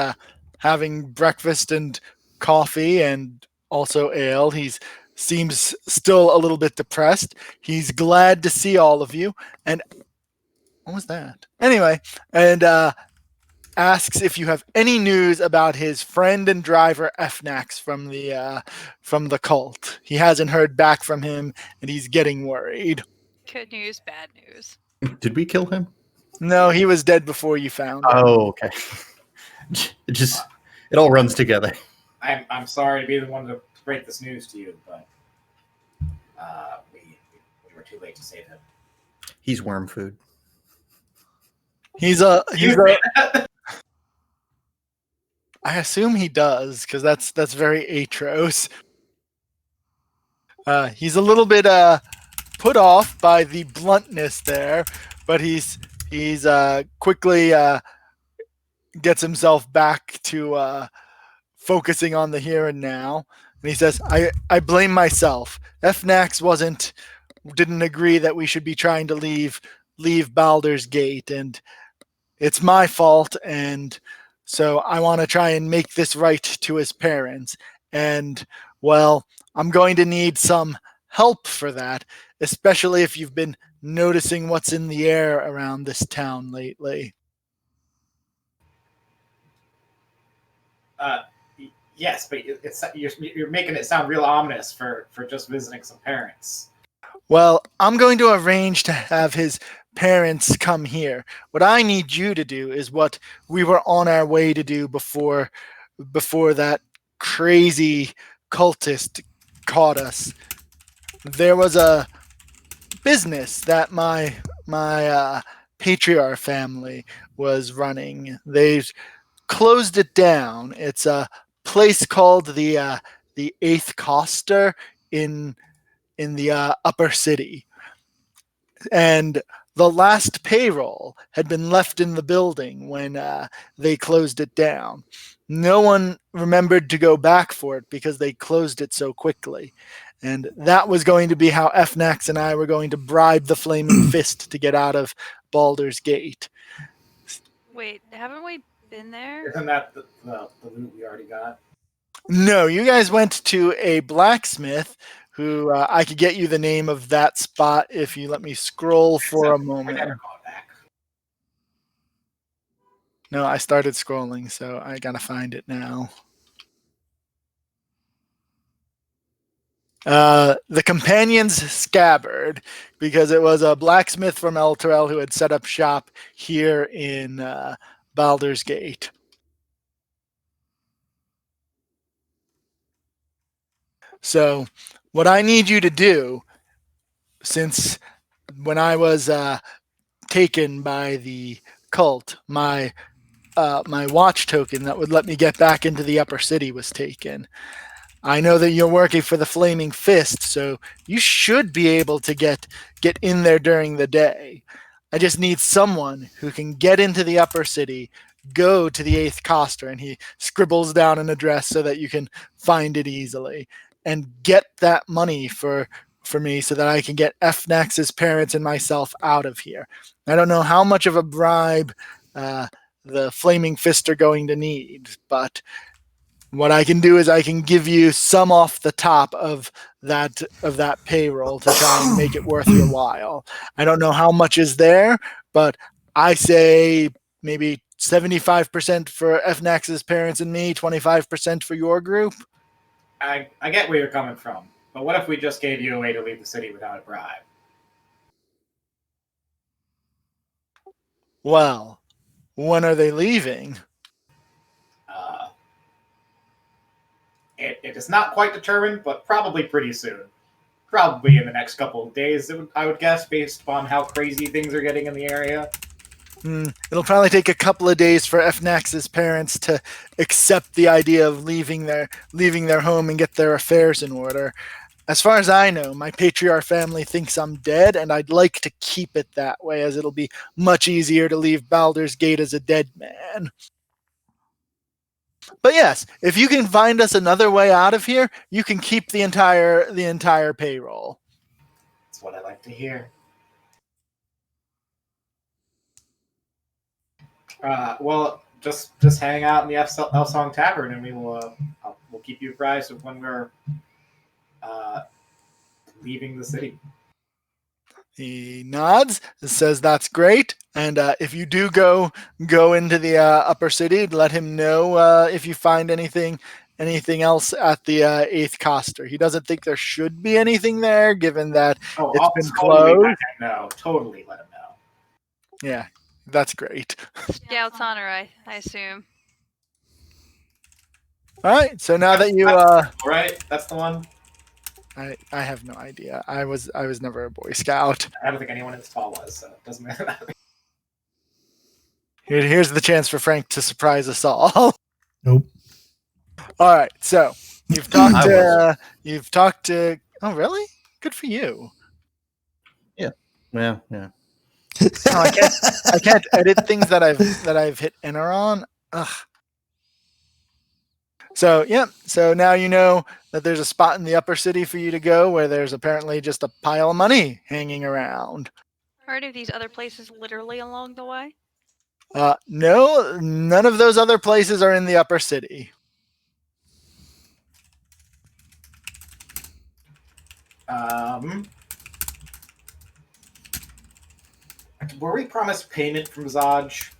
having breakfast and coffee and also ale. He's seems still a little bit depressed. He's glad to see all of you. And what was that? Anyway, and asks if you have any news about his friend and driver Fnax from the cult. He hasn't heard back from him, and he's getting worried. Good news, bad news. Did we kill him? No, he was dead before you found him. Oh, okay. It all runs together. I'm sorry to be the one to break this news to you, but we were too late to save him. He's worm food. He's I assume he does, because that's very Atros. He's a little bit put off by the bluntness there, but he's quickly gets himself back to focusing on the here and now. And he says, I blame myself. Fnax didn't agree that we should be trying to leave Baldur's Gate, and it's my fault, and so I want to try and make this right to his parents. And, well, I'm going to need some help for that, especially if you've been noticing what's in the air around this town lately. Yes, but you're making it sound real ominous for just visiting some parents. Well, I'm going to arrange to have his parents come here. What I need you to do is what we were on our way to do before that crazy cultist caught us. There was a business that my patriarch family was running. They've closed it down. It's a place called the Eighth Coster in the upper city, and the last payroll had been left in the building when they closed it down. No one remembered to go back for it because they closed it so quickly. And that was going to be how Fnax and I were going to bribe the Flaming Fist to get out of Baldur's Gate. Wait, haven't we been there? Isn't that the loot we already got? No, you guys went to a blacksmith who I could get you the name of that spot if you let me scroll for a moment. Never call it back. No, I started scrolling, so I gotta find it now. The companion's scabbard, because it was a blacksmith from Elturel who had set up shop here in Baldur's Gate. So, what I need you to do, since when I was taken by the cult, my watch token that would let me get back into the upper city was taken. I know that you're working for the Flaming Fist, so you should be able to get in there during the day. I just need someone who can get into the upper city, go to the 8th Coster, and he scribbles down an address so that you can find it easily, and get that money for me so that I can get Fnax's parents and myself out of here. I don't know how much of a bribe the Flaming Fist are going to need, but what I can do is I can give you some off the top of that payroll to try and make it worth your while. I don't know how much is there, but I say maybe 75% for Fnax's parents and me, 25% for your group. I get where you're coming from, but what if we just gave you a way to leave the city without a bribe? Well, when are they leaving? It is not quite determined, but probably pretty soon. Probably in the next couple of days, I would guess, based upon how crazy things are getting in the area. It'll probably take a couple of days for Fnax's parents to accept the idea of leaving their home and get their affairs in order. As far as I know, my patriarch family thinks I'm dead, and I'd like to keep it that way, as it'll be much easier to leave Baldur's Gate as a dead man. But yes, if you can find us another way out of here, you can keep the entire payroll. That's what I like to hear. Well, just hang out in the Elsong Tavern, and we'll keep you apprised of when we're leaving the city. He nods, says that's great, and if you do go into the upper city, let him know if you find anything else at the 8th Coster. He doesn't think there should be anything there, given that it's been closed. No, totally let him know. Yeah, that's great. Scout's honor, I assume. All right, so now that you right, that's the one. I have no idea. I was never a Boy Scout. I don't think anyone in this hall was, so it doesn't matter. Here's the chance for Frank to surprise us all. Nope. All right, so you've talked to. Oh, really? Good for you. Yeah. Oh, I can't edit things that I've hit enter on. Ugh. So yeah. So now you know that there's a spot in the upper city for you to go where there's apparently just a pile of money hanging around. Are any of these other places literally along the way? No, none of those other places are in the upper city. Were we promised payment from Zaj?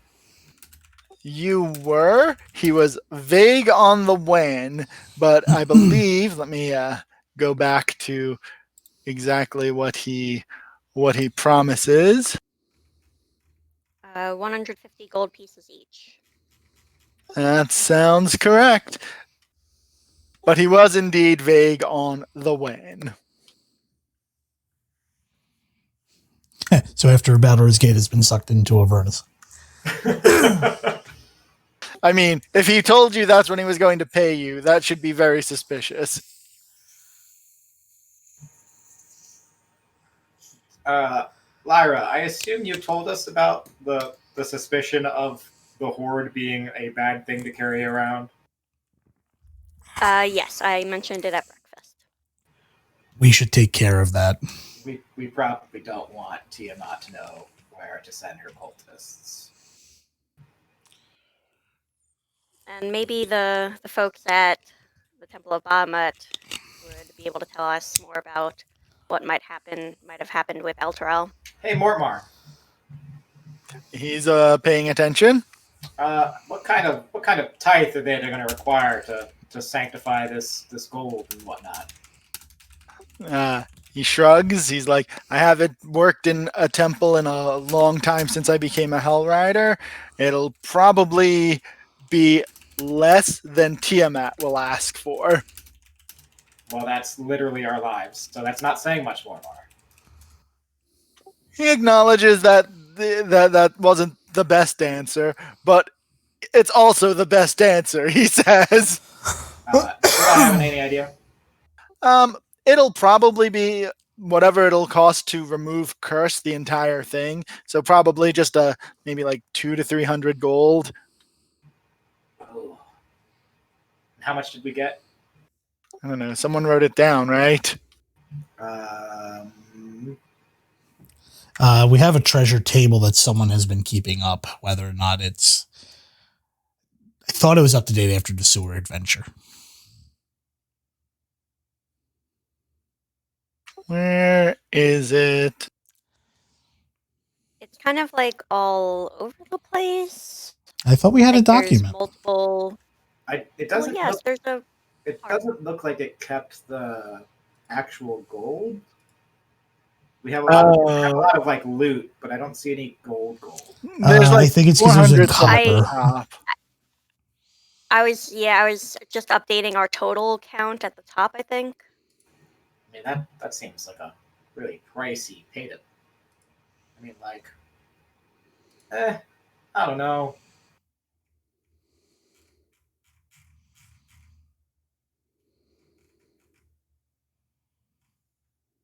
You were. He was vague on the when, but I believe. Let me go back to exactly what he promises. 150 gold pieces each. That sounds correct. But he was indeed vague on the when. So after Baldur's Gate has been sucked into Avernus. I mean, if he told you that's when he was going to pay you, that should be very suspicious. Lyra, I assume you told us about the suspicion of the Horde being a bad thing to carry around? Yes, I mentioned it at breakfast. We should take care of that. We probably don't want Tiamat to know where to send her cultists. And maybe the folks at the Temple of Bahamut would be able to tell us more about what might have happened with Elturel. Hey, Mortmar. He's paying attention. What kind of tithe are they going to require to sanctify this gold and whatnot? He shrugs. He's like, I haven't worked in a temple in a long time since I became a Hell Rider. It'll probably be less than Tiamat will ask for. Well, that's literally our lives, so that's not saying much, Mortmar. He acknowledges that that wasn't the best answer, but it's also the best answer, he says. Do I have any idea? It'll probably be whatever it'll cost to remove curse the entire thing. So probably just maybe like 200 to 300 gold. Oh. How much did we get? I don't know. Someone wrote it down, right? We have a treasure table that someone has been keeping up, whether or not it's. I thought it was up to date after the sewer adventure. Where is it? It's kind of like all over the place. I thought we had Like a document. There's multiple. It doesn't. Well, yes, look, there's a. it doesn't look like it kept the actual gold. We have a lot of like loot, but I don't see any gold. There's like I think it's because it was in 400 copper. I was just updating our total count at the top, I think. I mean, that seems like a really pricey pay to. I mean, like, I don't know.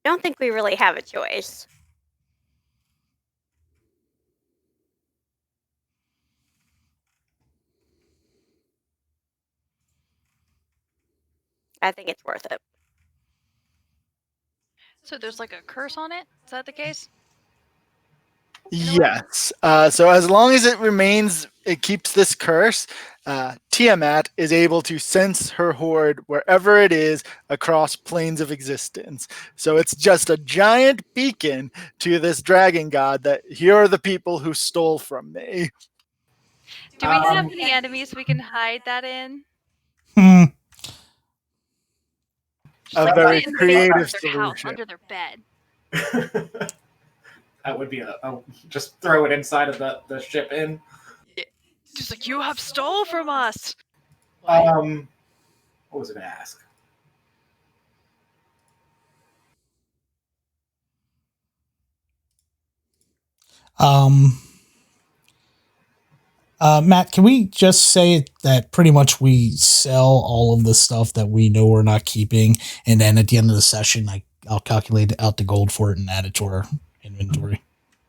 I don't think we really have a choice. I think it's worth it. So there's like a curse on it? Is that the case? Yes. So as long as it keeps this curse, Tiamat is able to sense her horde wherever it is across planes of existence. So it's just a giant beacon to this dragon god that here are the people who stole from me. Do we have any enemies we can hide that in? A Like, very put it in the creative basement of their house, solution. under their bed. That would be just throw it inside of the ship in. Just like, you have stole from us. What was I going to ask? Matt, can we just say that pretty much we sell all of the stuff that we know we're not keeping, and then at the end of the session, I'll calculate out the gold for it and add it to our inventory.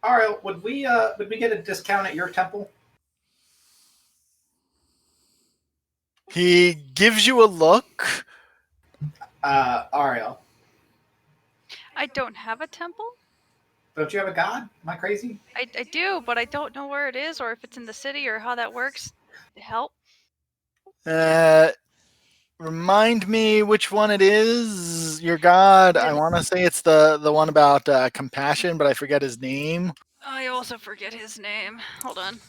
Ariel, would we get a discount at your temple? He gives you a look. Ariel, I don't have a temple? don't you have a god? Am I crazy? I do, but I don't know where it is or if it's in the city or how that works. To help? Remind me which one it is. Your god. I want to say it's the one about compassion, but I forget his name. I also forget his name. Hold on.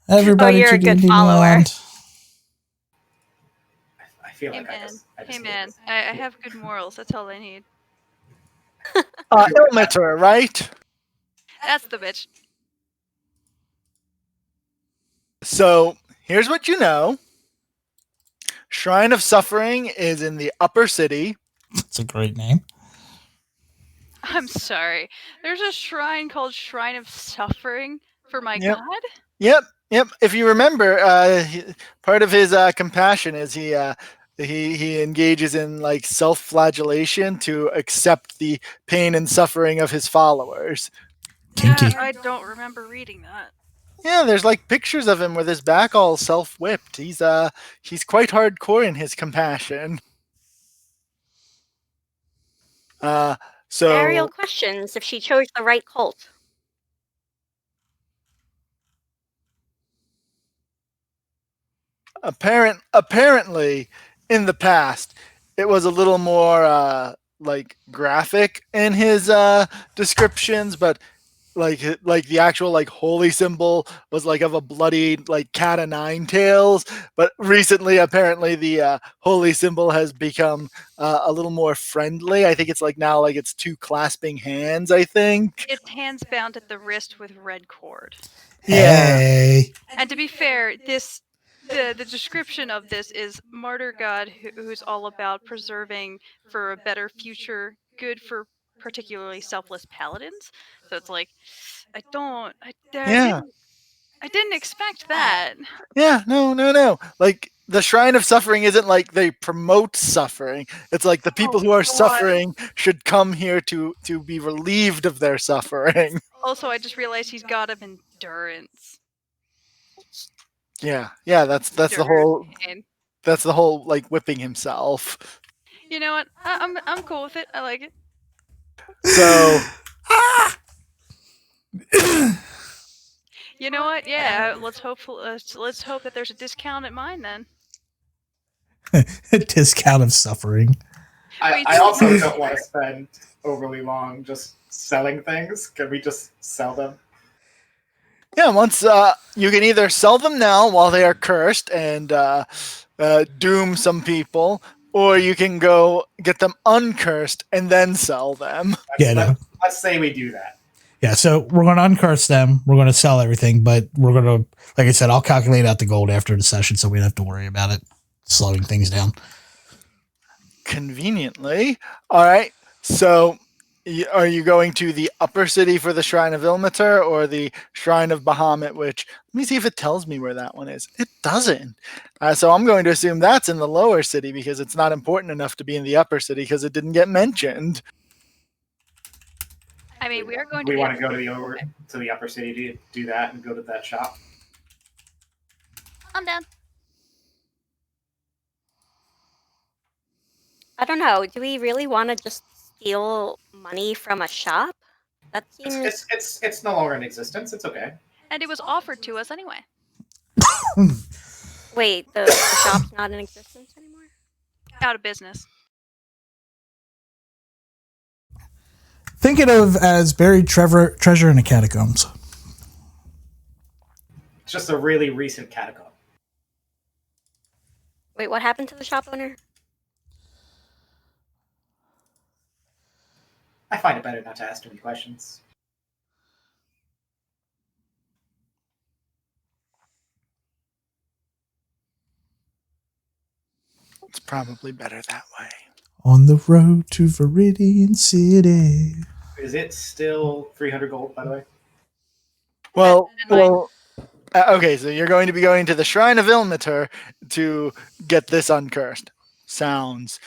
Everybody you're to a good Disneyland. follower. I feel Hey like man, I just hey need man, this. I have good morals. That's all I need. Ilmater, right? That's the bitch. So here's what you know. Shrine of Suffering is in the upper city. That's a great name. I'm sorry. There's a shrine called Shrine of Suffering for my god? Yep. If you remember, part of his compassion is he engages in like self-flagellation to accept the pain and suffering of his followers. Kinky. Yeah, I don't remember reading that. Yeah, there's like pictures of him with his back all self-whipped. He's quite hardcore in his compassion. So Ariel questions if she chose the right cult. apparently in the past it was a little more like graphic in his descriptions, but like the actual like holy symbol was like of a bloody like cat of nine tails. But recently, apparently, the holy symbol has become a little more friendly. I think it's like now like it's two clasping hands. I think. It's hands bound at the wrist with red cord. Yeah. Hey. And to be fair, the description of this is martyr god who's all about preserving for a better future, good for particularly selfless paladins. So it's like, Yeah. I didn't expect that. Yeah, no. Like the Shrine of Suffering isn't like they promote suffering. It's like the people who are suffering should come here to be relieved of their suffering. Also, I just realized he's god of endurance. Yeah, that's the whole And that's the whole like whipping himself. you know what? I'm cool with it. I like it. So You know what? Yeah, let's hope that there's a discount at mine then. Discount of suffering. I also don't want to spend overly long just selling things. Can we just sell them? yeah, once you can either sell them now while they are cursed and doom some people, or you can go get them uncursed and then sell them. Let's say we do that. Yeah, so we're going to uncurse them. We're going to sell everything, but we're going to, like I said, I'll calculate out the gold after the session so we don't have to worry about it slowing things down. Conveniently. All right. So are you going to the upper city for the Shrine of Ilmater or the Shrine of Bahamut, which, let me see if it tells me where that one is. It doesn't. So I'm going to assume that's in the lower city because it's not important enough to be in the upper city because it didn't get mentioned. I mean, we are going to. We want to go to the upper city to do that and go to that shop. I'm down. I don't know. Do we really want to just steal money from a shop? That seems. It's no longer in existence. It's okay. And it was offered to us anyway. Wait, the shop's not in existence anymore? Out of business. Think it of as buried treasure in the catacombs. It's just a really recent catacomb. Wait, what happened to the shop owner? I find it better not to ask too many questions. It's probably better that way. On the road to Viridian City. Is it still 300 gold, by the way? Well, okay, so you're going to be going to the Shrine of Ilmater to get this uncursed. Sounds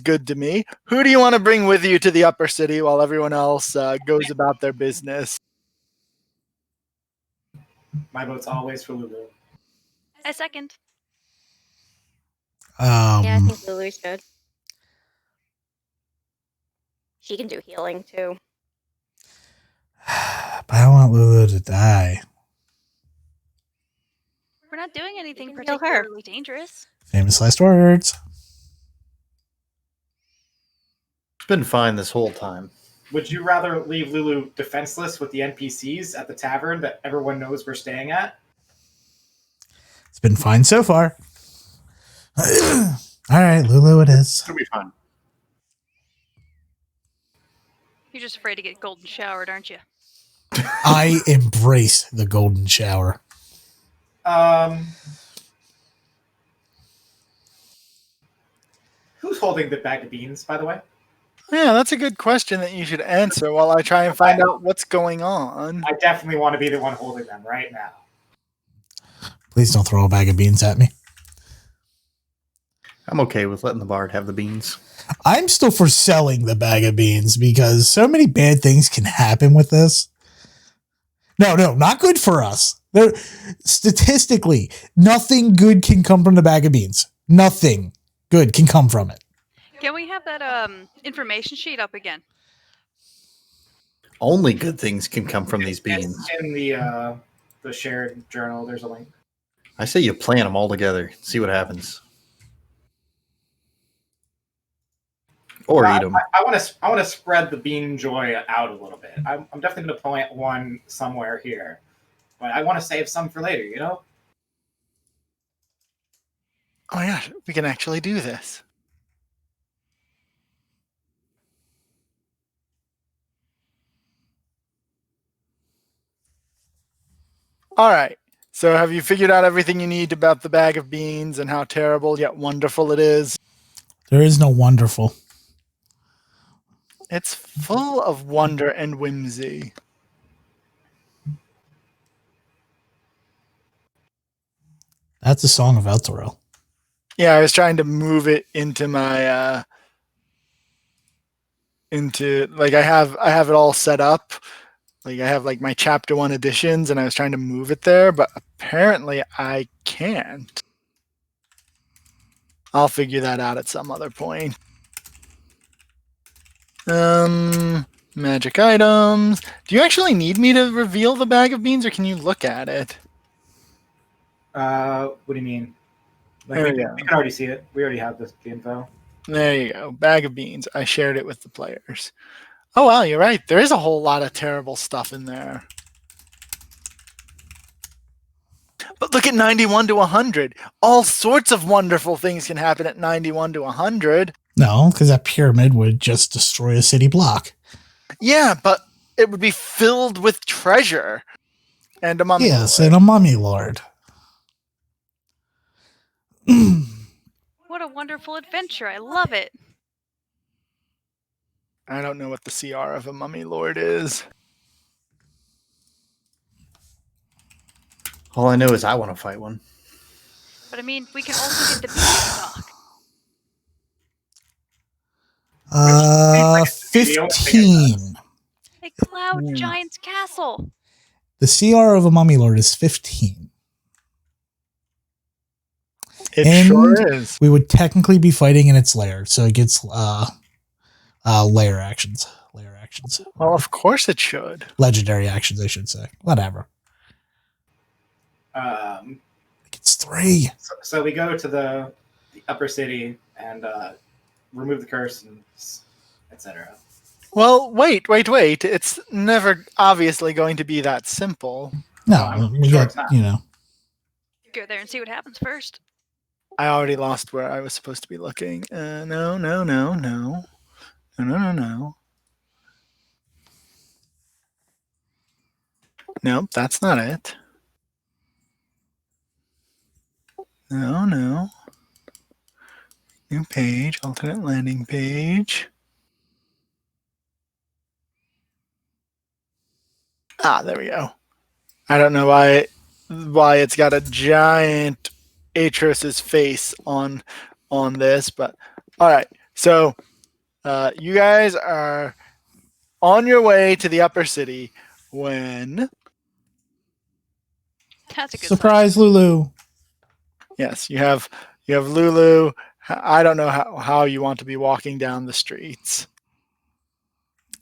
good to me. Who do you want to bring with you to the upper city while everyone else goes about their business? My vote's always for Lulu. A second. Yeah, I think Lulu should. She can do healing too. But I want Lulu to die. We're not doing anything You can heal her. particularly dangerous. Famous last words. It's been fine this whole time. Would you rather leave Lulu defenseless with the NPCs at the tavern that everyone knows we're staying at? It's been fine so far. All right, Lulu it is. It'll be fine. You're just afraid to get golden showered, aren't you? I embrace the golden shower. Who's holding the bag of beans, by the way? Yeah, that's a good question that you should answer while I try and find out what's going on. I definitely want to be the one holding them right now. Please don't throw a bag of beans at me. I'm okay with letting the bard have the beans. I'm still for selling the bag of beans because so many bad things can happen with this. No, not good for us. Statistically, nothing good can come from the bag of beans. Nothing good can come from it. Can we have that information sheet up again? Only good things can come from these beans. It's in the shared journal. There's a link. I say you plant them all together. See what happens. Okay. Please don't throw a bag of beans at me. I'm still for selling the bag of beans because so many bad things can happen with this. No, not good for us. Statistically, nothing good can come from the bag of beans. Nothing good can come from it. Can we have that information sheet up again? It's in the shared journal. There's a link. I say you plant them all together. See what happens. Or Well, eat them. I want to spread the bean joy out a little bit. I'm definitely going to plant one somewhere here, but I want to save some for later. You know. Oh my gosh, we can actually do this. All right. So have you figured out everything you need about the bag of beans and how terrible yet wonderful it is? There is no wonderful. It's full of wonder and whimsy. That's a song of Elturel. Yeah, I was trying to move it into my into like I have it all set up. Like I have like my chapter 1 editions and I was trying to move it there, but apparently I can't. I'll figure that out at some other point. Magic items. Do you actually need me to reveal the bag of beans or can you look at it? What do you mean? Like There we we can go. already see it. We already have the info. There you go. Bag of beans. I shared it with the players. Oh, wow, you're right. There is a whole lot of terrible stuff in there. But look at 91 to 100. All sorts of wonderful things can happen at 91 to 100. No, because that pyramid would just destroy a city block. Yeah, but it would be filled with treasure. And a mummy Yes, lord. and a mummy lord. What a wonderful adventure. I love it. I don't know what the CR of a mummy lord is. All I know is I want to fight one. But I mean, we can also get the bean stock. 15. A cloud Yeah. giant's castle. The CR of a mummy lord is 15. It And sure is. we would technically be fighting in its lair, so it gets lair actions. Lair actions. Well, of course it should. Legendary actions, I should say. Whatever. It's 3. So we go to the upper city and remove the curse and etc. Well, wait. It's never obviously going to be that simple. No, I'm we sure got, it's not. Go there and see what happens first. I already lost where I was supposed to be looking. No. Nope, that's not it. No. New page, alternate landing page. Ah, there we go. I don't know why it's got a giant Atros's face on this, but all right. So you guys are on your way to the upper city when That's a good surprise, Lulu. yes, you have Lulu. I don't know how you want to be walking down the streets.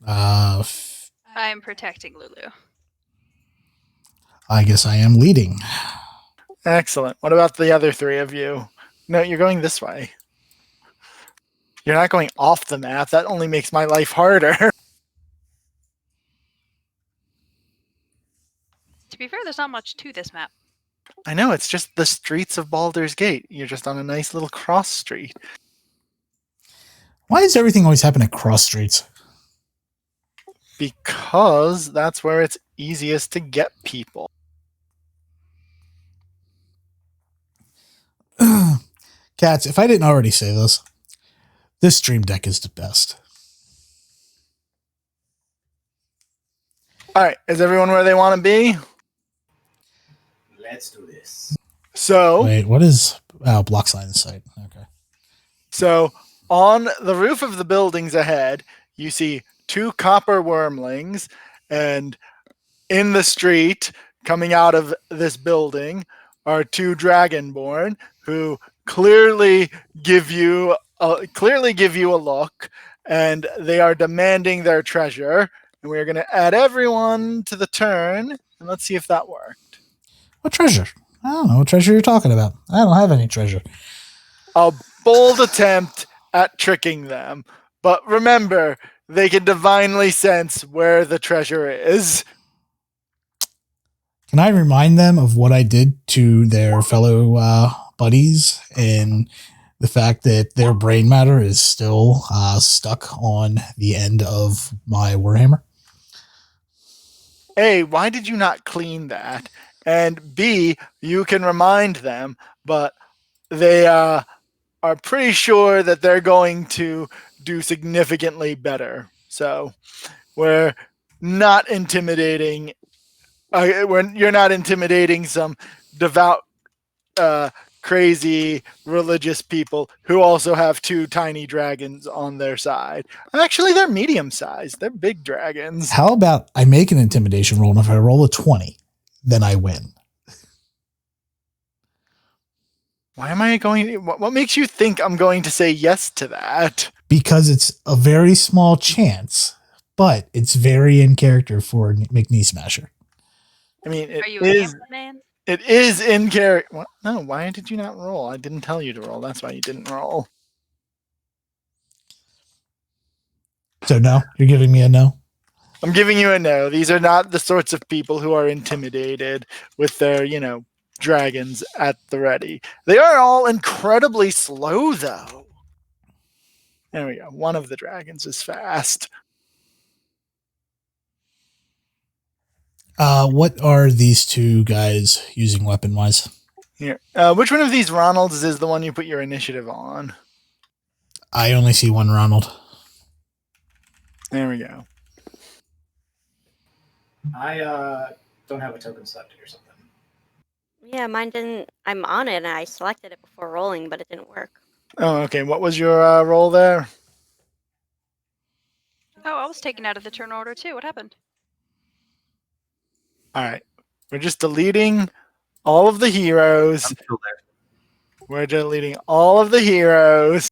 sign. I'm protecting Lulu. I guess I am leading. Excellent. What about the other 3 of you? No, you're going this way. You're not going off the map. That only makes my life harder. To be fair, there's not much to this map. I know, it's just the streets of Baldur's Gate. You're just on a nice little cross street. Why does everything always happen at cross streets? Because that's where it's easiest to get people. Cats, if I didn't already say this stream deck is the best. All right, is everyone where they want to be? Let's do this. So, Wait, what is block sign site? Okay. So on the roof of the buildings ahead, you see 2 copper wormlings, and in the street coming out of this building are 2 dragonborn who clearly give you a look, and they are demanding their treasure. And we are going to add everyone to the turn, and let's see if that worked. What treasure? I don't know what treasure you're talking about. I don't have any treasure. A bold attempt at tricking them. But remember, they can divinely sense where the treasure is. Can I remind them of what I did to their fellow buddies and the fact that their brain matter is still stuck on the end of my Warhammer? A, why did you not clean that? And B, you can remind them, but they are pretty sure that they're going to do significantly better. So we're not intimidating. You're not intimidating some devout, crazy religious people who also have 2 tiny dragons on their side. Actually, they're medium sized. They're big dragons. How about I make an intimidation roll, and if I roll a 20, then I win? Why am I going? What makes you think I'm going to say yes to that? Because it's a very small chance, but it's very in character for McNee Smasher. I mean, Are you a gambling man? It is in character. No, why did you not roll? I didn't tell you to roll. That's why you didn't roll. So no, you're giving me a no? I'm giving you a no. These are not the sorts of people who are intimidated with their, dragons at the ready. They are all incredibly slow, though. There we go. One of the dragons is fast. What are these 2 guys using weapon-wise? Here. Which one of these Ronalds is the one you put your initiative on? I only see one Ronald. There we go. I don't have a token selected or something. Yeah, mine didn't. I'm on it and I selected it before rolling, but it didn't work. Oh, okay. What was your roll there? Oh, I was taken out of the turn order too. What happened? All right. We're just deleting all of the heroes. I'm still there. We're deleting all of the heroes.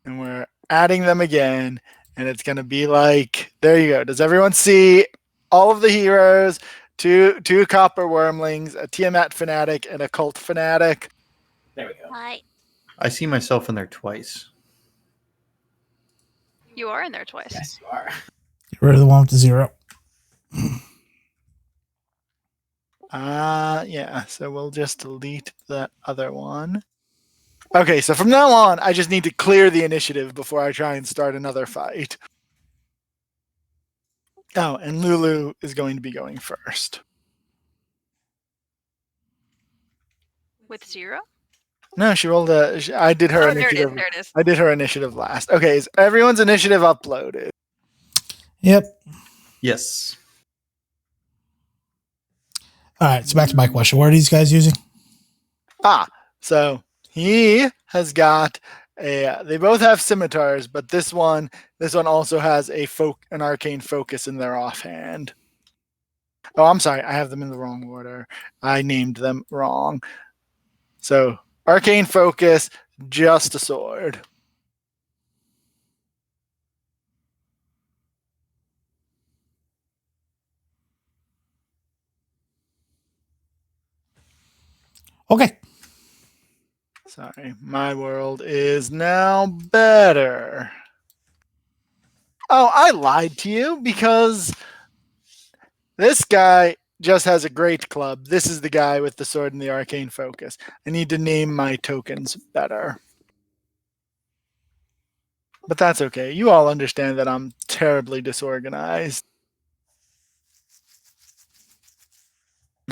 And we're adding them again. And it's going to be like, there you go. Does everyone see all of the heroes? Two copper wormlings, a Tiamat fanatic, and a cult fanatic. There we go. Hi. I see myself in there twice. You are in there twice. Yes, you are. Get rid of the one with the 0. Yeah. So we'll just delete that other one. Okay, so from now on, I just need to clear the initiative before I try and start another fight. Oh, and Lulu is going to be going first. With 0? No, she rolled I did her Oh, initiative. there it is. I did her initiative last. Okay, is everyone's initiative uploaded? Yep. Yes. All right, so back to my question. What are these guys using? So he has got they both have scimitars, but this one also has an arcane focus in their offhand. Oh, I'm sorry, I have them in the wrong order. I named them wrong. So arcane focus, just a sword. Okay. Sorry, my world is now better. Oh, I lied to you because this guy just has a great club. This is the guy with the sword and the arcane focus. I need to name my tokens better. But that's okay. You all understand that I'm terribly disorganized.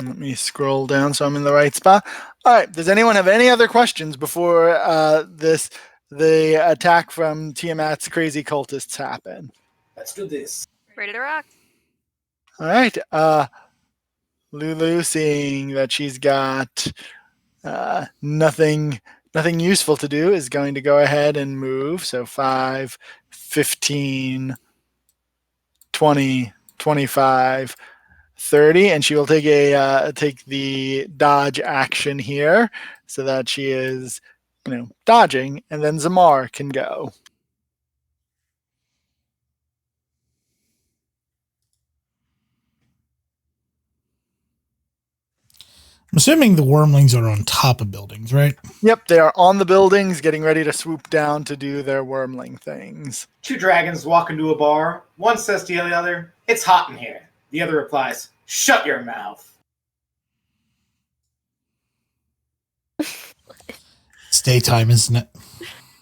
Let me scroll down so I'm in the right spot. All right. Does anyone have any other questions before the attack from Tiamat's crazy cultists happen? Let's do this. Ready to rock. All right. Lulu, seeing that she's got nothing useful to do, is going to go ahead and move. So 5, 15, 20, 25, 30, and she will take take the dodge action here, so that she is, dodging, and then Zamar can go. I'm assuming the wormlings are on top of buildings, right? Yep, they are on the buildings, getting ready to swoop down to do their wormling things. 2 dragons walk into a bar. One says to the other, "It's hot in here." The other replies, "Shut your mouth." It's daytime, isn't it?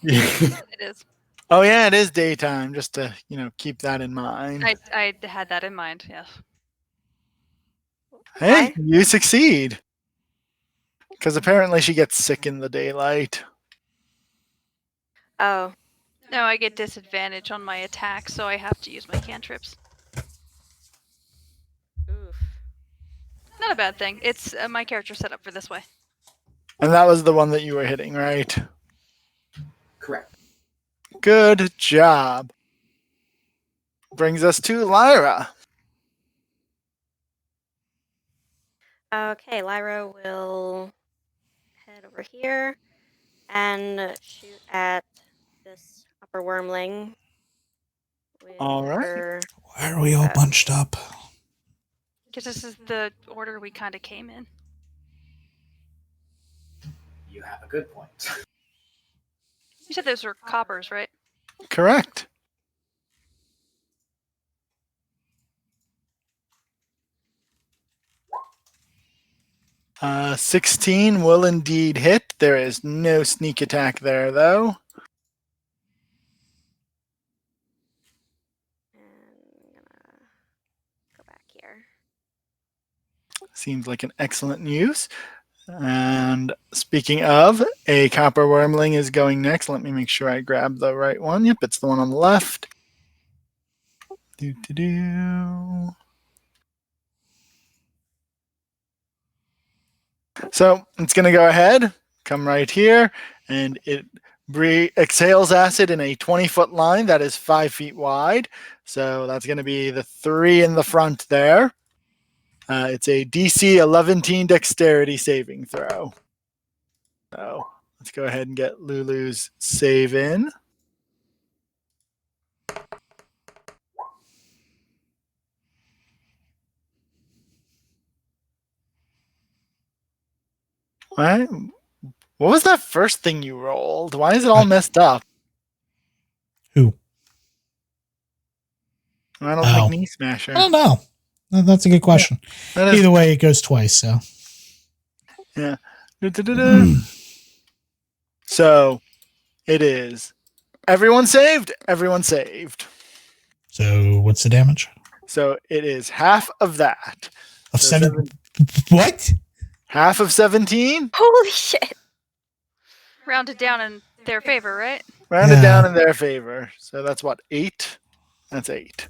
It is. Oh yeah, it is daytime. Just to keep that in mind. I had that in mind. Yes. Hey, Why? you succeed. Because apparently she gets sick in the daylight. Oh. No, I get disadvantage on my attack, so I have to use my cantrips. Oof. Not a bad thing. It's my character set up for this way. And that was the one that you were hitting, right? Correct. Good job. Brings us to Lyra. Okay, Lyra will head over here and shoot at this upper wormling. With All right. her- Why are we all bunched up? Because this is the order we kind of came in. You have a good point. You said those were coppers, right? Correct. Uh, 16 will indeed hit. There is no sneak attack there, though. And I'm gonna go back here. Seems like an excellent use. And speaking of, a copper wormling is going next. Let me make sure I grab the right one. Yep, it's the one on the left. Do. So it's going to go ahead, come right here, and it exhales acid in a 20-foot line that is 5 feet wide. So that's going to be the 3 in the front there. It's a DC 11 dexterity saving throw. So let's go ahead and get Lulu's save in. What? What was that first thing you rolled? Why is it all messed up? Who? I don't Oh. think Knee Smasher. I don't know. That's a good question. That is- Either way, it goes twice. So. Yeah. So it is. Everyone saved. Everyone saved. So what's the damage? So it is half of that. Of So 7. What? Half of 17. Holy shit! Rounded down in their favor, right? Rounded Yeah. down in their favor. So that's what, 8? That's 8.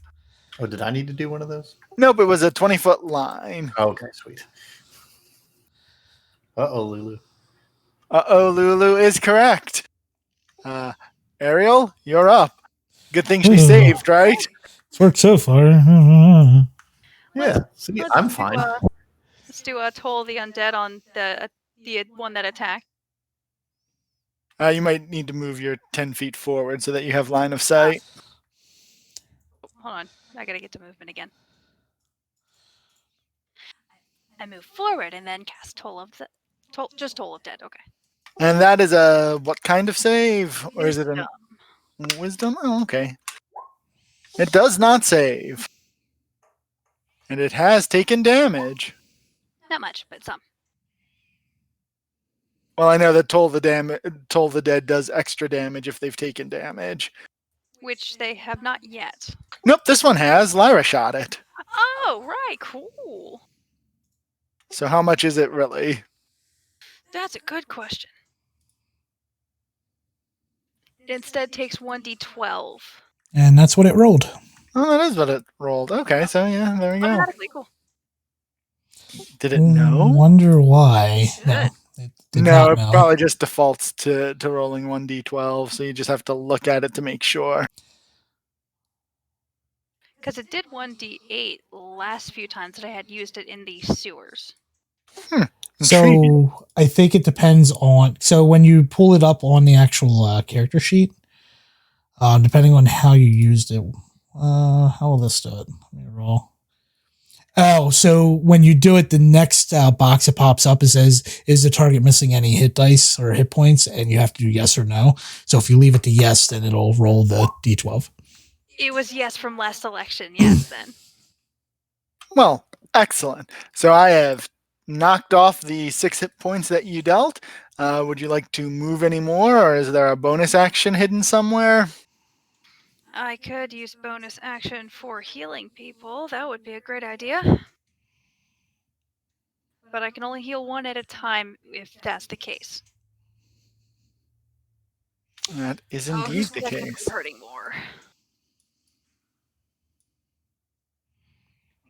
Oh, did I need to do one of those? Nope, it was a 20-foot line. Oh, okay, sweet. Uh-oh, Lulu. Uh-oh, Lulu is correct. Ariel, you're up. Good thing she saved, right? It's worked so far. Yeah, see, I'm fine. Let's do a Toll the Undead on the one that attacked. You might need to move your 10 feet forward so that you have line of sight. Hold on. I gotta get to movement again. I move forward and then cast Toll of the... just Toll of Dead, okay. And that is a what kind of save? Or is it a wisdom? Oh, okay. It does not save. And it has taken damage. Not much, but some. Well, I know that Toll the Dead does extra damage if they've taken damage. Which they have not yet. Nope, this one has. Lyra shot it. Oh, right, cool. So how much is it really? That's a good question. It instead takes 1d12. And that's what it rolled. Oh, that is what it rolled. Okay, so yeah, there we go. Automatically cool. Did it know? Wonder why. Should. No, it did No, not it know. probably just defaults to rolling 1d12, so you just have to look at it to make sure. Because it did 1d8 last few times that I had used it in the sewers. Intriguing. So I think it depends on. So when you pull it up on the actual character sheet, depending on how you used it, how will this do it? Let me roll. Oh, No, so when you do it, the next box that pops up, it says, is the target missing any hit dice or hit points? And you have to do yes or no. So if you leave it to yes, then it'll roll the d12. It was yes from last election. Yes, then. Well, excellent. So I have knocked off the 6 hit points that you dealt. Would you like to move any more, or is there a bonus action hidden somewhere? I could use bonus action for healing people. That would be a great idea. But I can only heal one at a time if that's the case. That is indeed who's the definitely case. hurting more?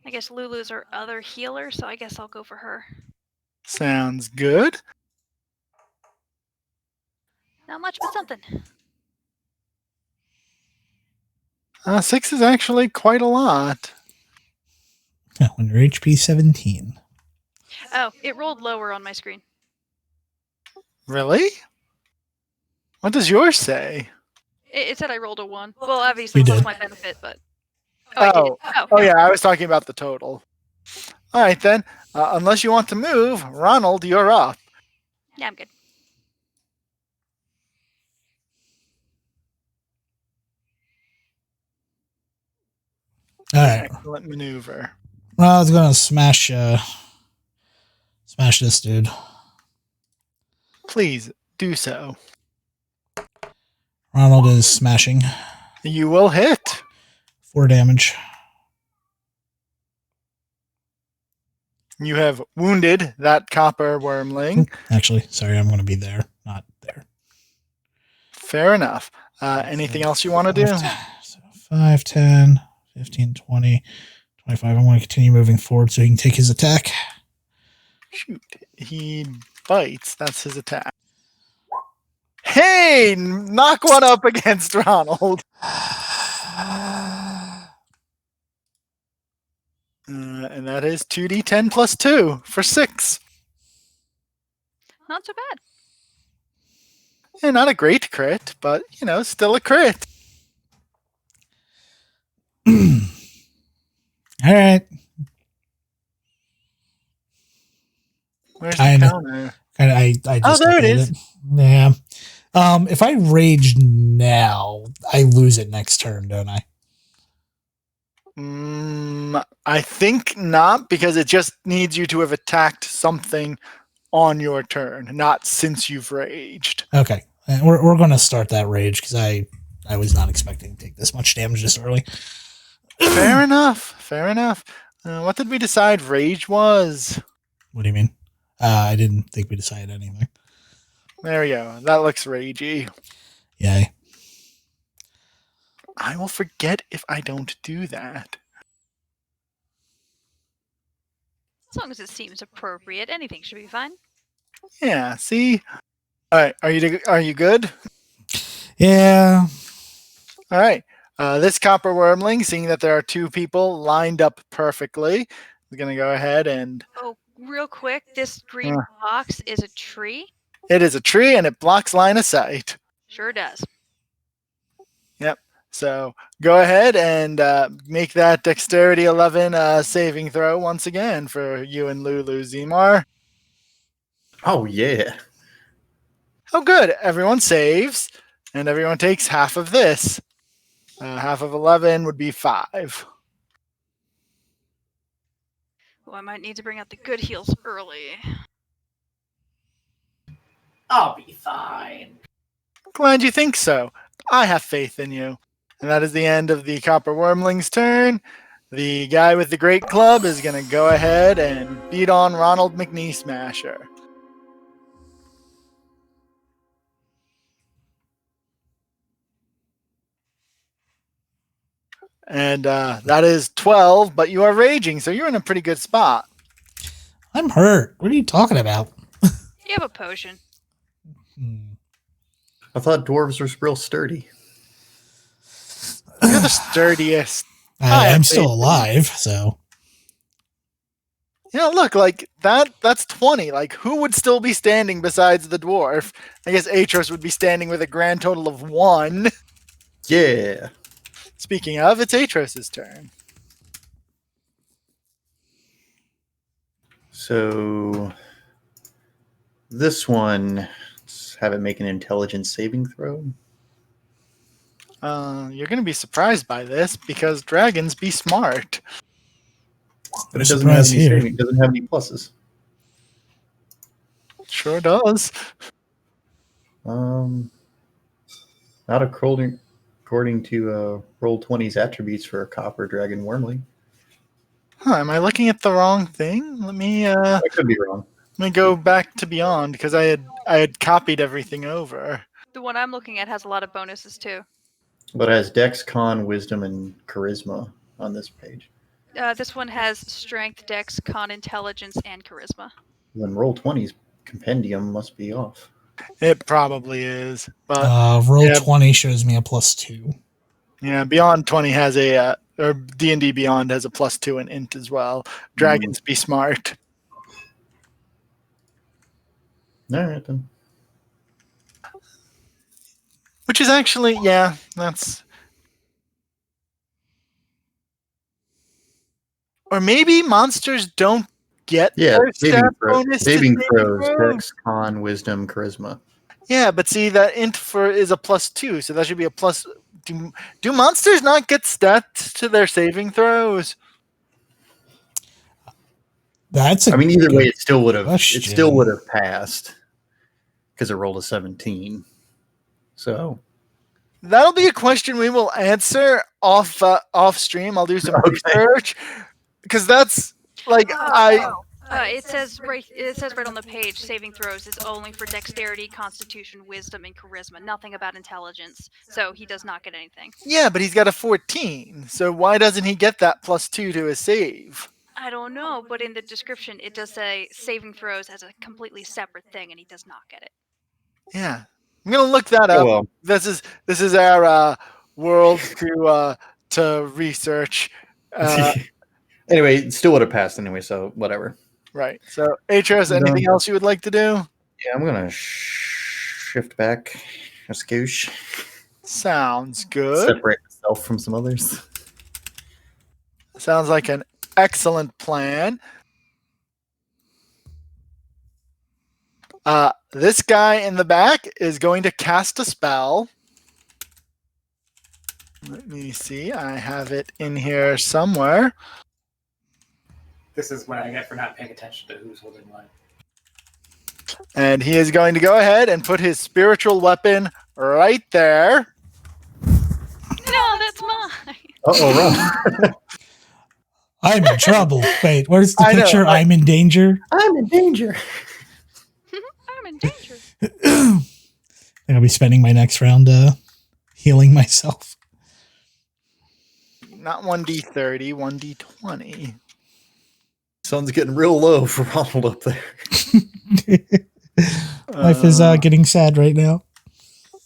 I guess Lulu's our other healer, so I guess I'll go for her. Sounds good. Not much, but something. 6 is actually quite a lot. When you're HP 17. Oh, it rolled lower on my screen. Really? What does yours say? It said I rolled a 1. Well, obviously You plus did. my benefit, but... I did. Oh yeah, I was talking about the total. All right then. Unless you want to move, Ronald, you're up. Yeah, I'm good. All right. Excellent maneuver. Well, I was going to smash this dude. Please do so. Ronald is smashing. You will hit. 4 damage. You have wounded that copper wormling. Actually, sorry, I'm going to be there, not there. Fair enough. Anything else you want to do? So 5, 10, 15, 20, 25. I want to continue moving forward so he can take his attack. Shoot. He bites. That's his attack. Hey! Knock one up against Ronald. And that is 2d10 plus 2 for 6. Not so bad. Yeah, not a great crit, but, still a crit. All right. Where's Kinda. the counter? I just there it updated is. Yeah. If I rage now, I lose it next turn, don't I? I think not, because it just needs you to have attacked something on your turn, not since you've raged. Okay. We're going to start that rage because I was not expecting to take this much damage this early. Fair enough. Fair enough. What did we decide rage was? What do you mean? I didn't think we decided anything. There we go. That looks ragey. Yay. I will forget if I don't do that. As long as it seems appropriate, anything should be fine. Yeah, see? All right, are you good? Yeah. All right. This copper wormling, seeing that there are 2 people lined up perfectly, is going to go ahead and... Oh, real quick, this green box is a tree? It is a tree, and it blocks line of sight. Sure does. Yep. So go ahead and make that dexterity 11 saving throw once again for you and Lulu Zimar. Oh, yeah. Oh, good. Everyone saves, and everyone takes half of this. Half of 11 would be 5. Oh, I might need to bring out the good heals early. I'll be fine. Glad you think so. I have faith in you. And that is the end of the copper wormling's turn. The guy with the great club is going to go ahead and beat on Ronald McNee Smasher. And that is 12, but you are raging, so you're in a pretty good spot. I'm hurt. What are you talking about? You have a potion. I thought dwarves were real sturdy. You're the sturdiest. I'm still alive, so. Look, like that's 20. Like, who would still be standing besides the dwarf? I guess Atros would be standing with a grand total of 1. Yeah. Speaking of, it's Atros' turn. So this one, let's have it make an intelligence saving throw. You're going to be surprised by this because dragons be smart. But No it doesn't have surprise any here. saving. It doesn't have any pluses. Sure does. Not according to Roll20's attributes for a copper dragon wormling. Huh, am I looking at the wrong thing? Let me I could be wrong. go back to Beyond because I had copied everything over. The one I'm looking at has a lot of bonuses too. But it has Dex, Con, Wisdom, and Charisma on this page. This one has strength, dex, con, intelligence, and charisma. Then Roll20's compendium must be off. It probably is, but Roll yeah. 20 shows me a +2. yeah, Beyond 20 has a or D&D Beyond has a +2 in int as well. Dragons be smart. All right then. Which is actually, yeah, that's. Or maybe monsters don't get their stat bonus to saving throws, throws. Dex, Con, Wisdom, Charisma. Yeah, but see that int for is a +2, so that should be a plus. Do monsters not get stats to their saving throws? That's a I mean, either way, good it still would have question. passed because it rolled a 17. So That'll be a question we will answer off stream. I'll do some Okay. research because that's like It says right on the page, saving throws is only for dexterity, constitution, wisdom, and charisma. Nothing about intelligence. So he does not get anything. yeah, but he's got a 14. So why doesn't he get that +2 to his save? I don't know, but in the description it does say saving throws as a completely separate thing, and he does not get it. Yeah, I'm gonna look that Oh, up. well. This is our world to research. Anyway, it still would have passed anyway. So whatever. Right. So Atros, anything else you would like to do? Yeah, I'm gonna shift back a scoosh. Sounds good. Separate myself from some others. Sounds like an excellent plan. This guy in the back is going to cast a spell. Let me see. I have it in here somewhere. This is what I get for not paying attention to who's holding what. And he is going to go ahead and put his spiritual weapon right there. No, that's mine. Wrong. I'm in trouble. Wait, where's the I know, picture? I'm in danger. I'm in danger. I'm in danger. I think I'll be spending my next round healing myself. Not 1d30, 1d20. Sun's getting real low for Ronald up there. Life is getting sad right now.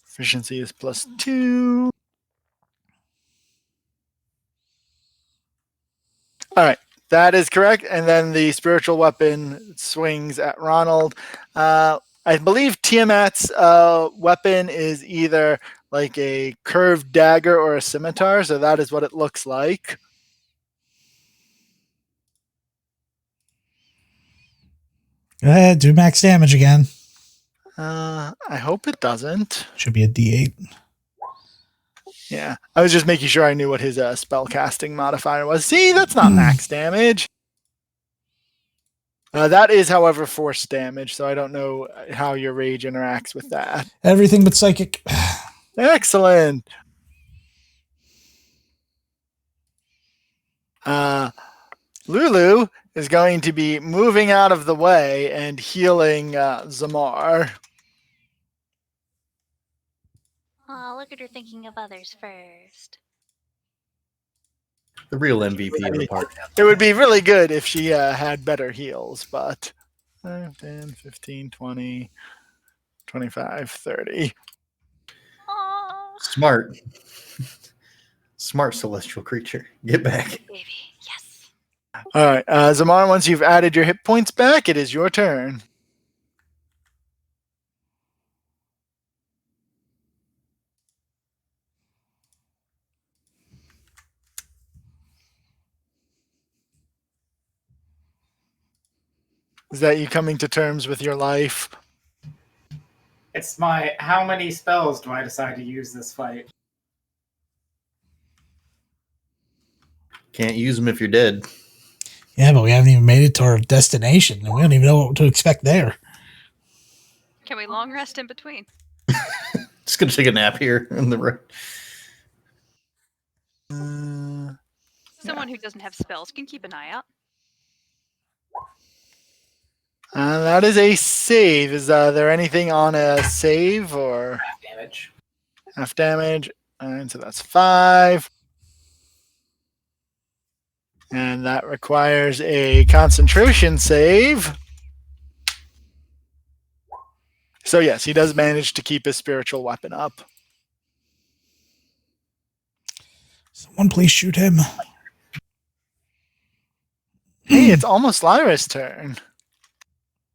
Efficiency is +2. All right, that is correct. And then the spiritual weapon swings at Ronald. I believe Tiamat's weapon is either like a curved dagger or a scimitar, so that is what it looks like. Go ahead, do max damage again. I hope it doesn't. Should be a D8. Yeah, I was just making sure I knew what his spell casting modifier was. See, that's not max damage. That is, however, force damage, so I don't know how your rage interacts with that. Everything but psychic. Excellent. Lulu is going to be moving out of the way and healing Zamar. Oh, look at her thinking of others first. The real MVP of the party. It would be really good if she had better heals, but 5, 10, 15, 20, 25, 30. Oh, Smart. Smart celestial creature. Get back. baby, yes. All right, Zamar, once you've added your hit points back, it is your turn. Is that you coming to terms with your life? It's my how many spells do I decide to use this fight? Can't use them if you're dead. Yeah, but we haven't even made it to our destination, and we don't even know what to expect there. Can we long rest in between? Just gonna take a nap here on the road. Someone who doesn't have spells can keep an eye out. That is a save. Is there anything on a save or Half damage. half damage? And so that's 5. And that requires a concentration save. So yes, he does manage to keep his spiritual weapon up. Someone please shoot him. Hey, it's almost Lyra's turn.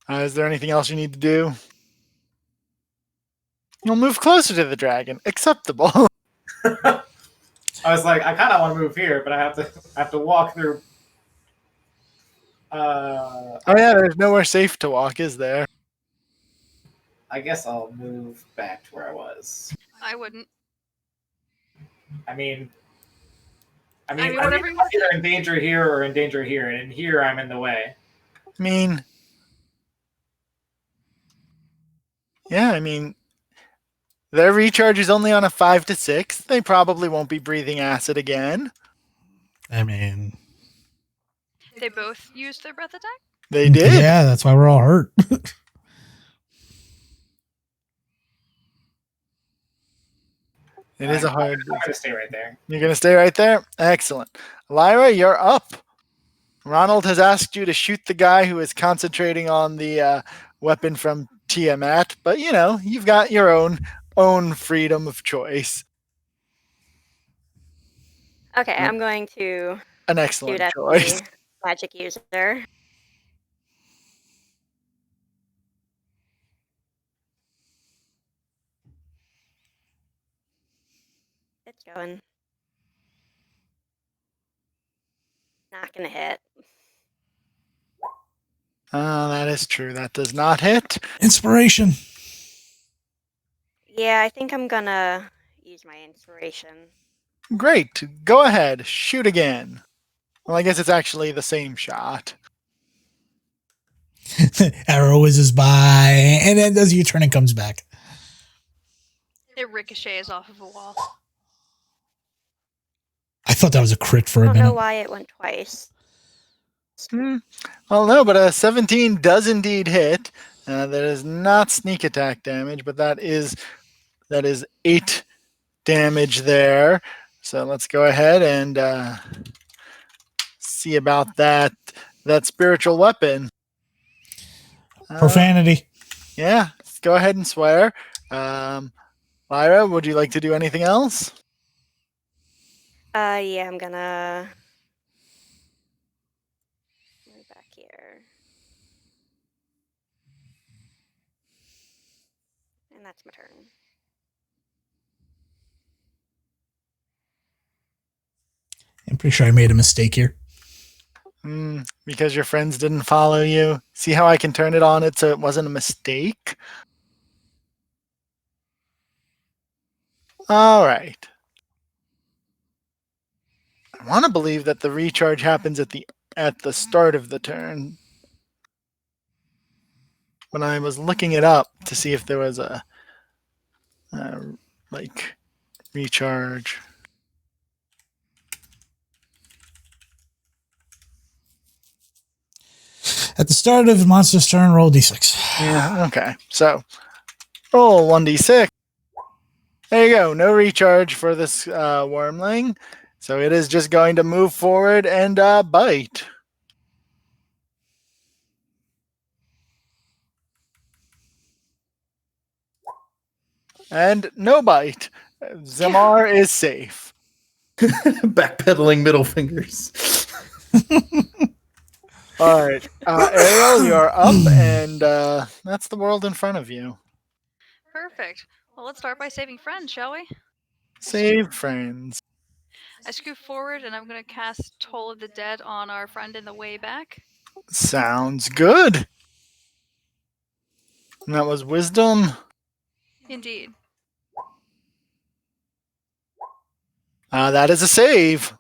Is there anything else you need to do? You'll move closer to the dragon. Acceptable. I was like, I kind of want to move here, but I have to walk through. Oh yeah, there's nowhere safe to walk, is there? I guess I'll move back to where I was. I wouldn't. I mean, mean, I'm whatever you want. either in danger here or in danger here, and in here I'm in the way. I mean, their recharge is only on a 5 to 6. They probably won't be breathing acid again. I mean, They both used their breath attack? They did. Yeah, that's why we're all hurt. It is a hard. I'm going to stay right there. You're going to stay right there? Excellent. Lyra, you're up. Ronald has asked you to shoot the guy who is concentrating on the weapon from Tiamat, but you've got your own freedom of choice. Okay, I'm going to An excellent shoot at choice. the magic user. It's going. Not gonna hit. That is true. That does not hit. Inspiration. Yeah, I think I'm gonna use my inspiration. Great. Go ahead. Shoot again. Well, I guess it's actually the same shot. Arrow whizzes by, and then does a U-turn and comes back. It ricochets off of a wall. I thought that was a crit for I a don't know minute. why it went twice. Well, no, but a 17 does indeed hit. That is not sneak attack damage, but that is 8 damage there. So let's go ahead and see about that spiritual weapon. Profanity. Yeah, go ahead and swear. Lyra, would you like to do anything else? Yeah, I'm gonna move back here. And that's my turn. I'm pretty sure I made a mistake here. Because your friends didn't follow you. See how I can turn it on it so it wasn't a mistake? All right. I want to believe that the recharge happens at the start of the turn. When I was looking it up to see if there was a recharge. At the start of the monster's turn, roll d6. Yeah, okay. So, roll 1d6. There you go. No recharge for this wormling. So it is just going to move forward and bite. And no bite. Zamar is safe. Backpedaling middle fingers. All right. Ariel, you're up, and that's the world in front of you. Perfect. Well, let's start by saving friends, shall we? Save friends. I scoot forward and I'm going to cast Toll of the Dead on our friend in the way back. Sounds good. And that was wisdom. Indeed. That is a save.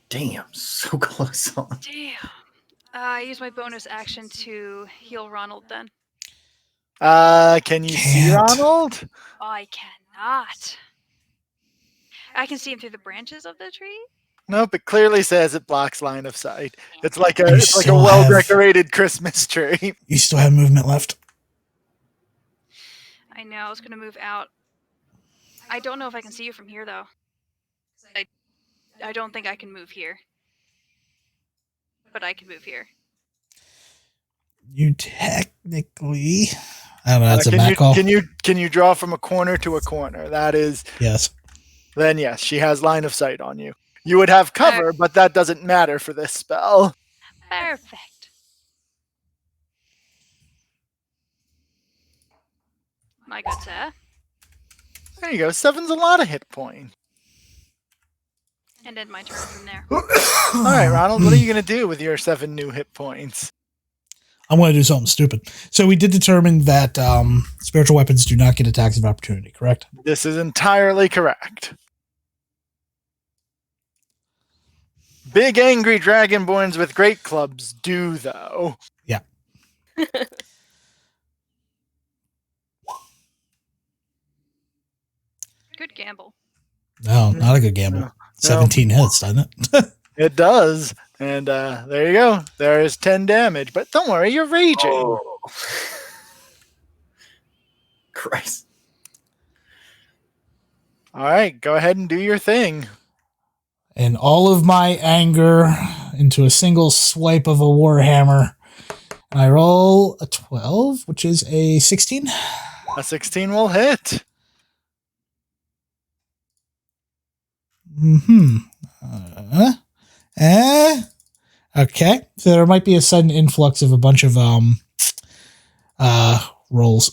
Damn, so close on. Damn. I use my bonus action to heal Ronald then. Can you see Can't. Ronald? I cannot. I can see him through the branches of the tree. Nope, it clearly says it blocks line of sight. It's like You a still well-decorated Christmas tree. You still have movement left. I know. I was going to move out. I don't know if I can see you from here, though. I don't think I can move here. But I can move here. You technically, I don't know. That's a back call. Can you draw from a corner to a corner? That is Yes. Then yes, she has line of sight on you. You would have cover, but that doesn't matter for this spell. Perfect. My good sir. There you go. 7's a lot of hit points. And end my turn from there. All right, Ronald, what are you going to do with your 7 new hit points? I'm going to do something stupid. So we did determine that spiritual weapons do not get attacks of opportunity, correct? This is entirely correct. Big angry dragonborns with great clubs do, though. Yeah. Good gamble. No, not a good gamble. No. 17 hits, doesn't it? It does. And there you go. There is 10 damage. But don't worry, you're raging. Oh. Christ. All right, go ahead and do your thing. And all of my anger into a single swipe of a warhammer. And I roll a 12, which is a 16. A 16 will hit. Okay. So there might be a sudden influx of a bunch of rolls.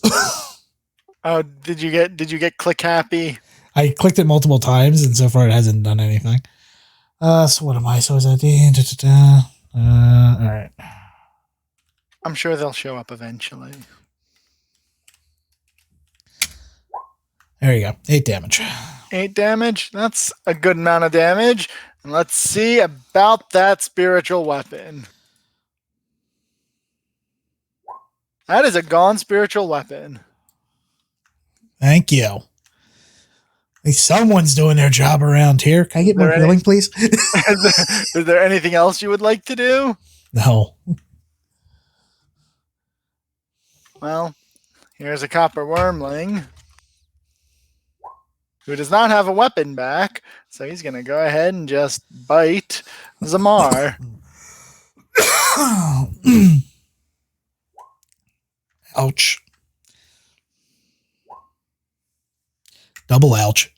Oh, did you get click happy? I clicked it multiple times, and so far it hasn't done anything. So what am I? So is that all right. I'm sure they'll show up eventually. There you go. 8 damage. 8 damage. That's a good amount of damage. And let's see about that spiritual weapon. That is a gone spiritual weapon. Thank you. At least someone's doing their job around here. Can I get more healing, please? Is there anything else you would like to do? No. Well, here's a copper wormling who does not have a weapon back, so he's going to go ahead and just bite Zamar. Ouch. Double ouch.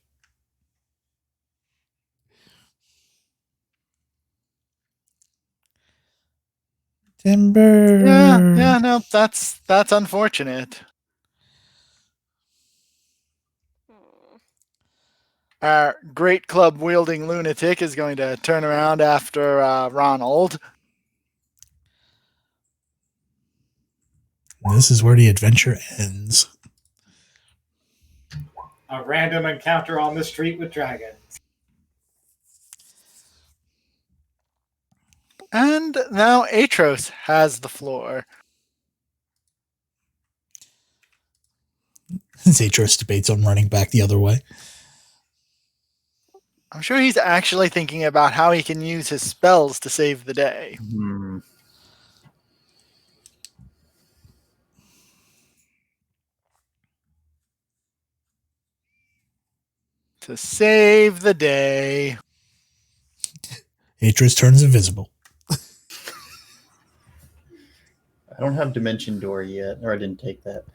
Timber. Yeah, no, that's unfortunate. Our great club wielding lunatic is going to turn around after Ronald. This is where the adventure ends. A random encounter on the street with dragons. And now Atros has the floor. Zatros debates on running back the other way. I'm sure he's actually thinking about how he can use his spells to save the day. To save the day. Atros turns invisible. I don't have Dimension Door yet, or I didn't take that.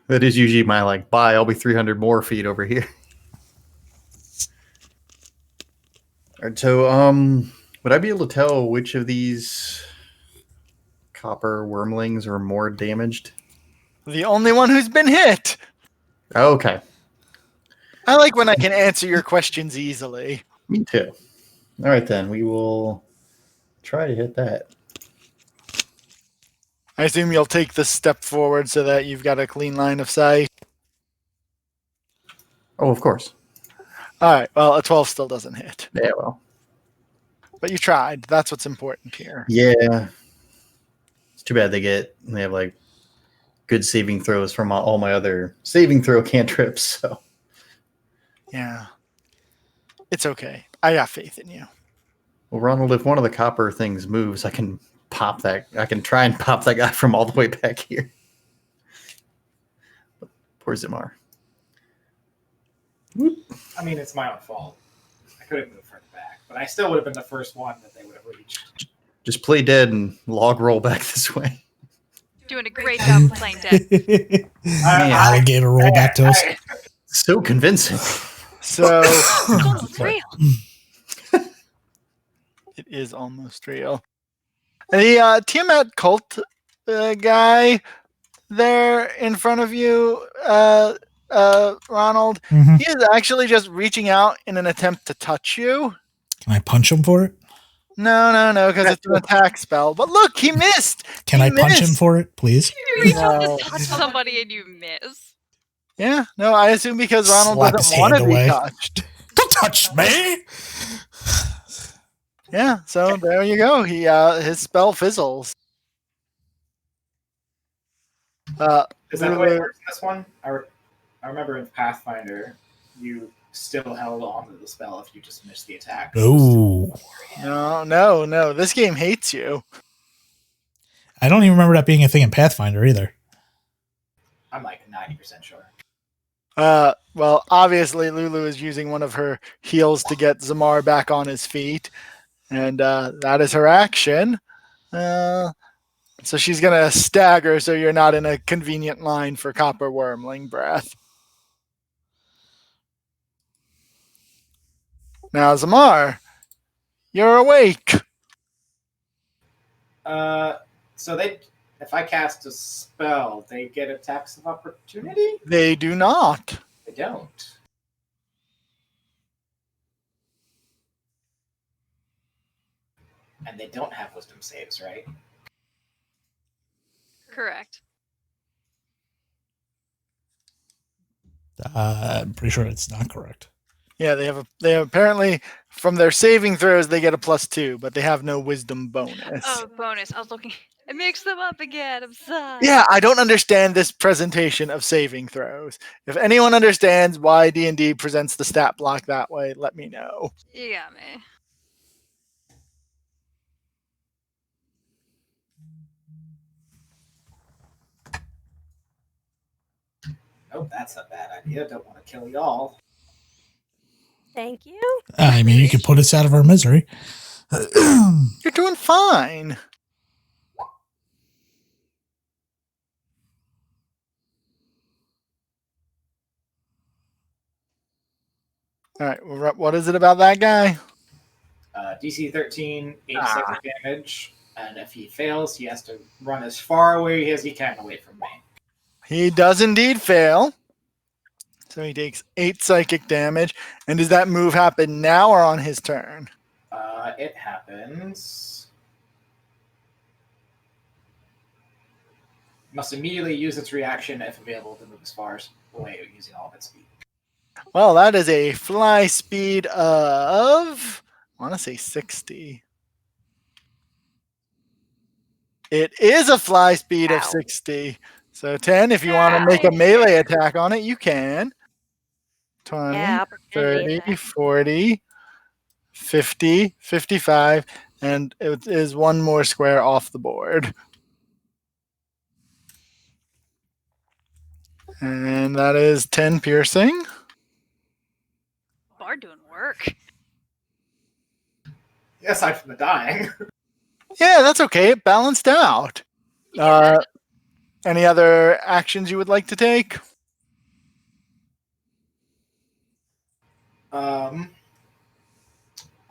That is usually my bye, I'll be 300 more feet over here. All right, so would I be able to tell which of these copper wormlings are more damaged? The only one who's been hit. Okay. I like when I can answer your questions easily. Me too. All right, then. We will try to hit that. I assume you'll take the step forward so that you've got a clean line of sight. Oh, of course. All right. Well, a 12 still doesn't hit, Yeah, well. but you tried. That's what's important here. Yeah. It's too bad they have like good saving throws from all my other saving throw cantrips. So Yeah. It's okay. I got faith in you. well, Ronald, if one of the copper things moves, I can pop that. I can try and pop that guy from all the way back here. Poor Zimar. I mean, it's my own fault. I could have moved further back, but I still would have been the first one that they would have reached. Just play dead and log roll back this way. Doing a great job of playing dead. Alligator roll back to us. So convincing. So It's almost real. it is almost real. The Tiamat cult guy there in front of you, Ronald, Mhm. he is actually just reaching out in an attempt to touch you. Can I punch him for it? No, because it's an attack spell. But look, he missed. Can He I punch him missed. for it, please? You reach out No. to touch somebody and you miss. Yeah, no, I assume because Ronald Slap his doesn't want to hand be away. touched. Don't touch me! Yeah, so there you go. He his spell fizzles. Is that the way it works in this one? I remember in Pathfinder, you still held on to the spell if you just missed the attack. Ooh. No. This game hates you. I don't even remember that being a thing in Pathfinder either. I'm like 90% sure. Well, obviously Lulu is using one of her heals to get Zamar back on his feet, and that is her action. So she's gonna stagger, so you're not in a convenient line for Copper Wormling breath. Now, Zamar, you're awake. So if I cast a spell, they get attacks of opportunity? They do not. They don't. And they don't have wisdom saves, right? Correct. I'm pretty sure it's not correct. Yeah, they apparently from their saving throws they get a +2, but they have no wisdom bonus. Oh, bonus. I was looking. I mixed them up again. I'm sorry. Yeah, I don't understand this presentation of saving throws. If anyone understands why D&D presents the stat block that way, let me know. You got me. Oh, that's a bad idea. Don't want to kill y'all. Thank you. I mean, you could put us out of our misery. You're doing fine. All right, what is it about that guy? DC 13, 8 psychic damage, and if he fails, he has to run as far away as he can away from me. He does indeed fail. So he takes 8 psychic damage. And does that move happen now or on his turn? It happens. Must immediately use its reaction if available to move as far away using all of its speed. Well, that is a fly speed of, I want to say 60. It is a fly speed of 60. So 10, if you want to make a melee attack on it, you can. 20, Yeah, 30, 40, 50, 55, and it is one more square off the board. And that is 10 piercing. Bard doing work. Aside from the dying. Yeah, that's okay. It balanced out. Yeah. Any other actions you would like to take?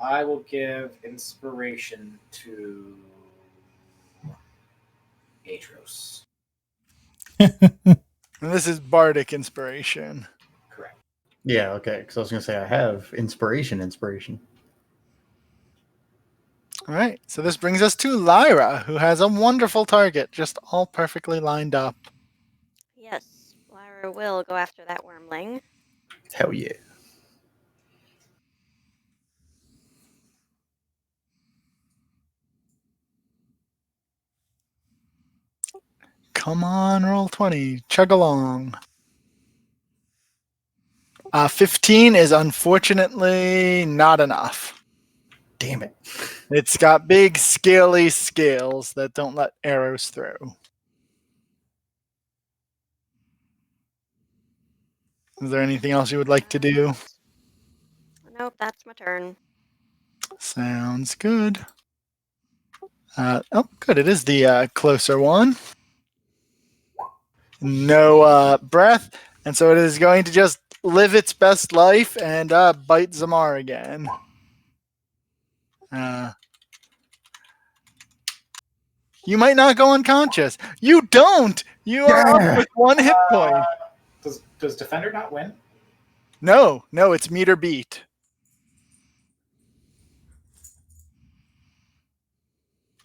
I will give inspiration to Atros. And this is bardic inspiration. Correct. Yeah, okay. Because I was going to say I have inspiration. All right, so this brings us to Lyra, who has a wonderful target, just all perfectly lined up. Yes, Lyra will go after that wormling. Hell yeah. Come on, roll 20. Chug along. 15 is unfortunately not enough. Damn it. It's got big, scaly scales that don't let arrows through. Is there anything else you would like to do? Nope, that's my turn. Sounds good. Good. It is the closer one. No breath, and so it is going to just live its best life and bite Zamar again. You might not go unconscious. You don't. You are up with 1 hit point. Does Defender not win? No, it's meter beat.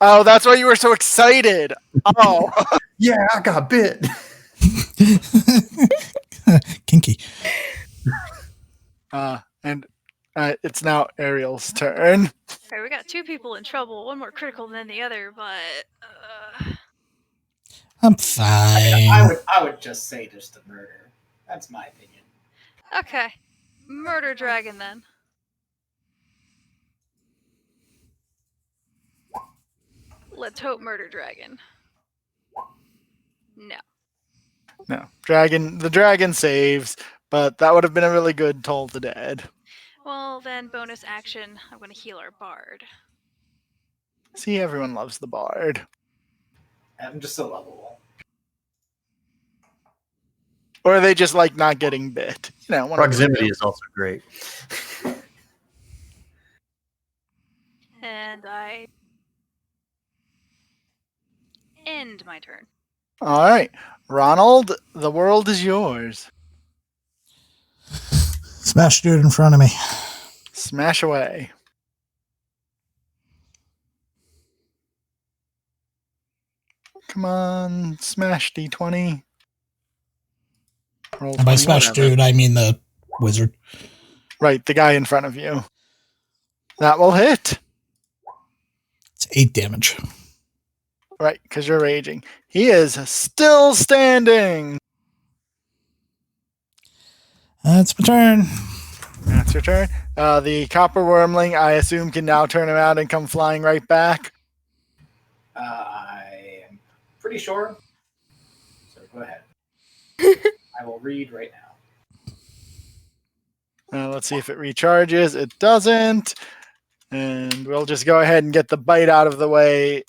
Oh, that's why you were so excited. Oh. Yeah, I got bit. Kinky. And it's now Ariel's turn. All right, we got 2 people in trouble. One more critical than the other, but I'm fine. I would just say just a murder. That's my opinion. okay. Murder dragon then. Let's hope murder dragon. No. No, the dragon saves, but that would have been a really good toll to dead. Well, then bonus action, I'm going to heal our bard. See, everyone loves the bard. I'm just so lovable. Or they just like not getting bit. Proximity is also great. And I end my turn. All right, Ronald, the world is yours. Smash dude in front of me. Smash away. Come on, smash D20. Roll And by 20, smash whatever. dude, I mean the wizard. Right, the guy in front of you. That will hit. It's 8 damage. Right, because you're raging. He is still standing. That's my turn. That's your turn. The copper wormling, I assume, can now turn around and come flying right back. I am pretty sure. So go ahead. I will read right now. Let's see if it recharges. It doesn't. And we'll just go ahead and get the bite out of the way.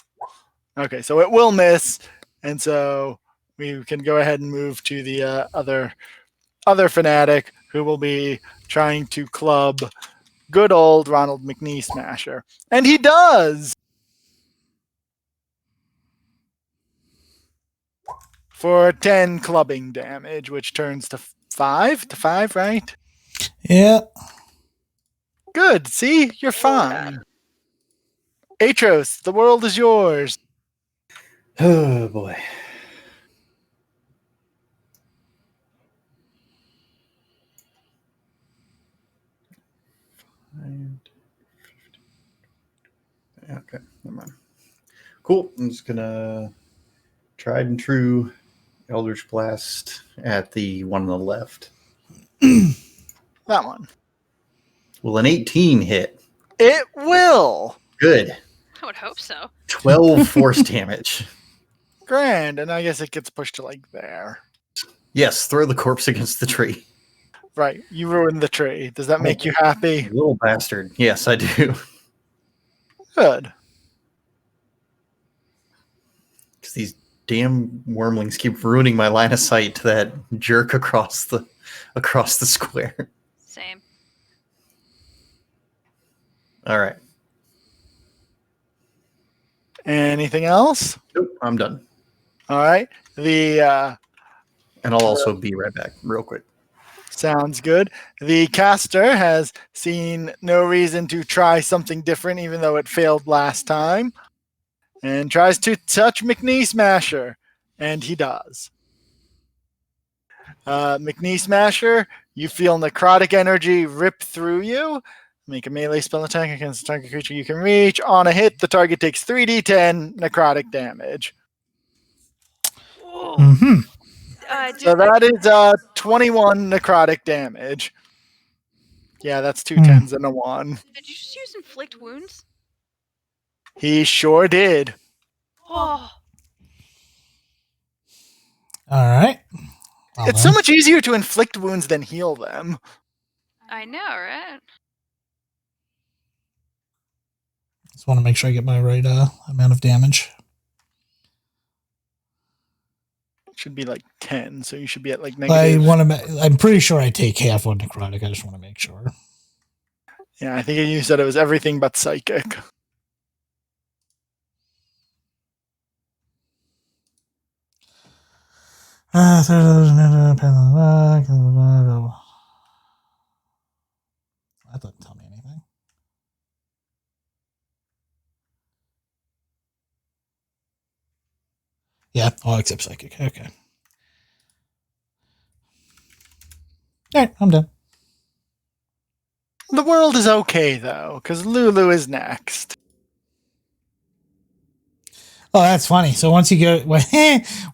Okay, so it will miss. And so we can go ahead and move to the other fanatic who will be trying to club good old Ronald McNee Smasher. And he does! For 10 clubbing damage, which turns to 5? To 5, right? Yeah. Good. See? You're fine. Atros, the world is yours. Oh, boy. Okay, never mind. Cool. I'm just gonna tried and true Eldritch Blast at the one on the left. That one. Will an 18 hit? It will. Good. I would hope so. 12 force damage. Grand. And I guess it gets pushed to like there. Yes, throw the corpse against the tree. Right. You ruined the tree. Does that make you happy? You little bastard. Yes, I do. Good. Because these damn wormlings keep ruining my line of sight to that jerk across the square. Same. All right. Anything else? Nope, I'm done. All right. And I'll also be right back real quick. Sounds good. The caster has seen no reason to try something different, even though it failed last time, and tries to touch McNee Smasher, and he does. McNee Smasher, you feel necrotic energy rip through you. Make a melee spell attack against a target creature you can reach. On a hit, the target takes 3d10 necrotic damage. Mm-hmm. So that is 21 necrotic damage. Yeah, that's two Hmm. 10s and a 1. Did you just use inflict wounds? He sure did. Oh, All right. Well, It's so much easier to inflict wounds than heal them. I know, right? Just want to make sure I get my right amount of damage. Should be like 10, so you should be at like I negative. want to. I'm pretty sure I take half on necrotic. I just want to make sure. Yeah, I think you said it was everything but psychic. That doesn't tell me anything. Yeah, I'll accept psychic. Okay. All right, I'm done. The world is okay though, because Lulu is next. Oh, that's funny. So once you go,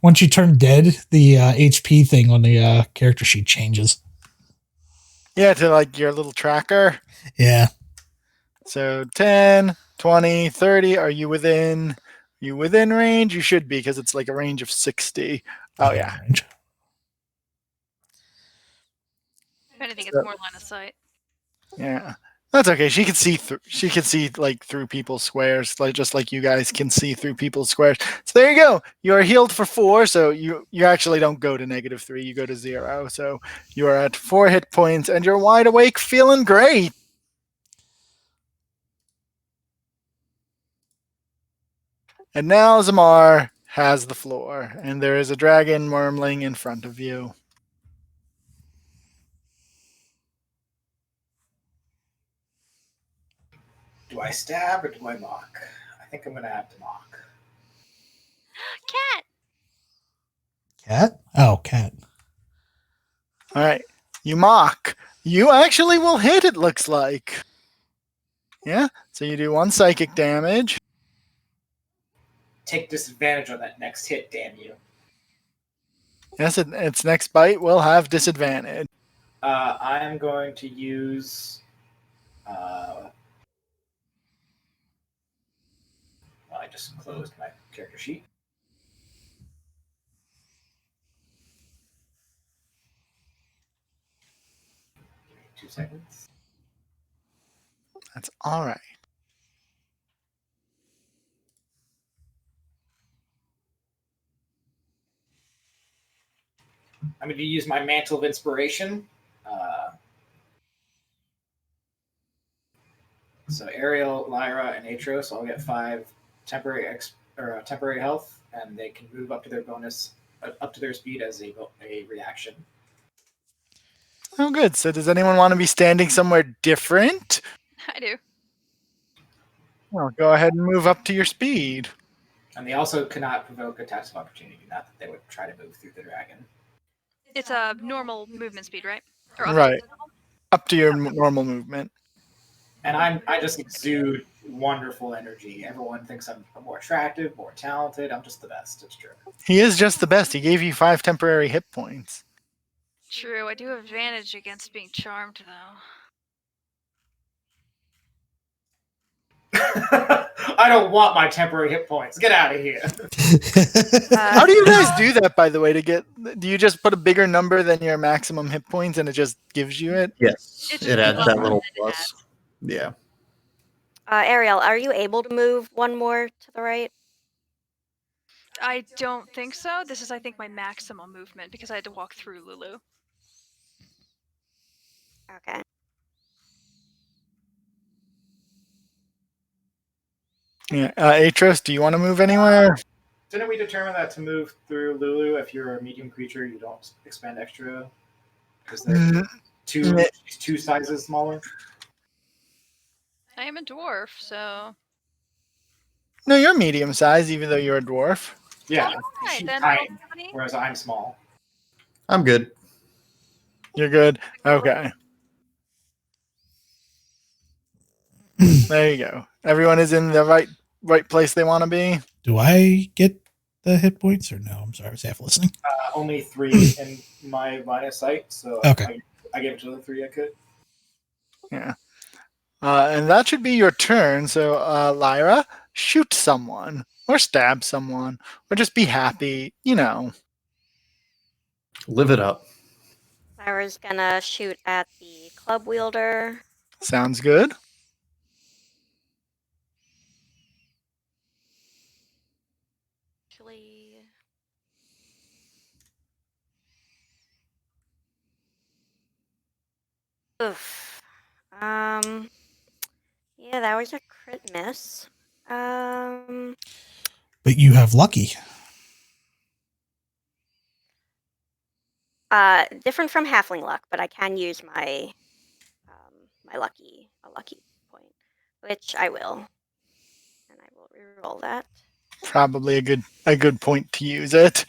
once you turn dead, the HP thing on the character sheet changes. Yeah, to like your little tracker. Yeah. So 10, 20, 30. Are you within range? You should be, because it's like a range of 60. Oh yeah. Range. If anything, it's more line of sight. Yeah. That's okay. She can see through. She can see like through people's squares, like just like you guys can see through people's squares. So there you go. You are healed for 4. So you actually don't go to -3. You go to 0. So you are at 4 hit points, and you're wide awake, feeling great. And now Zamar has the floor, and there is a dragon murmling in front of you. Do I stab or do I mock? I think I'm going to have to mock. Cat! Cat? Oh, cat. All right. You mock. You actually will hit, it looks like. Yeah. So you do 1 psychic damage. Take disadvantage on that next hit, damn you. Yes, its next bite will have disadvantage. I'm going to use... well, I just closed my character sheet. Give me 2 seconds. That's all right. I'm going to use my Mantle of Inspiration. So Ariel, Lyra, and Atros all get 5 temporary health, and they can move up to their bonus, up to their speed as a reaction. Oh, good. So does anyone want to be standing somewhere different? I do. Well, go ahead and move up to your speed. And they also cannot provoke attacks of opportunity, not that they would try to move through the dragon. It's a normal movement speed, right? Or Right. Up to your normal movement. And I just exude wonderful energy. Everyone thinks I'm more attractive, more talented. I'm just the best. It's true. He is just the best. He gave you 5 temporary hit points. True, I do have advantage against being charmed, though. I don't want my temporary hit points. Get out of here. How do you guys do that, by the way? Do you just put a bigger number than your maximum hit points and it just gives you it? Yes, It's it just adds plus that one little that it plus. adds. Yeah. Ariel, are you able to move one more to the right? I don't think so. This is, I think, my maximum movement because I had to walk through Lulu. Okay. Yeah. Atros, do you want to move anywhere? Didn't we determine that to move through Lulu, if you're a medium creature, you don't expend extra Is there Mm, two sizes smaller? I am a dwarf, so. no, you're medium size, even though you're a dwarf. Yeah, Alright, she's then tiny, roll 20. whereas I'm small. I'm good. You're good. Okay. There you go. Everyone is in the right place they want to be. Do I get the hit points or no? I'm sorry, I was half listening. Only 3 in my line of sight, so Okay. I gave it to the 3 I could. Yeah. And that should be your turn. So, Lyra, shoot someone, or stab someone, or just be happy. You know. Live it up. Lyra's gonna shoot at the club wielder. Sounds good. Actually, oof. Yeah, that was a crit miss. But you have lucky. Different from halfling luck, but I can use my my lucky point, which I will, and I will reroll that. Probably a good point to use it.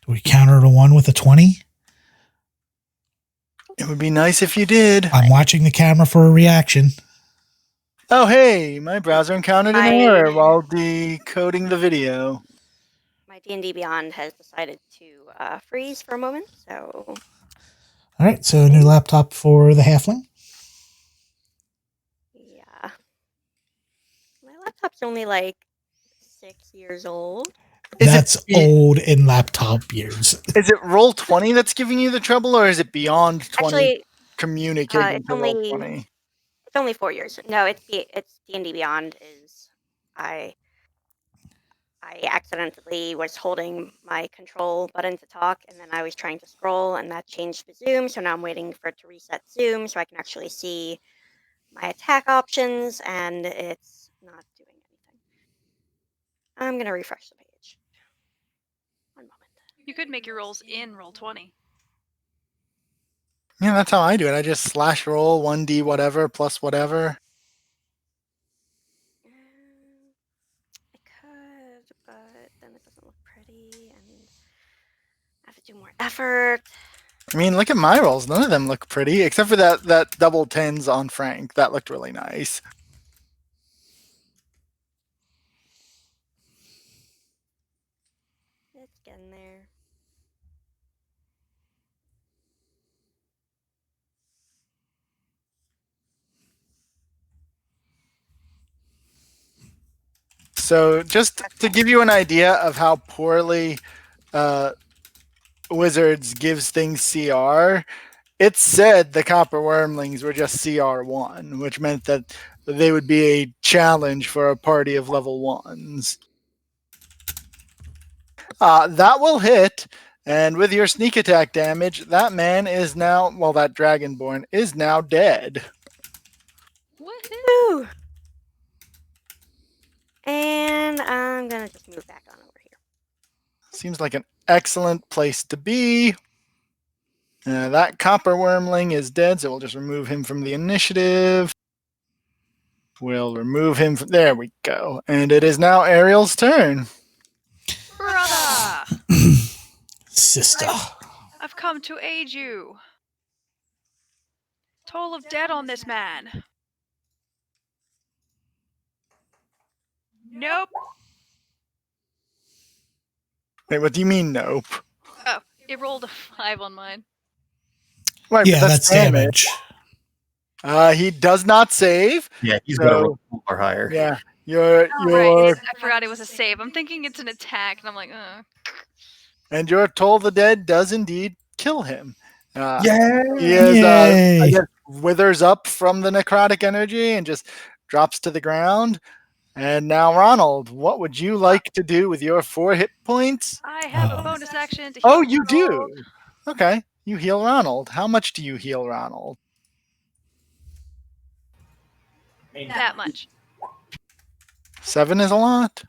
Do we counter to 1 with a 20? It would be nice if you did. I'm watching the camera for a reaction. Oh, hey, my browser encountered an My- error while decoding the video. My D&D Beyond has decided to freeze for a moment, so All right, so a new laptop for the halfling. yeah. My laptop's only like 6 years old. That's old in laptop years. Is it Roll20 that's giving you the trouble, or is it Beyond 20 Actually, communicating it's to only Roll20? it's only 4 years. No, it's D&D Beyond is I accidentally was holding my control button to talk, and then I was trying to scroll, and that changed the zoom. So now I'm waiting for it to reset zoom so I can actually see my attack options, and it's not doing anything. I'm gonna refresh the page. One moment. You could make your rolls in Roll20. Yeah, that's how I do it. I just slash roll 1d whatever plus whatever. I could, but then it doesn't look pretty, and I have to do more effort. I mean, look at my rolls. None of them look pretty, except for that double tens on Frank. That looked really nice. It's getting there. So just to give you an idea of how poorly Wizards gives things CR, it said the Copper Wormlings were just CR1, which meant that they would be a challenge for a party of level 1s. That will hit, and with your sneak attack damage, that man is now, well, that Dragonborn is now dead. Woohoo! Woo! And I'm gonna just move back on over here. Seems like an excellent place to be. That Copper Wormling is dead, so we'll just remove him from the initiative. We'll remove him from, there we go. And it is now Ariel's turn. Brother! Sister. I've come to aid you. Toll of dead on this man. Nope. Wait, what do you mean, nope? Oh, it rolled a 5 on mine. Right, Yeah, but that's damage. He does not save. Yeah, he's So- going to roll 4 or higher. Yeah, your Right, I forgot it was a save. I'm thinking it's an attack, and I'm like, and your Toll the Dead does indeed kill him. Yeah. He is, Yay. I guess, withers up from the necrotic energy and just drops to the ground. And now, Ronald, what would you like to do with your 4 hit points? I have a Oh. bonus action to Oh, heal you Ronald. do. Okay, you heal Ronald. How much do you heal Ronald? That much. 7 is a lot.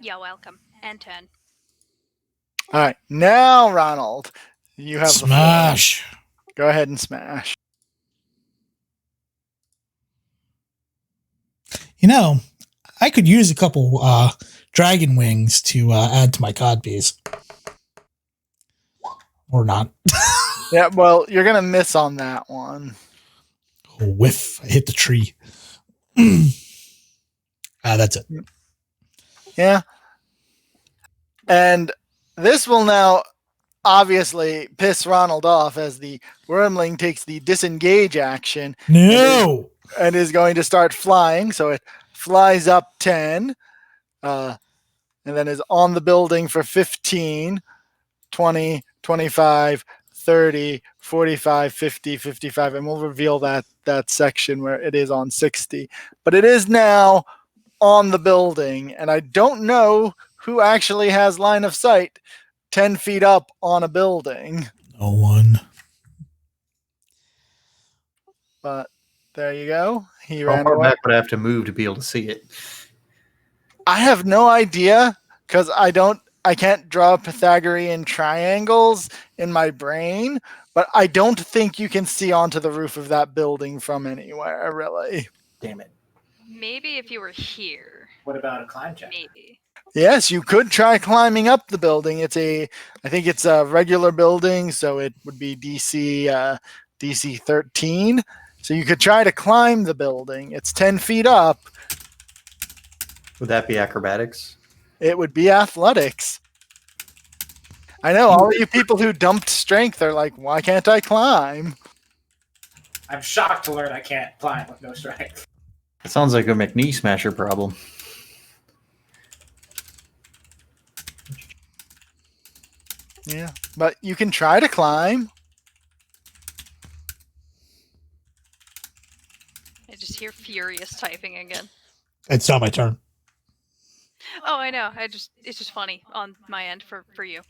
You're welcome. And 10. All right, now Ronald, you have Smash. the floor. Go ahead and smash. You know, I could use a couple dragon wings to add to my codpiece. Or not. Yeah, well, you're gonna miss on that one. Oh, whiff. I hit the tree. That's it. Yeah. And this will now obviously piss Ronald off as the wormling takes the disengage action No! and is going to start flying. So it flies up 10 and then is on the building for 15, 20, 25, 30, 45, 50, 55. And we'll reveal that section where it is on 60. But it is now on the building. And I don't know who actually has line of sight 10 feet up on a building. No one. But there you go. He How ran far away. back would I have to move to be able to see it? I have no idea because I can't draw Pythagorean triangles in my brain, but I don't think you can see onto the roof of that building from anywhere, really. Damn it. Maybe if you were here. What about a climb check? Maybe. Yes, you could try climbing up the building. I think it's a regular building, so it would be DC 13. So you could try to climb the building. It's 10 feet up. Would that be acrobatics? It would be athletics. I know all you people who dumped strength are like, why can't I climb? I'm shocked to learn I can't climb with no strength. It sounds like a McKnee smasher problem. Yeah, but you can try to climb. I just hear furious typing again. It's not my turn. Oh, I know. It's just funny on my end for you.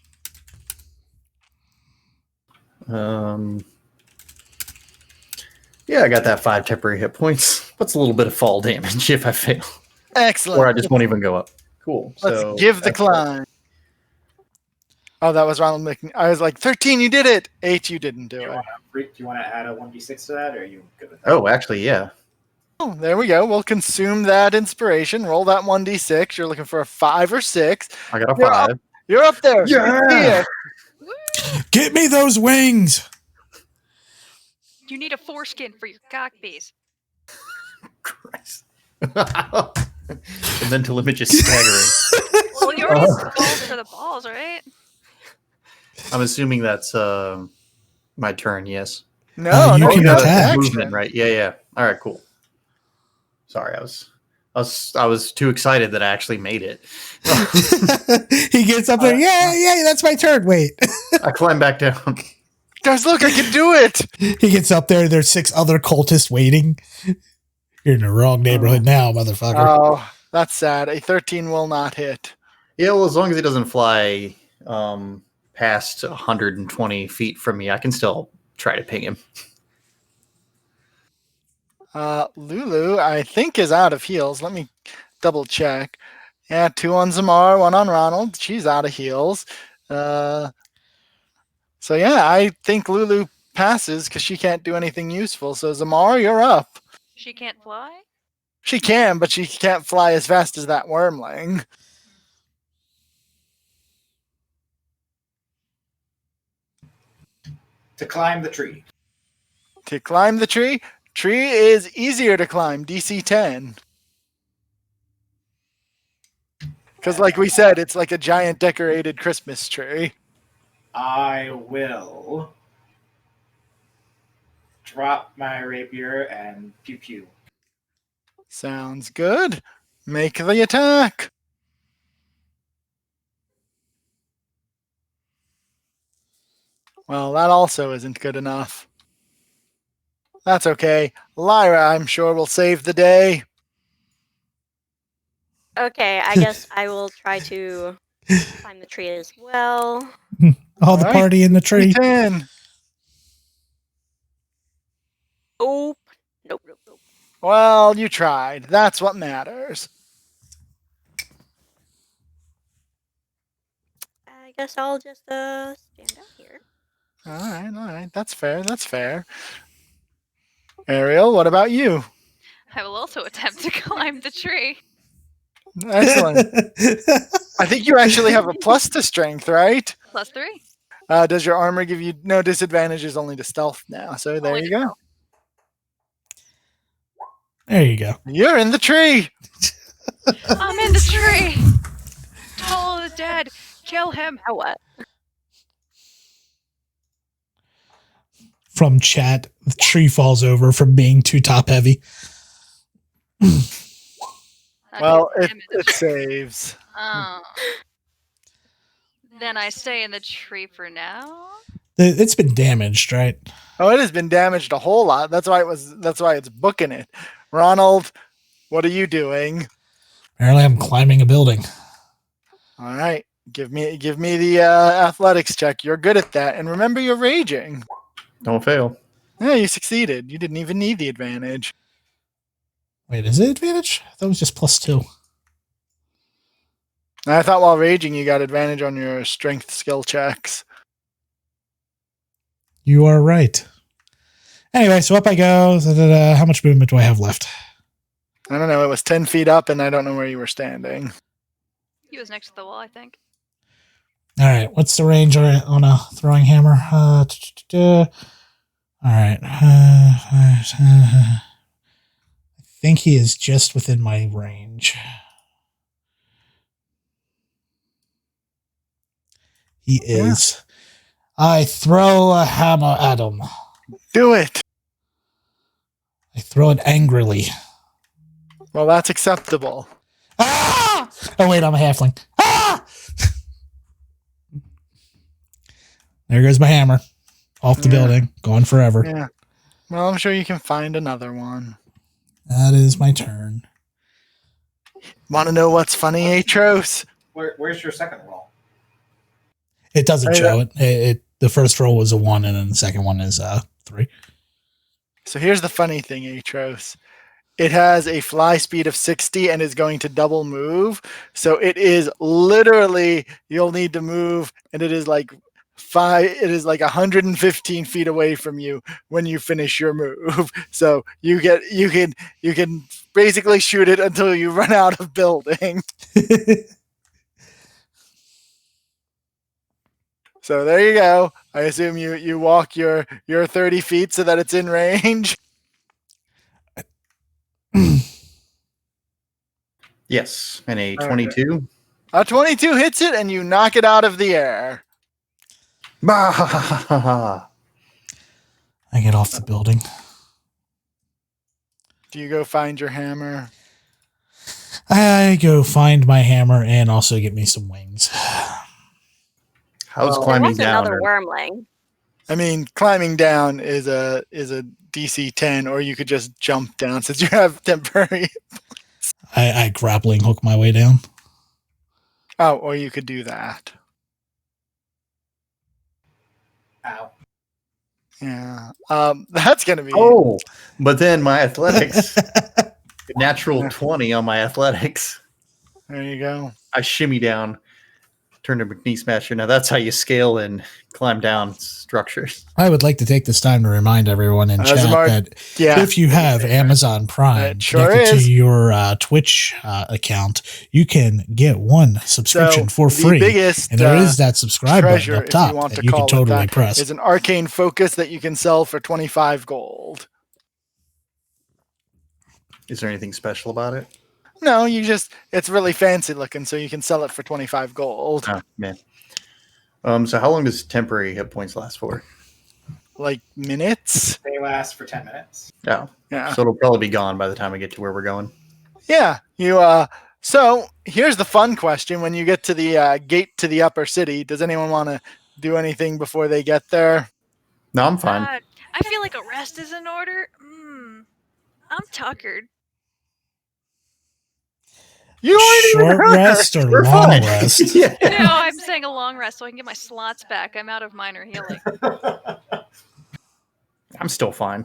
Yeah, I got that 5 temporary hit points. What's a little bit of fall damage if I fail? Excellent. Or I just won't even go up. Cool. Let's So give the that's- climb. Oh, that was Ronald McNeil. I was like, 13, you did it. 8, you didn't do it. Do you want to add a 1d6 to that, or are you good with that? Oh, actually, yeah. Oh, there we go. We'll consume that inspiration. Roll that 1d6. You're looking for a 5 or 6. I got a You're 5. You're up there. Yeah. Get me those wings! You need a foreskin for your cock piece. Christ. The mental image is staggering. Well, you already called for the balls, right? I'm assuming that's my turn, yes. No, you no, can you got attack. action. Movement, right? Yeah. All right, cool. Sorry, I was too excited that I actually made it. He gets up there. Yeah, that's my turn. Wait. I climb back down. Guys, look, I can do it. He gets up there. There's 6 other cultists waiting. You're in the wrong neighborhood now, motherfucker. Oh, that's sad. A 13 will not hit. Yeah, well, as long as he doesn't fly past 120 feet from me, I can still try to ping him. Lulu, I think, is out of heals. Let me double check. Yeah, 2 on Zamar, 1 on Ronald. She's out of heals. So yeah, I think Lulu passes because she can't do anything useful. So Zamar, you're up. She can't fly? She can, but she can't fly as fast as that wormling. To climb the tree. To climb the tree? Tree is easier to climb, DC 10. Because like we said, it's like a giant decorated Christmas tree. I will drop my rapier and pew pew. Sounds good. Make the attack. Well, that also isn't good enough. That's okay. Lyra, I'm sure, will save the day. Okay, I guess I will try to climb the tree as well. All the All right. party in the tree. 10. Nope. Nope. Well, you tried. That's what matters. guess I'll just stand out here. All right. That's fair. Ariel, what about you? I will also attempt to climb the tree. Excellent. I think you actually have a plus to strength, right? +3. Does your armor give you no disadvantages only to stealth now? So there Only you to go. There you go. You're in the tree. I'm in the tree. Toll is dead. Kill him. Now what? From chat, the tree falls over from being too top heavy. Well, it saves. Oh. Then I stay in the tree for now. It's been damaged, right? Oh, it has been damaged a whole lot. That's why it's booking it. Ronald, what are you doing? Apparently, I'm climbing a building. All right. Give me the athletics check. You're good at that. And remember, you're raging. Don't fail. Yeah, you succeeded. You didn't even need the advantage. Wait, is it advantage? That was just +2. And I thought while raging, you got advantage on your strength skill checks. You are right. Anyway, so up I go. How much movement do I have left? I don't know. It was 10 feet up, and I don't know where you were standing. He was next to the wall, I think. All right. What's the range on a throwing hammer? All right. I think he is just within my range. He is. I throw a hammer at him. Do it. I throw it angrily. Well, that's acceptable. Ah! Oh, wait, I'm a halfling. Ah! There goes my hammer. Off the building. Gone forever. Yeah. Well, I'm sure you can find another one. That is my turn. Want to know what's funny, Atros? Where's your second roll? It doesn't show it. The first roll was a 1, and then the second one is 3. So here's the funny thing, Atros. It has a fly speed of 60 and is going to double move. So it is literally, you'll need to move, and it is like 115 feet away from you when you finish your move. So you can basically shoot it until you run out of building. So there you go. I assume you walk your 30 feet so that it's in range. Yes, and a 22. A 22 hits it, and you knock it out of the air. I get off the building. Do you go find your hammer? I go find my hammer and also get me some wings. How's There climbing was down? another wormling. I mean, climbing down is a DC 10, or you could just jump down since you have temporary. I grappling hook my way down. Oh, or you could do that. Ow. Yeah. That's gonna be. Oh, but then my athletics, natural 20 on my athletics. There you go. I shimmy down, turn to McNee Smasher. Now that's how you scale and climb down structures. I would like to take this time to remind everyone in chat that if you have Amazon Prime connected to your Twitch account, you can get one subscription for free. Biggest, and there is that subscribe button up top that you can totally press. It's an arcane focus that you can sell for 25 gold. Is there anything special about it? No, it's really fancy looking, so you can sell it for 25 gold. Oh, man. So how long does temporary hit points last for? Like minutes? They last for 10 minutes. Oh. Yeah. So it'll probably be gone by the time we get to where we're going. Yeah. So here's the fun question. When you get to the gate to the upper city, does anyone want to do anything before they get there? No, I'm fine. I feel like a rest is in order. I'm tuckered. You already Short rest or We're long fine. rest? Yeah. No, I'm saying a long rest so I can get my slots back. I'm out of minor healing. I'm still fine.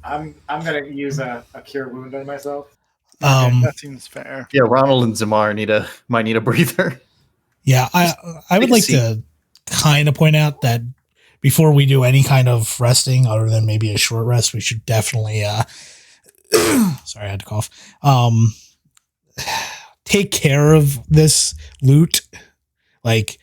I'm gonna use a cure wound on myself. Okay, that seems fair. Yeah, Ronald and Zamar might need a breather. Yeah, I would a like seat. to kind of point out that before we do any kind of resting, other than maybe a short rest, we should definitely sorry, I had to cough. Take care of this loot. Like,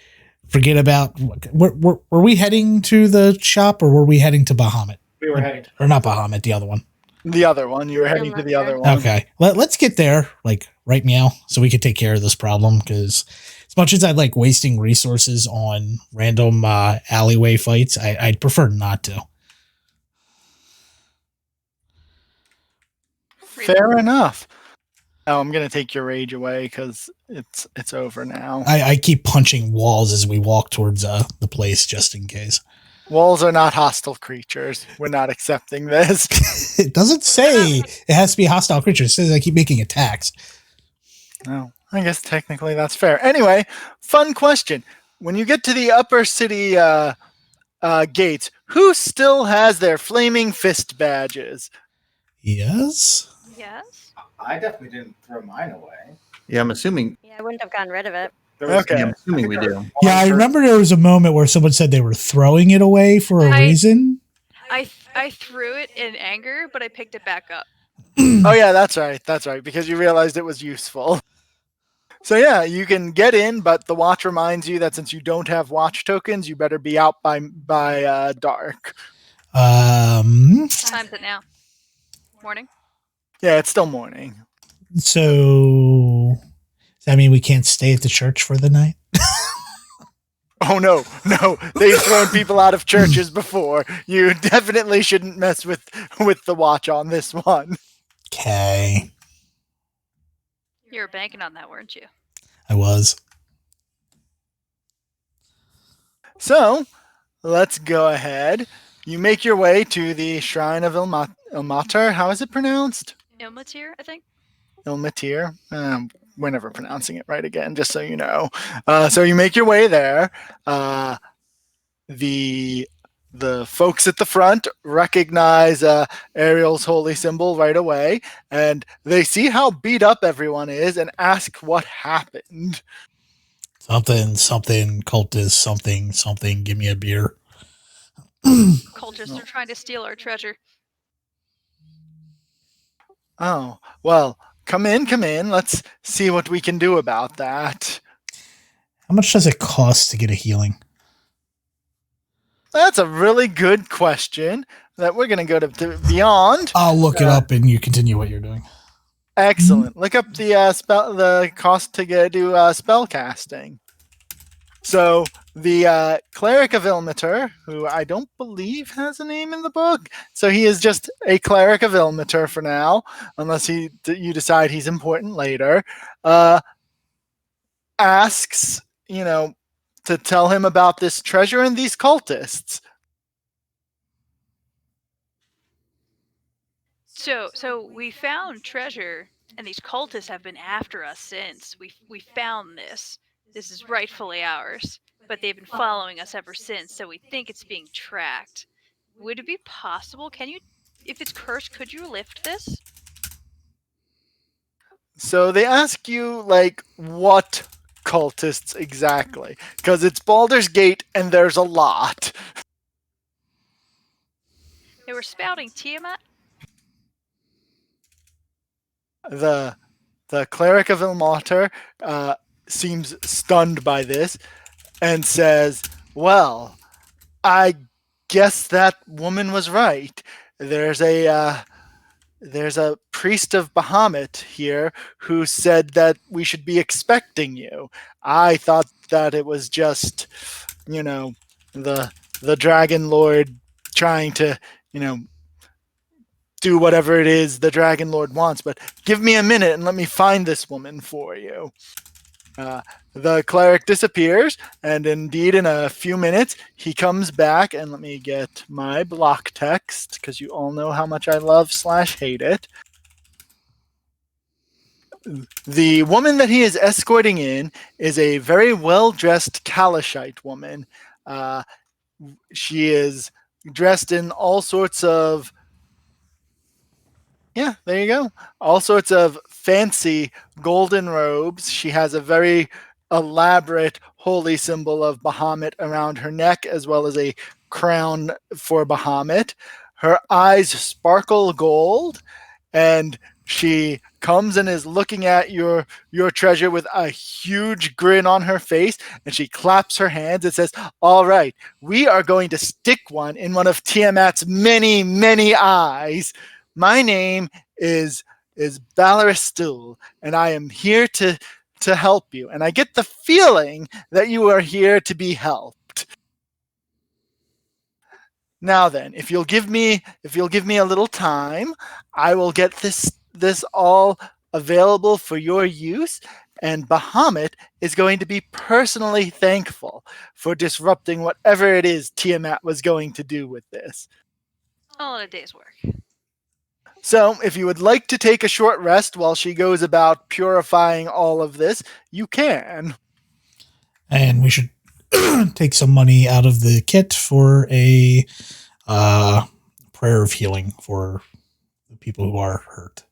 forget about were we heading to the shop or were we heading to Bahamut? We were heading to Or not Bahamut, the other one. The other one. You were heading to the other one. Okay, let's get there, like right meow, so we can take care of this problem. Because as much as I like wasting resources on random alleyway fights, I'd prefer not to. Fair enough. Oh, I'm gonna take your rage away because it's over now. I keep punching walls as we walk towards the place, just in case. Walls are not hostile creatures. We're not accepting this. It doesn't say it has to be a hostile creature. It says I keep making attacks. No, I guess technically that's fair. Anyway, fun question. When you get to the upper city gates, who still has their flaming fist badges? Yes. Yes. I definitely didn't throw mine away. Yeah, I'm assuming. Yeah, I wouldn't have gotten rid of it. There was, Okay. Yeah, I'm assuming we I think do. there was Yeah, I one remember there was a moment where someone said they were throwing it away for a I- reason. I threw it in anger, but I picked it back up. Oh yeah, that's right. That's right. Because you realized it was useful. So yeah, you can get in, but the watch reminds you that since you don't have watch tokens, you better be out by dark. Time's it now? Morning. Yeah, it's still morning. So does that mean we can't stay at the church for the night? Oh no, they've thrown people out of churches before. You definitely shouldn't mess with the watch on this one. Okay, You were banking on that, weren't you? I was. So, let's go ahead. You make your way to the Shrine of Ilmater. How is it pronounced? Ilmatir, I think. Ilmatir. We're never pronouncing it right again, just so you know. So you make your way there. The folks at the front recognize Ariel's holy symbol right away, and they see how beat up everyone is and ask what happened. Something, cultist, something. Give me a beer. Cultists are trying to steal our treasure. Oh, well, come in. Let's see what we can do about that. How much does it cost to get a healing? That's a really good question that we're going to go to Beyond. I'll look it up and you continue what you're doing. Excellent. Look up the cost to do spell casting. So the cleric of Ilmater, who I don't believe has a name in the book, so he is just a cleric of Ilmater for now, unless you decide he's important later. Asks, to tell him about this treasure and these cultists. So we found treasure, and these cultists have been after us since. We found this. This is rightfully ours, but they've been following us ever since, so we think it's being tracked. Would it be possible? Can you, if it's cursed, could you lift this? So they ask you, what cultists exactly? Because it's Baldur's Gate, and there's a lot. They were spouting Tiamat. The cleric of Ilmater seems stunned by this and says, well, I guess that woman was right. There's a priest of Bahamut here who said that we should be expecting you. I thought that it was just, the Dragon Lord trying to, do whatever it is the Dragon Lord wants, but give me a minute and let me find this woman for you. The cleric disappears, and indeed in a few minutes he comes back, and let me get my block text, because you all know how much I love / hate it. The woman that he is escorting in is a very well-dressed Kalashite woman. She is dressed in all sorts of there you go. All sorts of fancy golden robes. She has a very elaborate holy symbol of Bahamut around her neck, as well as a crown for Bahamut. Her eyes sparkle gold, and she comes and is looking at your treasure with a huge grin on her face, and she claps her hands and says, "All right, we are going to stick one in one of Tiamat's many, many eyes. My name is Baldur, and I am here to help you. And I get the feeling that you are here to be helped. Now then, if you'll give me a little time, I will get this all available for your use, and Bahamut is going to be personally thankful for disrupting whatever it is Tiamat was going to do with this. All in a day's work. So, if you would like to take a short rest while she goes about purifying all of this, you can. And we should take some money out of the kit for a prayer of healing for the people who are hurt.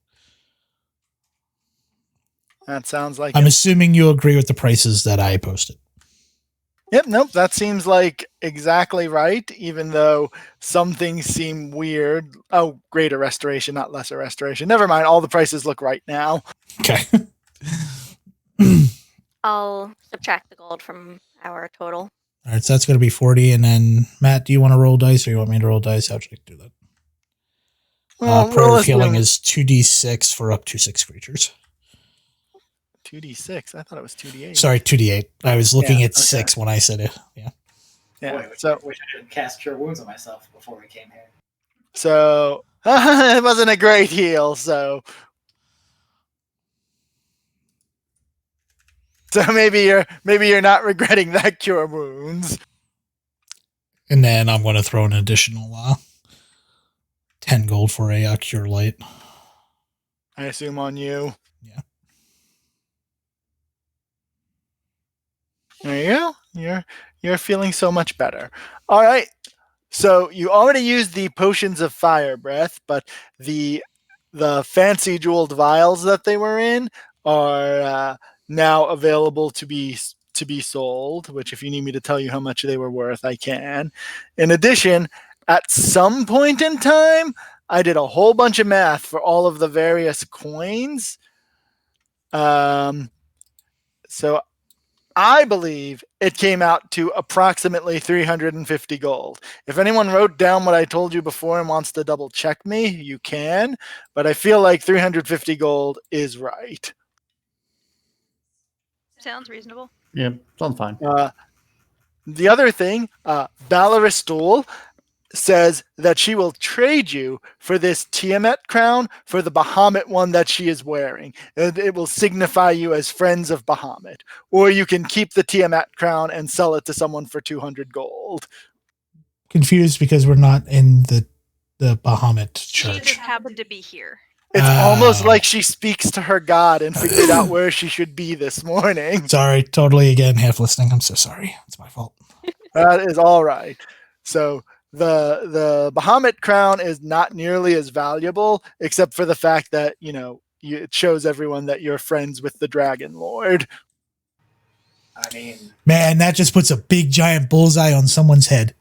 That sounds like I'm assuming you agree with the prices that I posted. Yep, nope, that seems like exactly right, even though some things seem weird. Oh, greater restoration, not lesser restoration. Never mind, all the prices look right now. Okay. I'll subtract the gold from our total. All right, so that's going to be 40. And then, Matt, do you want to roll dice or you want me to roll dice? How should I do that? Prayer of healing is 2d6 for up to 6 creatures. 2d6? I thought it was 2d8. Sorry, 2d8. I was looking at 6 when I said it. Yeah. Yeah. Boy, So, wish I didn't cast Cure Wounds on myself before we came here. so it wasn't a great heal, so maybe you're not regretting that cure wounds. And then I'm going to throw an additional 10 gold for a cure light. I assume on you. Yeah. There you go. You're feeling so much better. All right. So you already used the potions of fire breath, but the fancy jeweled vials that they were in are now available to be sold. Which, if you need me to tell you how much they were worth, I can. In addition, at some point in time, I did a whole bunch of math for all of the various coins. So I believe it came out to approximately 350 gold. If anyone wrote down what I told you before and wants to double check me, you can. But I feel like 350 gold is right. Sounds reasonable. Yeah, sounds fine. The other thing, Baldur says that she will trade you for this Tiamat crown for the Bahamut one that she is wearing. It will signify you as friends of Bahamut. Or you can keep the Tiamat crown and sell it to someone for 200 gold. Confused because we're not in the Bahamut She church. just happened to be here. It's almost like she speaks to her god and figured out where she should be this morning. Sorry, totally again, half listening. I'm so sorry. It's my fault. That is all right. So the Bahamut crown is not nearly as valuable, except for the fact that, it shows everyone that you're friends with the Dragon Lord. I mean, Man, that just puts a big giant bullseye on someone's head.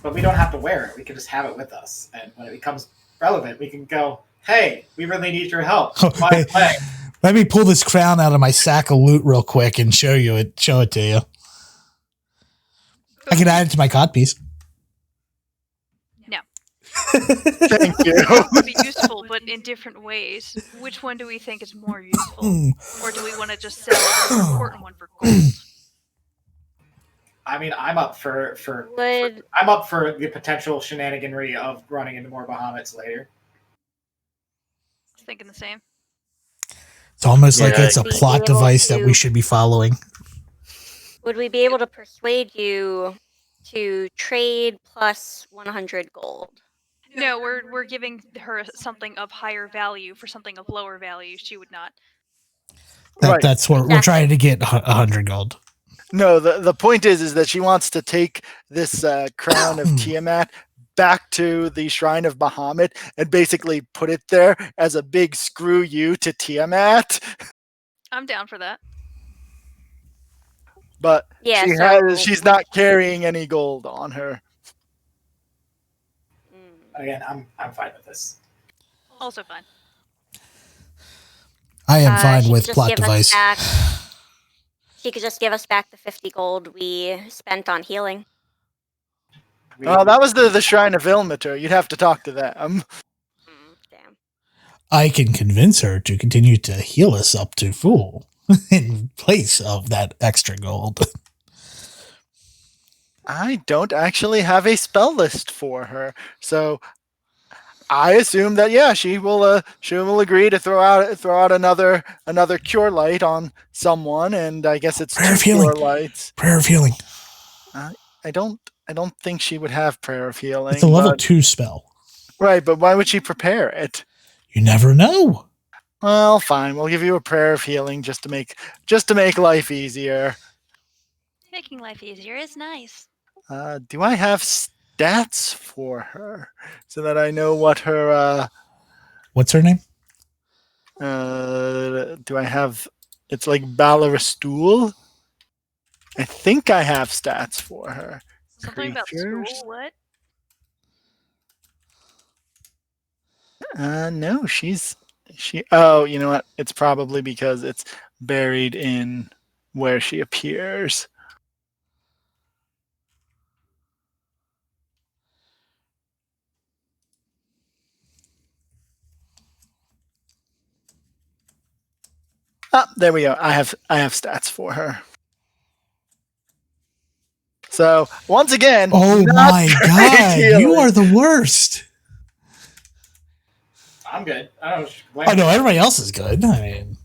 but we don't have to wear it. We can just have it with us. And when it becomes relevant, we can go, hey, we really need your help. By the way, Let me pull this crown out of my sack of loot real quick and show it to you. I can add it to my codpiece. No. Thank you. It would be useful, but in different ways. Which one do we think is more useful? Or do we want to just sell the more important one for gold? I mean, I'm up for the potential shenaniganry of running into more Bahamuts later. Thinking the same. It's almost like it's a Be plot able device that to- we should be following. Would we be able to persuade you to trade plus 100 gold? No, we're giving her something of higher value for something of lower value. She would not. Right. That's what we're trying to get 100 gold. No, the point is that she wants to take this crown of Tiamat back to the Shrine of Bahamut and basically put it there as a big screw you to Tiamat. I'm down for that. but Yeah, so she's not carrying any gold on her. Again, I'm fine with this. Also fine. I am fine she with could just plot give us device. back. She could just give us back the 50 gold we spent on healing. Oh, that was the Shrine of Ilmater. You'd have to talk to them. Damn. I can convince her to continue to heal us up to full in place of that extra gold. I don't actually have a spell list for her, so I assume that she will agree to throw out another cure light on someone, and I guess it's Prayer of 2 healing. cure lights. Prayer of healing. I don't think she would have prayer of healing. It's a level but- 2 spell. Right, but why would she prepare it? You never know. Well, fine. We'll give you a prayer of healing just to make life easier. Making life easier is nice. Do I have stats for her so that I know what her? What's her name? Do I have? It's like Baldur. I think I have stats for her. Something about Creatures? school. What? No, she. Oh, you know what? It's probably because it's buried in where she appears. There we go. I have stats for her. So once again, Oh not my great god, you healing. are the worst. I'm good. I don't know. Oh no, everybody else is good. I mean,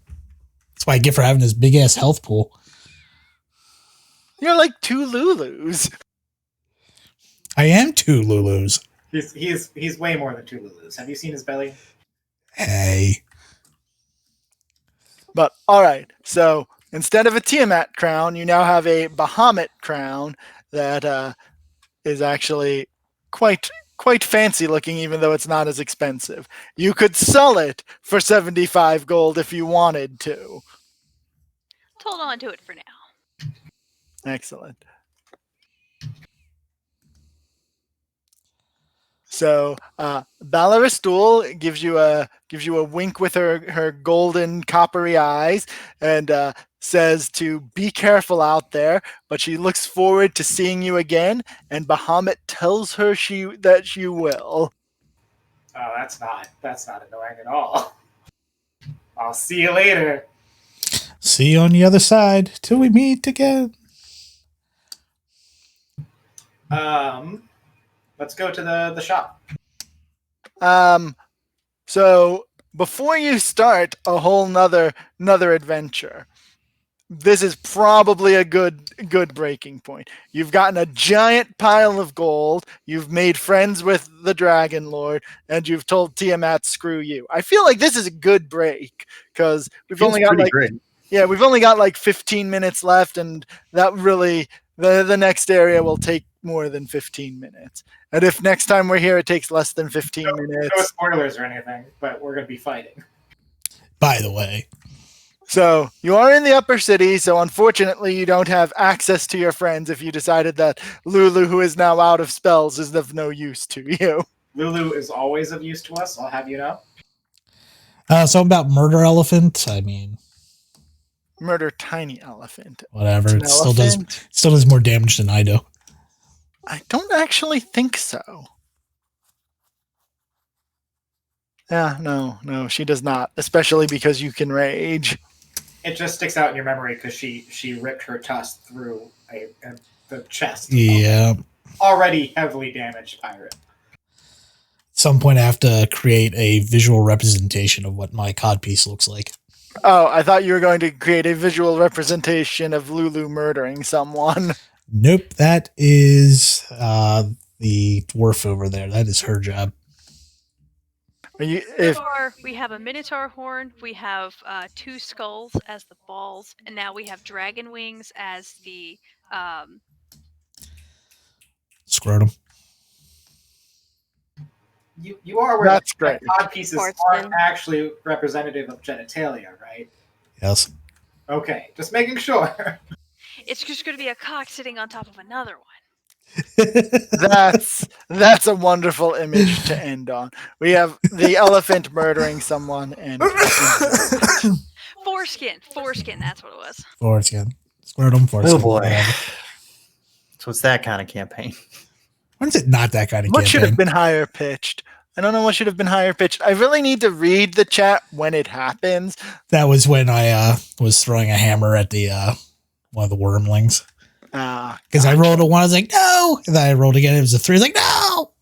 that's why I get for having this big ass health pool. You're like 2 Lulus. I am 2 Lulus. He's way more than 2 Lulus. Have you seen his belly? Hey. But all right, so instead of a Tiamat crown, you now have a Bahamut crown that is actually quite fancy looking, even though it's not as expensive. You could sell it for 75 gold if you wanted to. Hold on to it for now. Excellent. So Balaristul gives you a wink with her golden coppery eyes and says to be careful out there, but she looks forward to seeing you again, and Bahamut tells her that she will. Oh, that's not annoying at all. I'll see you later. See you on the other side till we meet again. Let's go to the shop. So before you start a whole nother adventure, this is probably a good breaking point. You've gotten a giant pile of gold, you've made friends with the Dragon Lord, and you've told Tiamat screw you. I feel like this is a good break because we've only got we've only got like 15 minutes left, and that really the next area will take more than 15 minutes. And if next time we're here it takes less than 15 minutes. No spoilers or anything, but we're going to be fighting. By the way. So you are in the upper city, so unfortunately you don't have access to your friends if you decided that Lulu, who is now out of spells, is of no use to you. Lulu is always of use to us, I'll have you know. So about Murder Elephant, I mean... Murder Tiny Elephant. Whatever, it still does more damage than I do. I don't actually think so. Yeah, no, she does not, especially because you can rage. It just sticks out in your memory because she ripped her tusk through the chest. Yeah. Already heavily damaged pirate. At some point I have to create a visual representation of what my codpiece looks like. Oh, I thought you were going to create a visual representation of Lulu murdering someone. Nope, that is the dwarf over there. That is her job. We have a minotaur horn, we have 2 skulls as the balls, and now we have dragon wings as the scrotum. You are aware That's great. Cod pieces aren't actually representative of genitalia, right? Yes. Okay, just making sure. It's just going to be a cock sitting on top of another one. That's a wonderful image to end on. We have the elephant murdering someone and Foreskin. That's what it was. Foreskin. Scrotum foreskin. Oh boy. whatever. So it's that kind of campaign. When's it not that kind of what should have campaign? been higher pitched? I don't know what should have been higher pitched. I really need to read the chat when it happens. That was when I was throwing a hammer at the one of the wormlings. Because I rolled a 1, I was like, no! And then I rolled again, it was a 3, I was like, no!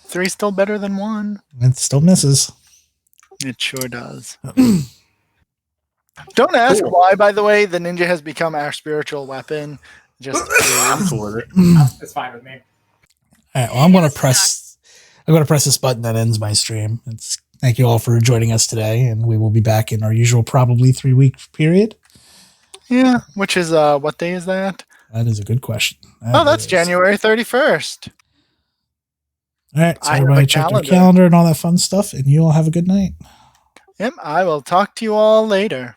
3's still better than 1. It still misses. It sure does. Don't ask why, by the way, the ninja has become our spiritual weapon. Just I'm cool with it. It's fine with me. All right, well, I'm gonna press this button that ends my stream. Thank you all for joining us today, and we will be back in our usual probably 3-week period. Yeah, which is what day is that? That is a good question. That's January 31st. All right, so I have everybody a check your calendar. calendar and all that fun stuff, and you all have a good night. Yep, I will talk to you all later.